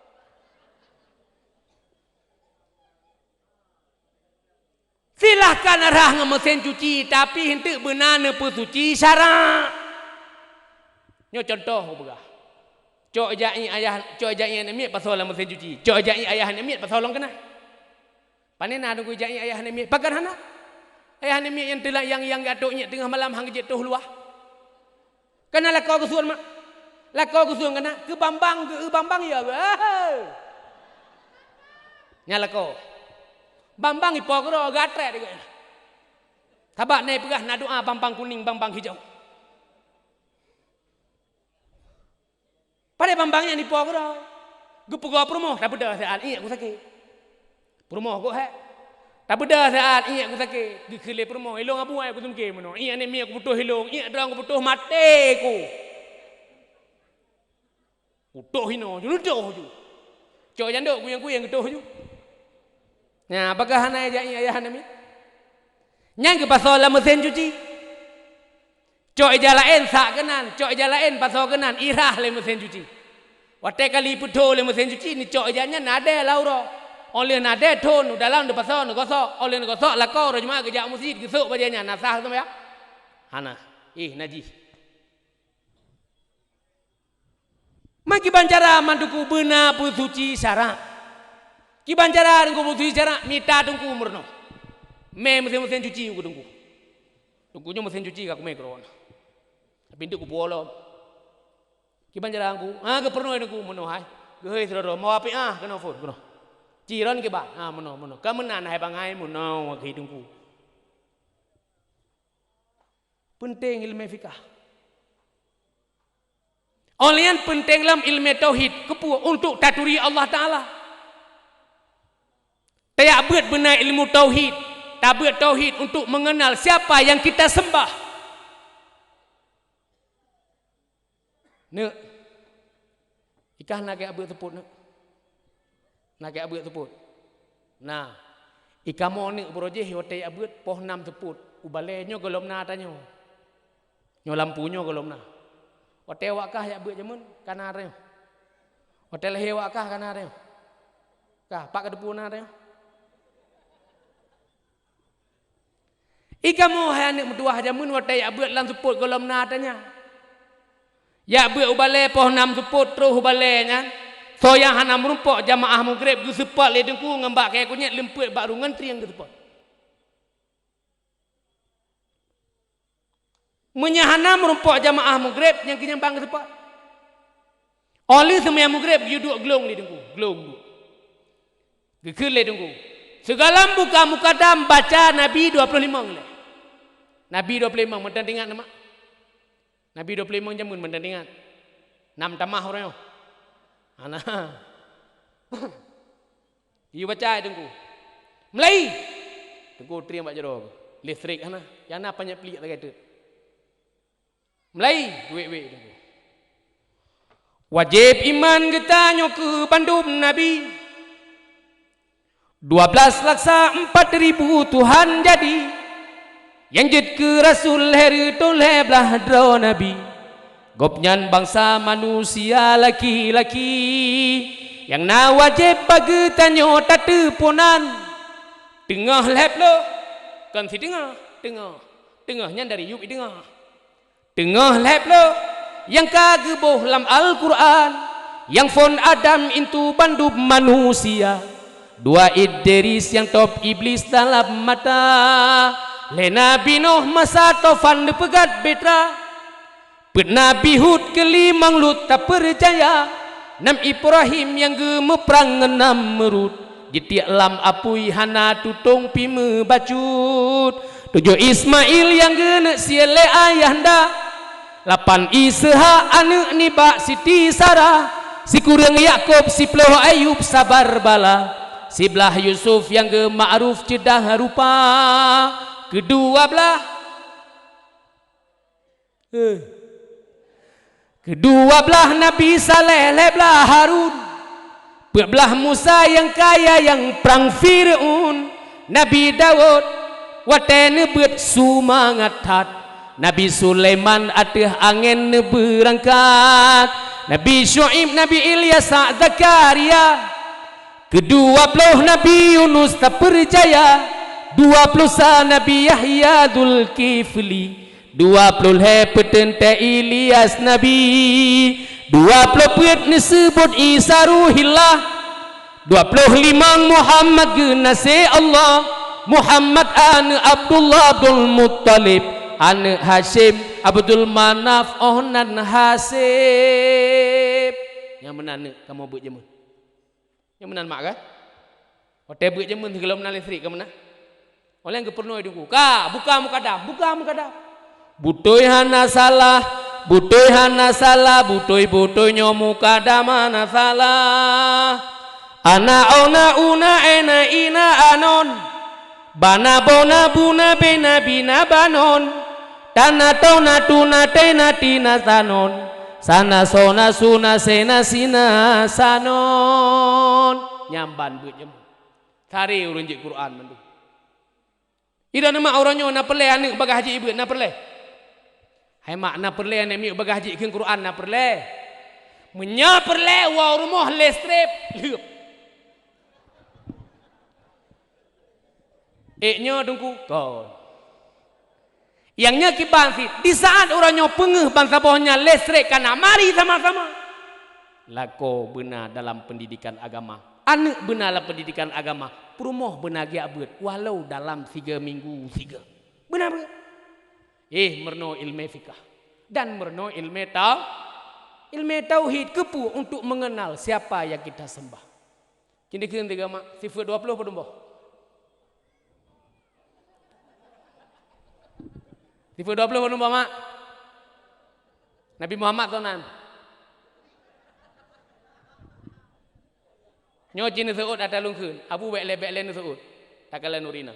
Silahkan arah mesin cuci tapi hentik benana pesuci syarat. Nyo contoh begah. Cok jai ayah, cok jai nemiat pasal mesin cuci. Cok jai ayah nemiat pasal long kena. Panena tunggu jai ayah nemiat pagar hana. Ayah nemiat yang telah yang gatuknya tengah malam hang jatuh luah. Kena lakau kesuan mak. Lakau kesuan kena ke Bambang ya. Nyalakau. Bambang ipo kero gatre dia. Tabak naik pegah nak doa bambang kuning, bambang hijau. Pada bambangnya ni ipo kero. Gepego promo, tak beda saat ini aku sakit. Promo aku tak beda saat ini aku sakit. Dikele promo, hilong abu aku tumke meno. Iya ni mi aku butuh hilong, iya drang aku butuh mate ku. Butuh hino, junudoh ju. Cok jandok ku yang getuh ju. Nah, apakah hana ayah nami? Nyang ke pasal mesin cuci. Cok jalain sak kenan, cok jalain pasal kenan irah le mesin cuci. Wate kali puto le mesin cuci ni cok janya nade lauro. Oleh nade ton dalam de pasal ngosok, oleh ngosok lakau rajma kerja masjid gesuk bajanya nasah tu ya. Hana, najis. Maki bancara manduku beuna pusuci syarat. Kiban cara aku butuh cara mita tungku umurno. Mesin cuci aku tungku. Tungkunya mesin cuci aku mekron. Tapi itu aku bolong. Kiban cara aku, ke perno aku menohai. Gehei sero mau api kena phone kena. Ciron ke ba, meno. Kamu nan hai bangai meno ke tungku. Penting ilmu fikah. Oleh yang penting dalam ilmu tauhid kepu untuk taturi Allah Taala. Tak buat benar ilmu tauhid, tak buat tauhid untuk mengenal siapa yang kita sembah. Nek, ikah nak ke abut teput nak, nak ke abut teput. Nah, ikah mau nek berojeh hotel abut poh 6 teput, ubalenyo golom na tanyo, nyo lampunyo golom na. Hotel wakah ya abut jamun kanareo, hotel hewakah kanareo, kah pak kedepu nareo. Ika mo hanik mutuah jamun watai abut lang suput golom natanya. Ya abut ubale poh 6 suput terus ubale nya. So yang hana merumpok jamaah maghrib gu sepat le dengku ngembak kaya kunyit lemput bak rungan tri yang gu sepat. Menyahana merumpok jamaah maghrib yang kenyambang gu sepat. Oli semua maghrib gu duk glong le dengku, glong. Gekele tunggu. Segala buka mukadam baca Nabi 25 le. Nabi 25 mendan ingat nama. Nabi 25 jamun mendan ingat. 6 tamah orang yo. Ana. Iu baca tunggu. Mulai. Tunggu tri mak jero. Listrik ana. Yang na banyak pelik lagi tu. Mulai duit tunggu. Wajib iman kita ke bandum Nabi. 12 laksa 4.000 Tuhan jadi. Yang jid ke Rasul heri toleh belah dro Nabi. Gopnyan bangsa manusia laki-laki. Yang na wajib bagi tanyo tateponan. Tengah lep lo. Kan si tengah. Tengahnya dari yub tengah. Tengah lep lo. Yang kageboh lam Al-Quran. Yang fon Adam itu bandub manusia. 2 Idris yang top iblis dalam mata. Le Nabi Nuh masa tofan pegat betra. Pet Nabi Hud kelimang Lut tak percaya. 6 Ibrahim yang gemeprang 6 merut. Jetiak lam apui hana tutung pime bacut. 7 Ismail yang genek siele ayahanda. 8 Ishak anak Nibak Siti Sarah. Si kurang Yakob si Ploh Ayub sabar bala. Sebelah Yusuf yang ke ma'ruf cedah rupa. Kedua belah Nabi Saleh belah Harun. Belah Musa yang kaya yang perang Fir'aun. Nabi Daud watene bet sumangat hat. Nabi Sulaiman ateh angin berangkat. Nabi Syuaib, Nabi Ilyas, Zakaria. Kedua puluh Nabi Yunus tak percaya. 20 Nabi Yahya Dzulkifli. 20 petente Ilyas Nabi. 20 pet disebut Isa Ruhillah. 25 Muhammad genase Allah. Muhammad an Abdullah Abdul Muttalib an Hashim Abdul Manaf Ohnan Hasib. Yang mana kamu buat jemu? Yang menan mak kan? Hotel buat jemun kalau menan listrik ke mana? Oleh yang kepernu hidupku. Buka mukadam. Butoi hana salah. Butoi nyomu kadam hana salah. Ana ona una ena ina anon. Bana bona buna bena bina banon. Tana tona tuna tena tina sanon. Sana sona suna sena sina sanon. Nyamban buat jemu. Cari urun je Quran mandu. Ida nama orangnya na perle anak bagah haji ibu na perle. Hai mak na perle anak mi bagah haji ke Quran na perle. Menya perle wa rumah lestrep. Eknya dungku kau. Yangnya kiban sih. Di saat orangnya pengeh bangsa bawahnya listrik karena mari sama-sama. Lako benar dalam pendidikan agama. Anak benar dalam pendidikan agama. Perumoh benar dia buat. Walau dalam 3 minggu 3. Benar. Merno ilmu fikah. Dan merno ilmu tauhid kepu untuk mengenal siapa yang kita sembah. Kini tiga mak. Sifat 20 pedumboh. Sifat 20 pedumboh mak. Nabi Muhammad tonan. Nyo jin seut ada lungkeun. Abu bek le seut. Takala nurina.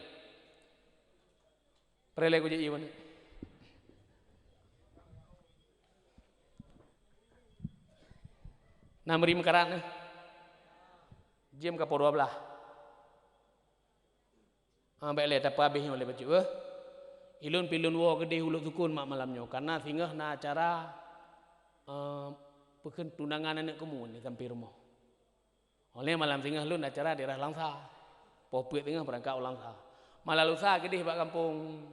Perele ku je ieu mana. Namri mekaran. Jam ka 12. Bek le tapa habis oleh baca. Ilun pilun wo gede hulu sukun mak malamnya karena singgah na acara pekeun tunangan anak kamu ni sampai rumah. Oleh malam singgah lun acara daerah Langsa. Popet tengah berangkat Langsa. Malah lusa gede bak kampung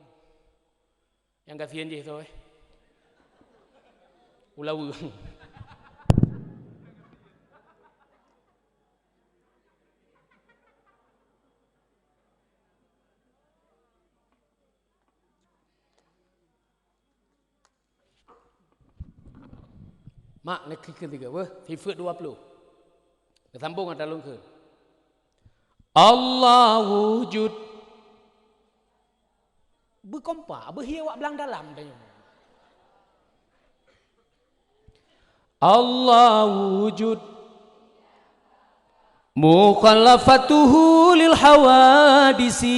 yang kasihan je tu Ulawu. Mak nak ketiga sifat 20. Kesambung ada lungkeun. Allah wujud. Berkompa, berhiwak belang dalam tanya. Allah wujud. Mukhalafatuhu lil hawadisi.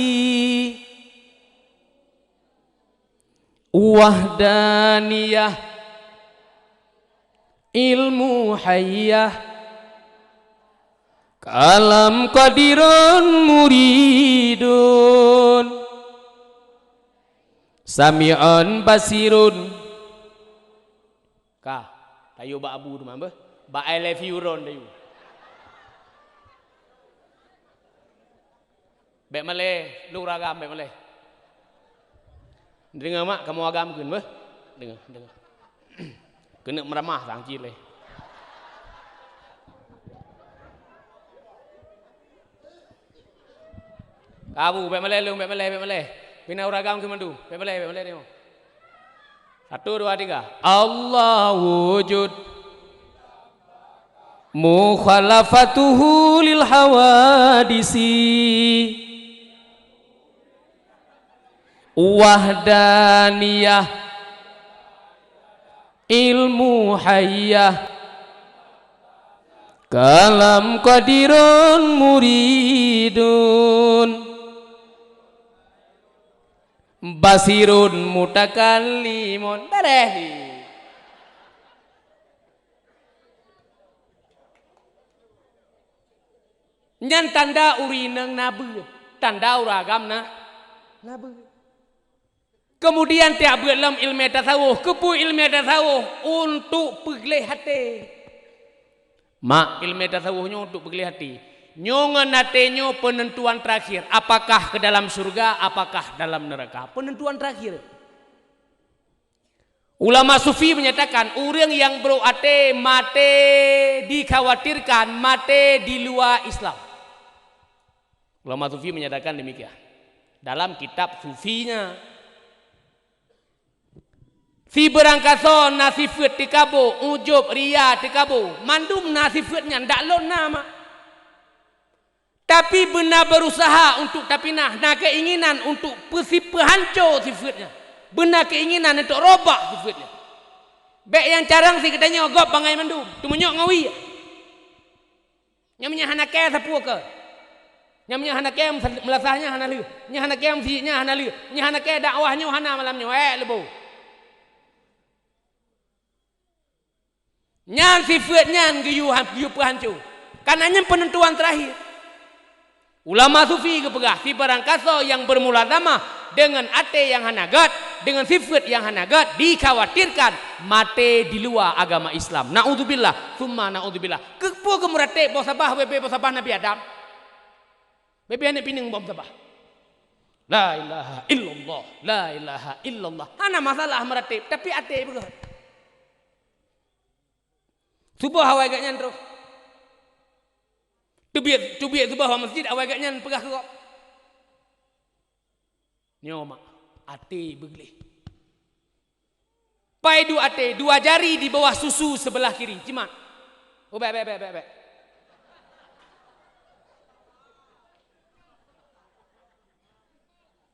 Wahdaniyah. Ilmu hayyah. Kalam qadirun muridun. Sami'un basirun. Kah, tayu ba abu tu mamba. Ba I love you ron tayu. Bek Malay, lu ragam bek Malay. Dengar mak kamu agam kun bah? Dengar. Kena meramah sang cile. Kamu bek Malay lu bek Malay. Bina uragam ke mandu. Bek Malay tengok. 1 2 3. Allah wujud. Mukhalafatuhu lil hawadisi. Wahdaniyah. Ilmu hayyah. Kalam qadirun muridun. Basirun mutakallimun. Berehi. Nyan tanda uri nang nabu. Tanda uragam na nabu. Kemudian tiap dalam ilmu tasawuf, kepu ilmu tasawuf untuk pegelih hati. Mak ilmu tasawufnya untuk pegelih hati. Nyongan hatinya penentuan terakhir. Apakah ke dalam surga, apakah dalam neraka. Penentuan terakhir. Ulama sufi menyatakan orang yang berhati mati dikhawatirkan mati di luar Islam. Ulama sufi menyatakan demikian. Dalam kitab sufinya. Si berangkaso nasifat tikabo, ujub ria tikabo. Mandum nasifatnya ndak lon nama. Tapi benar berusaha untuk tapinah, nah keinginan untuk pehancur sifatnya. Benar keinginan untuk robah sifatnya. Baik yang carang si katanya ogop bangai mandum, tu menyok ngawi. Nyamnya hanake sapu ke. Nyamnya hanake melasahnya hana liu. Nya hanake sinya hana liu. Nya hanake dakwahnya hana malamnya lebo. Nyan sifatnya giyu pehancur. Karenanya penentuan terakhir. Ulama sufi kepegah si barangkaso yang bermuladamah dengan ate yang hanagat, dengan sifat yang hanagat dikhawatirkan mati di luar agama Islam. Naudzubillah, summa naudzubillah. Kepo kemurate bos sabah bebe bos sabah Nabi Adam. Bebe anak pining bom sabah. La ilaha illallah, la ilaha illallah. Hana masalah meratib, tapi ate begitu. Subuh hawai gaknya terus. Tubiat subah masjid awal gaknya pegah ke kok. Nyoma ate begleh. Pai dua ate, 2 jari di bawah susu sebelah kiri. Cimat. Oh baik.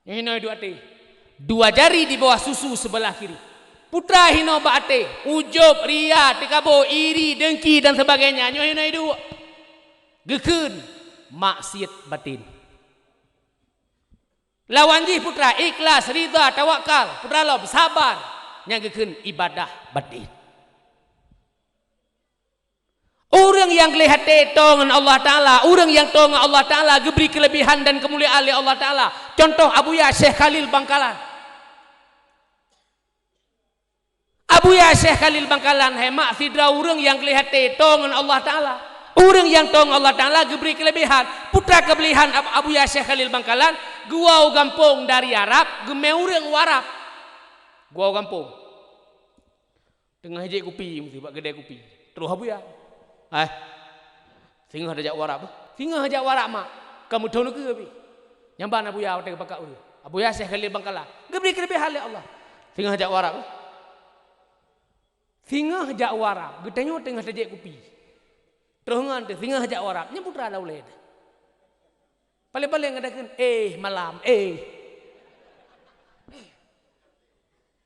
Yang hino 2 ate. 2 jari di bawah susu sebelah kiri. Putra hino ba ate, ujub, ria, tikabo, iri, dengki dan sebagainya. Nyo hino 2. Gekun maksiat batin. Lawan ji putra ikhlas, ridha, tawakal, putra lob sabar. Yang gekun ibadah batin. Orang yang kelihatan dengan Allah Ta'ala, orang yang tahu dengan Allah Ta'ala, diberi kelebihan dan kemuliaan oleh Allah Ta'ala. Contoh Abuya Syekh Khalil Bangkalan. Abuya Syekh Khalil Bangkalan hemat sidra orang yang kelihatan tahu dengan Allah Ta'ala. Orang yang tahu Allah Ta'ala diberi kelebihan. Putra kelebihan Abuya Syekh Khalil Bangkalan. Gua gampung dari Arab. Gemeu orang Arab. Gua gampung. Tengah hijik kopi. Mesti buat kedai kopi. Terus Abuya. Singa ada jak Arab. Singa ajak Arab mak. Kamu tahu ke apa? Nyamban Abuya. Tengah pakak dulu. Abuya Syekh Khalil Bangkalan. Diberi kelebihan oleh Allah. Singa ajak Arab. Singa ajak Arab. Getanya tengah hijik kopi. Terus ngan tu singa hajak Arab nya putra lauled. Paling-paling ngadakan malam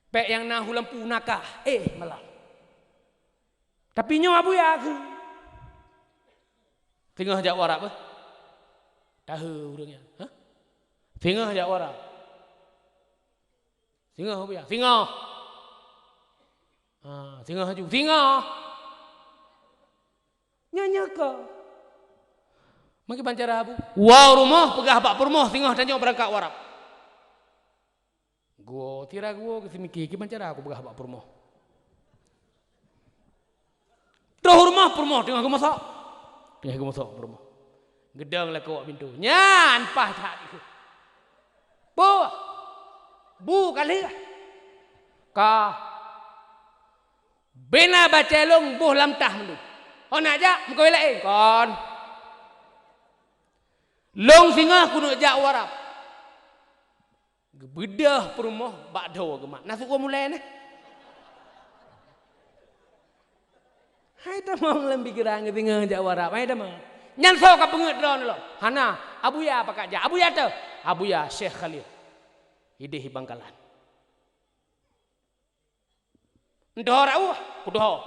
pek yang nahu lampu nakah malam. Tapi nyo abu ya ke tengah jak warak apa? Tahu urangnya. Hah? Tengah jak warak. Tengah apa ya? Tengah. Tengah haju. Tengah. Nyanyi ke. Maki pancara abu. Wow rumah pegah bak rumah tengah tanya berangkat warak. Gua tira gua ke sini ki pancara aku pegah bak rumah. Terus rumah tengah gua masak. Tengah gua masak rumah. Gedang lah kau pintu. Nyan pah tak itu. Bu kali ka bena baca long buh lam tah mendu. Oh nak jak muka elak kon. Long singa kuno jak warap. Gebedah perumah bak do gemak. Nasuk gua mulai ni. Hai dah mau lem pikiran ngetinga jak warap. Hai dah mau. Nyan so ka bengut dron lo. Hana, abuya apa kak jak? Abuya tu. Abuya Syekh Khalil. Ide hi Bangkalan. Ndor au, kudoh.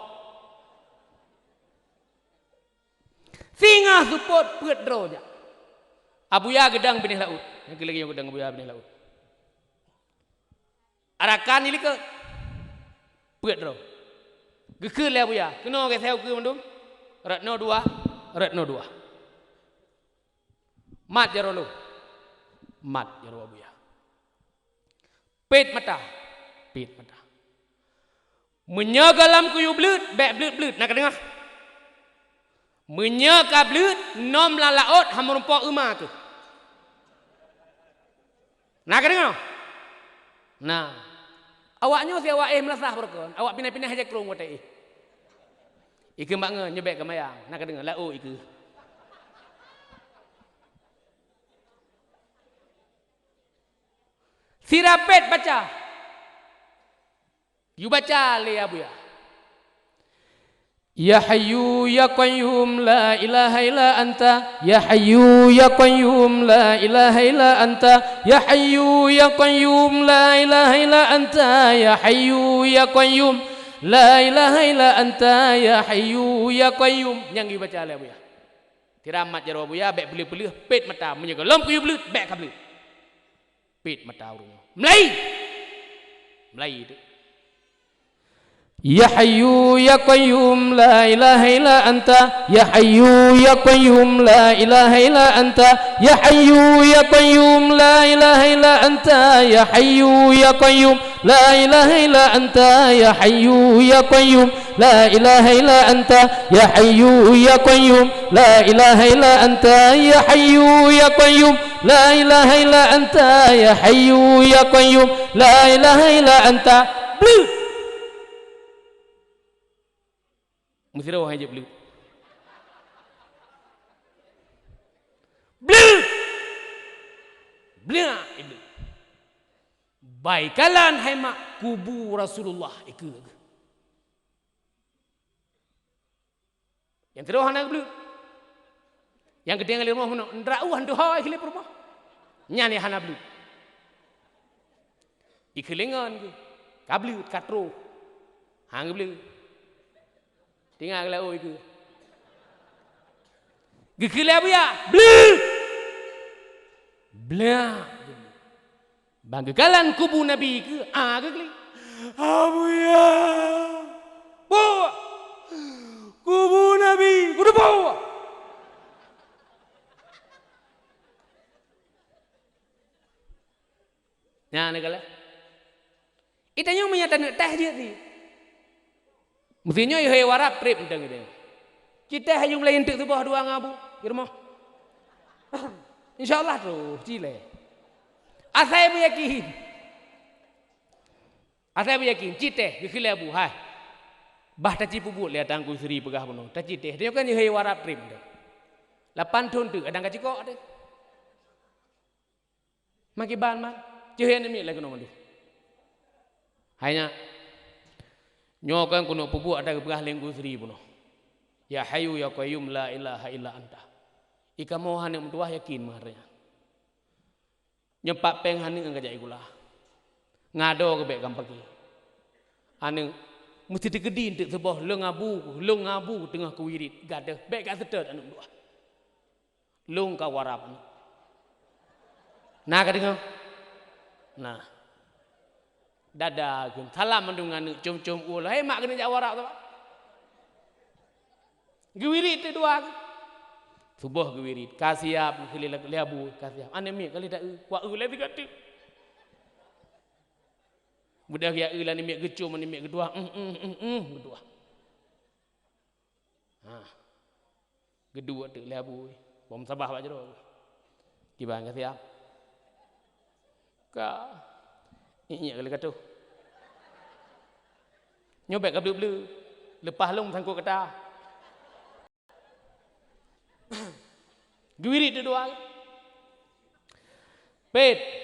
Singa support peut dro jak. Abuya gedang benih laut. Yang lagi yang gedang abuya benih laut. Arakan ini ke peut dro. Gekeur le abuya. Kena ke seu ke mandum. Ratno 2. Mat jaro lu. Mat jaro abuya. Pet mata. Menyagalam kuyu belut, bek belut. Nak dengar? Menyaka belut, nom la laut hamurumpo uma tu. Nak dengar? Nah. Awaknya si awak melasah berkon. Awak pindah-pindah aja kerung watai. Iku mak nyebek ke mayang. Nak dengar lau iku. Sirapet baca. You baca le abuya. Ya Hayyu ya Qayyum la ilaha illa anta. Ya Hayyu ya Qayyum la ilaha illa anta. Ya Hayyu ya Qayyum la ilaha illa anta. Ya Hayyu ya Qayyum la ilaha illa anta. Ya Hayyu ya Qayyum. Yang you baca le abuya. Tiramat jaro abuya bek beli-beli pet mata menjaga lom kuyu belut bek ka belut. Pet mata urung. Melayu itu. Ya Hayyu ya Qayyum la ilaha illa anta. Ya Hayyu ya Qayyum la ilaha illa anta. Ya Hayyu ya Qayyum la ilaha illa anta. Ya Hayyu ya Qayyum la ilaha illa anta. Ya Hayyu ya Qayyum la ilaha illa anta. Ya Hayyu ya Qayyum la ilaha illa anta. Ya Hayyu ya Qayyum la ilaha illa anta. Ya Hayyu ya Qayyum la ilaha illa anta. Blue. Mesti rawah aja blue. Blue. Baikalan hai mak kubu Rasulullah iku. Yang terus anak blue. Yang gede ngali rumah mana? Ndrau hantu hai kili rumah. Nyani hana blue. Ikelengan ke. Kablu katro. Hang blue. Tinggal lau itu. Gekile apa ya? Blah. Banggalan kubu Nabi ke? Gekile. Abu ya. Bawa. Kubu Nabi. Kudu bawa. Nah, negala. Itanya menyatakan teh dia ni. Mestinya ia warap trip tentang itu. Kita hanya mulai untuk tu bawah dua ngabu, irmah. InsyaAllah tu, cile. Asai beryakin, cite, gila abu, hai. Bah taci puput lihat tangku seri pegah penuh. Taci teh, dia kan ia warap trip tu. 8 tahun tu, kadang kacikok tu. Makiban man, cihaya ni lagi nombor tu. Hanya. Nyokan kuno pupu ada kepegah lenggu seri puno. Ya Hayyu ya Qayyum la ilaha illa anta. Ika mohan yang mentuah yakin maharnya. nyempak peng haning ngajak gula ngado ke bek gampagi ane mesti digedi untuk sebuah lung abu tengah kuwirit gadah bek kat sedot anu dua lung ka warap nah kadang nah dada gun salam mendungan cum-cum ulah hey mak kena jak warap tu gewirit tu dua subuh gewirit kasiap kali labu kasiap ane mi kali dak wa le tiga tu budak ya eulah ni mi gecum ni mi kedua kedua ha kedua tu labu bom sabah bak jero kibang kasiap ka ini kali kata nyobek ke bleu lepas long sangkut kata gewirit tu doang pet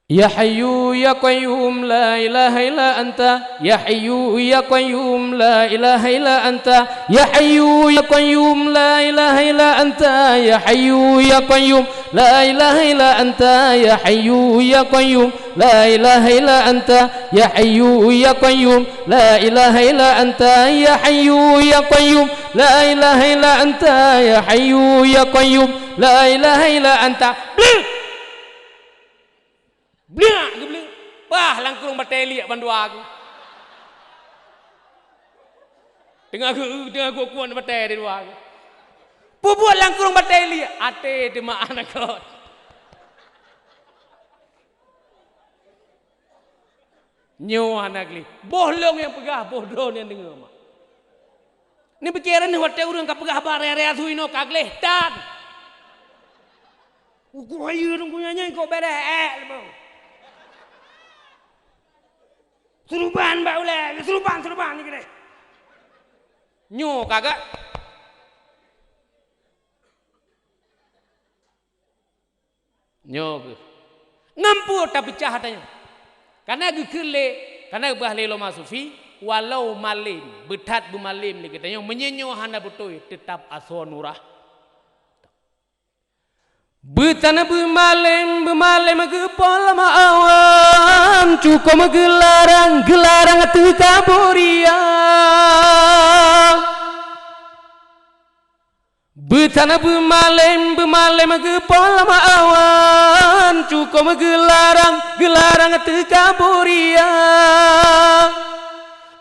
Ya Hayyu Ya Qayyum La ilaha illa anta Ya Hayyu Ya Qayyum La ilaha illa anta Ya Hayyu Ya Qayyum La ilaha illa anta Ya Hayyu Ya Qayyum La ilaha illa anta Ya Hayyu Ya Qayyum La ilaha illa anta Ya Hayyu Ya Qayyum La ilaha illa anta Ya Hayyu Ya Qayyum La ilaha illa anta Ya Hayyu Ya Qayyum La ilaha illa anta Blia ke beli. Wah, langkung bateli bandu aku. Tengah aku kuat bateli dua aku. Pubuat langkung bateli ate de mak anak kau. Nyo anak li. Bohlong yang pegah, bodoh yang dengar mak. Ni pikiran ni hotel urang ka pegah bare-are suino kagleh tan. Ku ayu dong punyanya kau bere lebau. Suruban ba ule, suruban ni kene. Nyo kagak. Nyo ke. Ngampu tapi cahatanya. Karena gekele, karena bahle lo masufi walau malim, betat bu malim ni kita yang menyenyo hana betul tetap asonurah. Betana bemalim ke pola awan cukup gelarang tekaburia Betana bemalim ke pola awan cukup gelarang tekaburia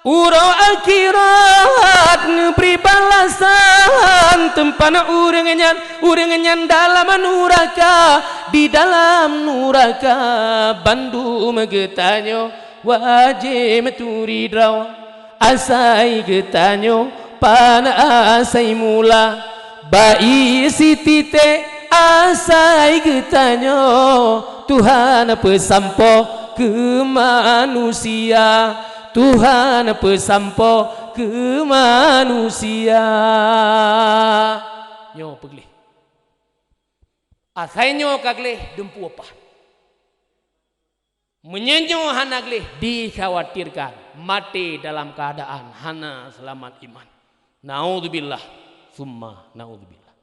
Uro akhirat neberi balasan tempana urengan dalam nuraka di dalam nuraka bandu megetanyo wajib turi draw asai getanyo pana asai mula bai sitite asai getanyo Tuhan pesampo ke manusia Tuhan pesampo ke manusia. Nyo peglih. Asai nyo kaglih dempu apa? Menyenyo hanaglih dikhawatirkan mati dalam keadaan hana selamat iman. Naudzubillah, summa naudzubillah.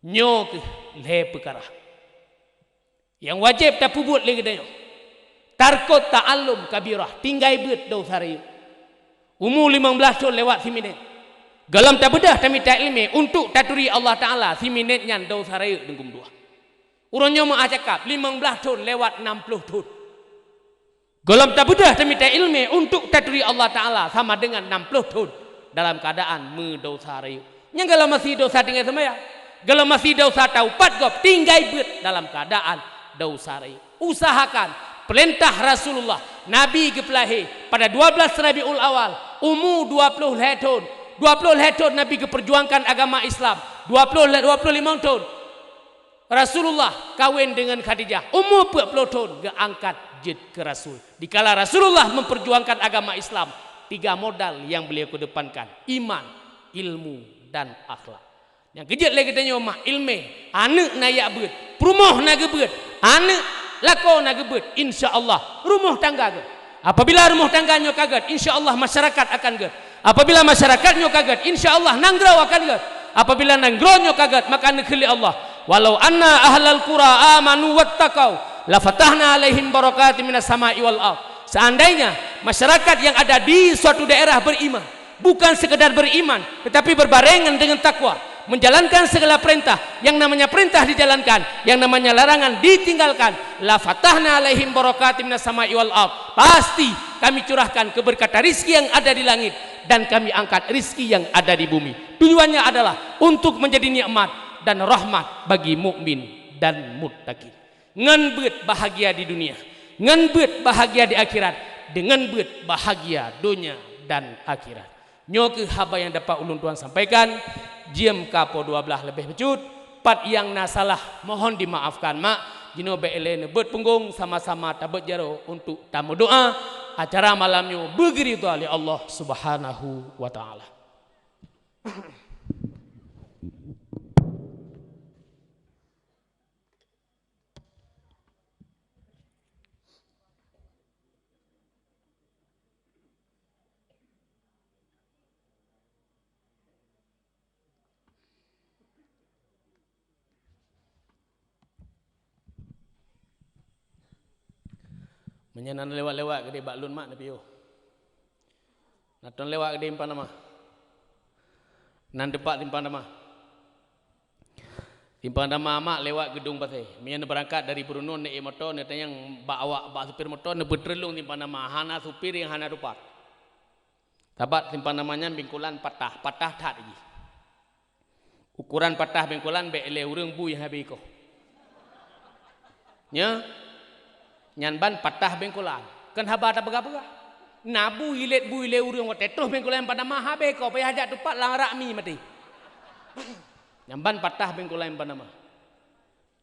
Nyo ke le perkara. Yang wajib tak pubut lagi dah. Tarkot ta'allum kabirah tinggai bet dosa rayu umur 15 tahun lewat 10 minit galam tak bedah kami tak ilmi untuk taturi Allah Ta'ala 10 minit nyan dosa rayu dengkum dua urangnya ma'a cakap 15 tahun lewat 60 tahun galam tak bedah kami tak ilmi untuk taturi Allah Ta'ala sama dengan 60 tahun dalam keadaan mendosa rayu yang galam masih dosa tinggal semaya galam masih dosa taubat gop tinggai bet dalam keadaan dosa rayu usahakan perintah Rasulullah Nabi kepelahi pada 12 Rabiul Awal umur 20 tahun 20 tahun Nabi keperjuangkan agama Islam 25 tahun Rasulullah kawin dengan Khadijah umur 40 tahun keangkat jid ke Rasul dikala Rasulullah memperjuangkan agama Islam 3 modal yang beliau kedepankan iman ilmu dan akhlak yang kejut lagi tanya mak ilmu anak nayak beut perumah naga beut anak lako nak gebet insyaallah rumah tangga ge apabila rumah tangganya kaget insyaallah masyarakat akan ge apabila masyarakatnya kaget insyaallah nangrau akan ge apabila nangraunya kaget maka negeri Allah walau anna ahlal qura amanu wattaqau la fatahna alaihim barakatim minas sama'i wal ardh. Seandainya masyarakat yang ada di suatu daerah beriman, bukan sekedar beriman tetapi berbarengan dengan takwa, menjalankan segala perintah, yang namanya perintah dijalankan, yang namanya larangan ditinggalkan, la fatahna alaihim barakatim minas sama'i wal ardh. Pasti kami curahkan keberkatan rizki yang ada di langit dan kami angkat rizki yang ada di bumi. Tujuannya adalah untuk menjadi nikmat dan rahmat bagi mukmin dan muttaqin. Ngan beut bahagia di dunia, ngan beut bahagia di akhirat, dengan beut bahagia dunia dan akhirat. Nyo ke haba yang dapat ulun tuan sampaikan, jiem kapo 12 lebih becut, pat yang nasalah mohon dimaafkan mak. Jino be elene beut punggung sama-sama tabet jaro untuk tamu doa. Acara malamnya begeri tu oleh Allah Subhanahu wa taala. Menyenan lewat-lewat gede baklun mak nabi yo. Naton lewat gede impan nama. Nan depak timpan nama. Timpan nama mak lewat gedung pasai. Menyen berangkat dari Brunei naik motor, nanti yang bawa supir motor ne berterlung timpan nama. Hana supir yang hana rupat. Tabat timpan namanya bingkulan patah tak lagi. Ukuran patah bingkulan be ele urang bu yang habis ko. Nya nyan ban patah bengkolan kan haba tak begah-begah nabu hilet bu ile urang tetuh bengkolan pada mah habe ko pe hajat tupat lang rakmi mati nyan ban patah bengkolan pada mah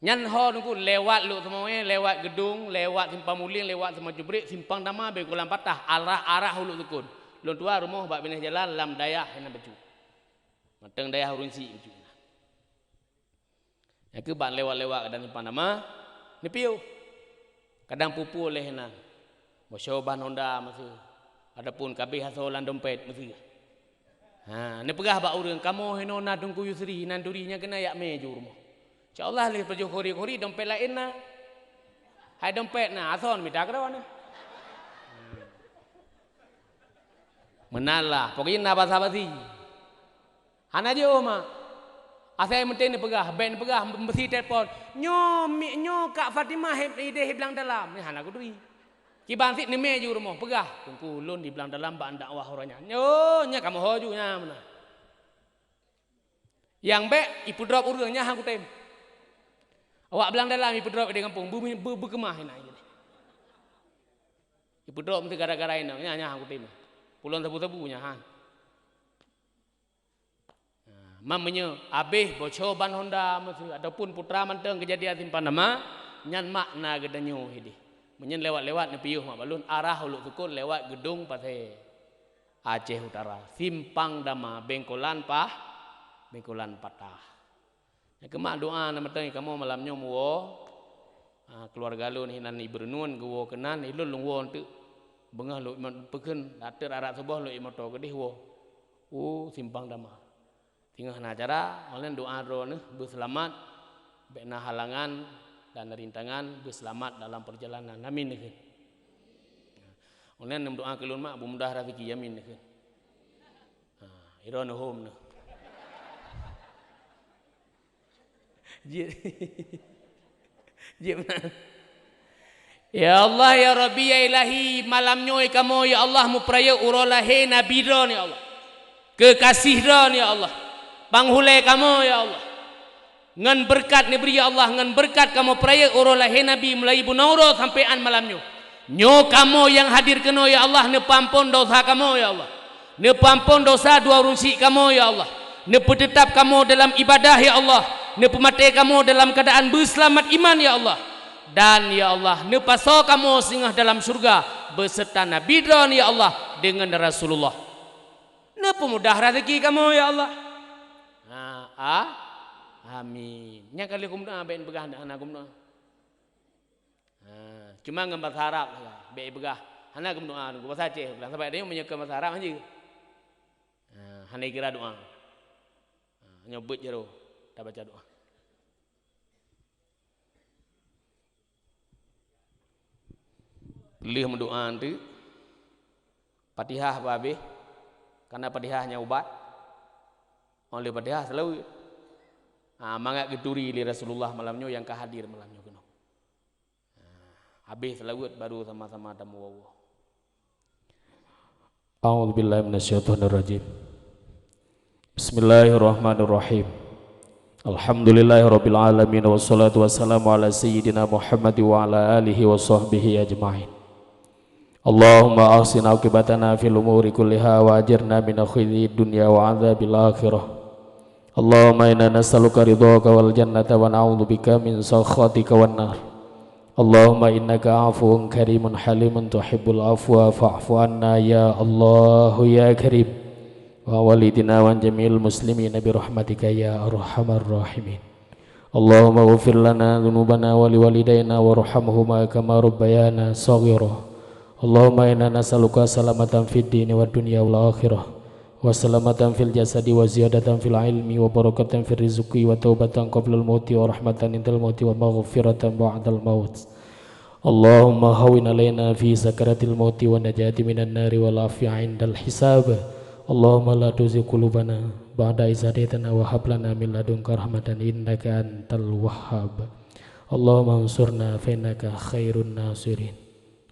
nyan ho nungku lewat lu semuanya lewat gedung lewat simpang muling lewat sama jubrik simpang dama bengkolan patah arah hulu tukun lon tua rumah bak binah jalan lam dayah hena beju mateng dayah urunsi beju ya ke bak lewat-lewat dan simpang dama ni piu kadang pupu oleh nan musyoban Honda masih adapun kabeh hasolan dompet masih ha ni pegah bak urang kamu henona dungku yusri nan durinya kena yak meju rumah insyaallah leh perju khori dompet lain na hai dompet na ason minta kerawana menalah pokoknya na basa-basi hana jo mak asal penting ni pegah, ben pegah mesti telefon. Nyo Kak Fatimah ide bilang dalam. Ni hana kudui. Ki bansit ni meju rumah pegah. Tungku ulun di bilang dalam bak dakwah orangnya. Nya kamu hoju nya mana. Yang be ipu drop urangnya hang kutem. Awak bilang dalam ipu drop di kampung berkemah ina ini. Ipu drop mesti gara-gara ina nya hang kutem. Pulon tebu-tebu nya hang. Mamanya abih bocor ban Honda ataupun putra manteng kejadian timpan nama nyan makna gedanyo hidi menyen lewat-lewat ne piuh mak balun arah hulu tukun lewat gedung pasai Aceh Utara simpang dama bengkolan patah ya kemak doa na mateng kamu malamnya muo keluarga lu ni nan ibernun guo kenan ilun lungwo tu bengah lu peken dater arak subuh lu imoto gede wo simpang dama tinggal acara oleh doa drone berselamat bena halangan dan rintangan berselamat dalam perjalanan amin nih oleh doa kelun mak mudah rezeki yamin nih iron home nih ya Allah ya Rabbi ya Ilahi malamnya kamu ya Allah mupraya urolahe nabi ron ya Allah kekasih ron ya Allah panghulai kamu ya Allah ngan berkat ni beri ya Allah ngan berkat kamu peraya urolahe nabi mulai ibu nauro sampai an malamnya nyo kamu yang hadir keno ya Allah ne pampun dosa kamu ya Allah ne pampun dosa dua runsi kamu ya Allah ne petetap kamu dalam ibadah ya Allah ne pemati kamu dalam keadaan berselamat iman ya Allah dan ya Allah ne paso kamu singgah dalam surga beserta nabi dron ya Allah dengan Rasulullah ne pemudah rezeki kamu ya Allah amin. Nya kali kumna ben begah anak kumna. Cuma ngam bahasa Arab be begah. Hana kumna bahasa Aceh bilang sampai dia menyeka bahasa Arab aja. Hana kira doa. Nyebut jero tak baca doa. Pelih mendoa nanti Fatihah babe karena Fatihahnya obat oleh Fatihah selalu mangga geturi li Rasulullah malamnya yang kehadir malamnya kena habis selalu baru sama-sama tamu Allah. A'udzubillahi minasyaitonirrajim. Bismillahirrahmanirrahim. Alhamdulillahirabbil alamin wassalatu wassalamu ala sayyidina Muhammad wa ala alihi wa sahbihi ajmain. Allahumma ahsin aqibatana fil umuri kulliha wa ajirna min khizyi dunya wa adzabil akhirah. Allahumma inna nas'aluka ridhaka wal jannata wa na'udzubika min sakhatika wan nar. Allahumma innaka afuwun karimun halimun tuhibbul afwa fa'fu anna ya Allah ya karim wa walidina wa jamil muslimina bi rahmatika ya arhamar rahimin. Allahumma ighfir lana dhunubana wa liwalidayna warhamhuma kama rabbayana shaghira. Allahumma inna nas'aluka salamatan fid dini wad dunya wal akhirah wa salamatan fil jasadi wa ziyadatan fil ilmi wa barakatan fil rizqi wa taubatan qablal mauti wa rahmatan indal mauti wa maghfiratan ba'dal maut. Allahumma hawwin alaina fi sakaratil mauti wa najati minan nari wal afi'a indal hisab. Allahumma la tuzigh qulubana ba'da idh hadaytana wa hab lana min ladunka rahmatan innaka antal wahhab. Allahumma ansurna fa innaka khairun nasirin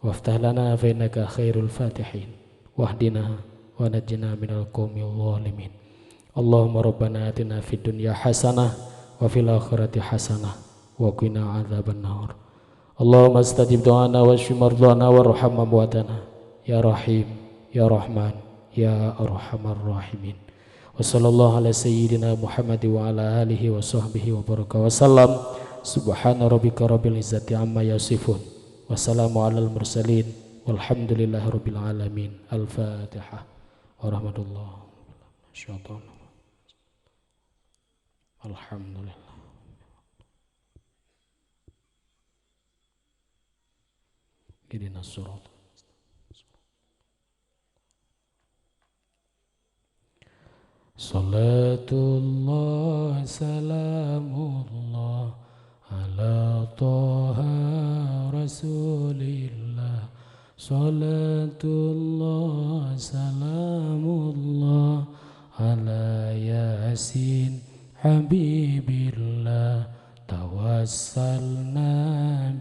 waftah lana fa innaka khairul fatihin wahdina wa najjina minal qaumil zalimin. Allahumma rabbana atina fid dunya hasanah wa fil akhirati hasanah wa qina adzabannar. Allahumma astajib du'ana washfi mardana warham amwatana ya rahim ya rahman ya arhamar rahimin. Wa sallallahu ala sayyidina Muhammad wa ala alihi wa sahbihi wa baraka wa sallam. Subhana rabbika rabbil izzati amma yasifun. Wassalamu alal mursalin walhamdulillahi rabbil alamin. Al-Fatihah warahmatullahi wabarakatuh. Alhamdulillah. Ihdinas siratal Salatullah salamullah ala Taha Rasulillah. Salatullah salamullah ala Yasin Habibillah. Tawassalna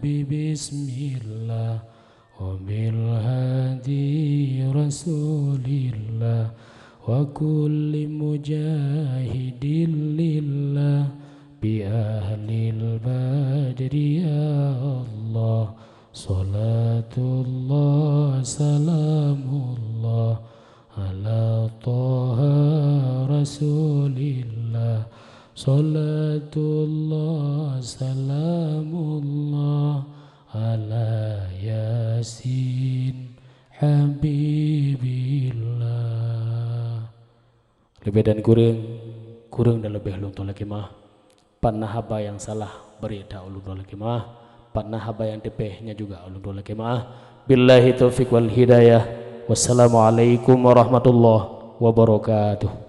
bi bismillah wa bil hadi Rasulillah wa kulli mujahidin lillah bi ahlil badri ya Allah. Salatullah salamullah ala Taha Rasulillah. Salatullah salamullah ala Yasin Habibillah. Lebih dan kurang dan lebih lung tolak mah panah haba yang salah berita ulun tolak mah panah haba yang tepehnya juga ulun tolak mah. Billahi taufiq wal hidayah. Wassalamualaikum warahmatullahi wabarakatuh.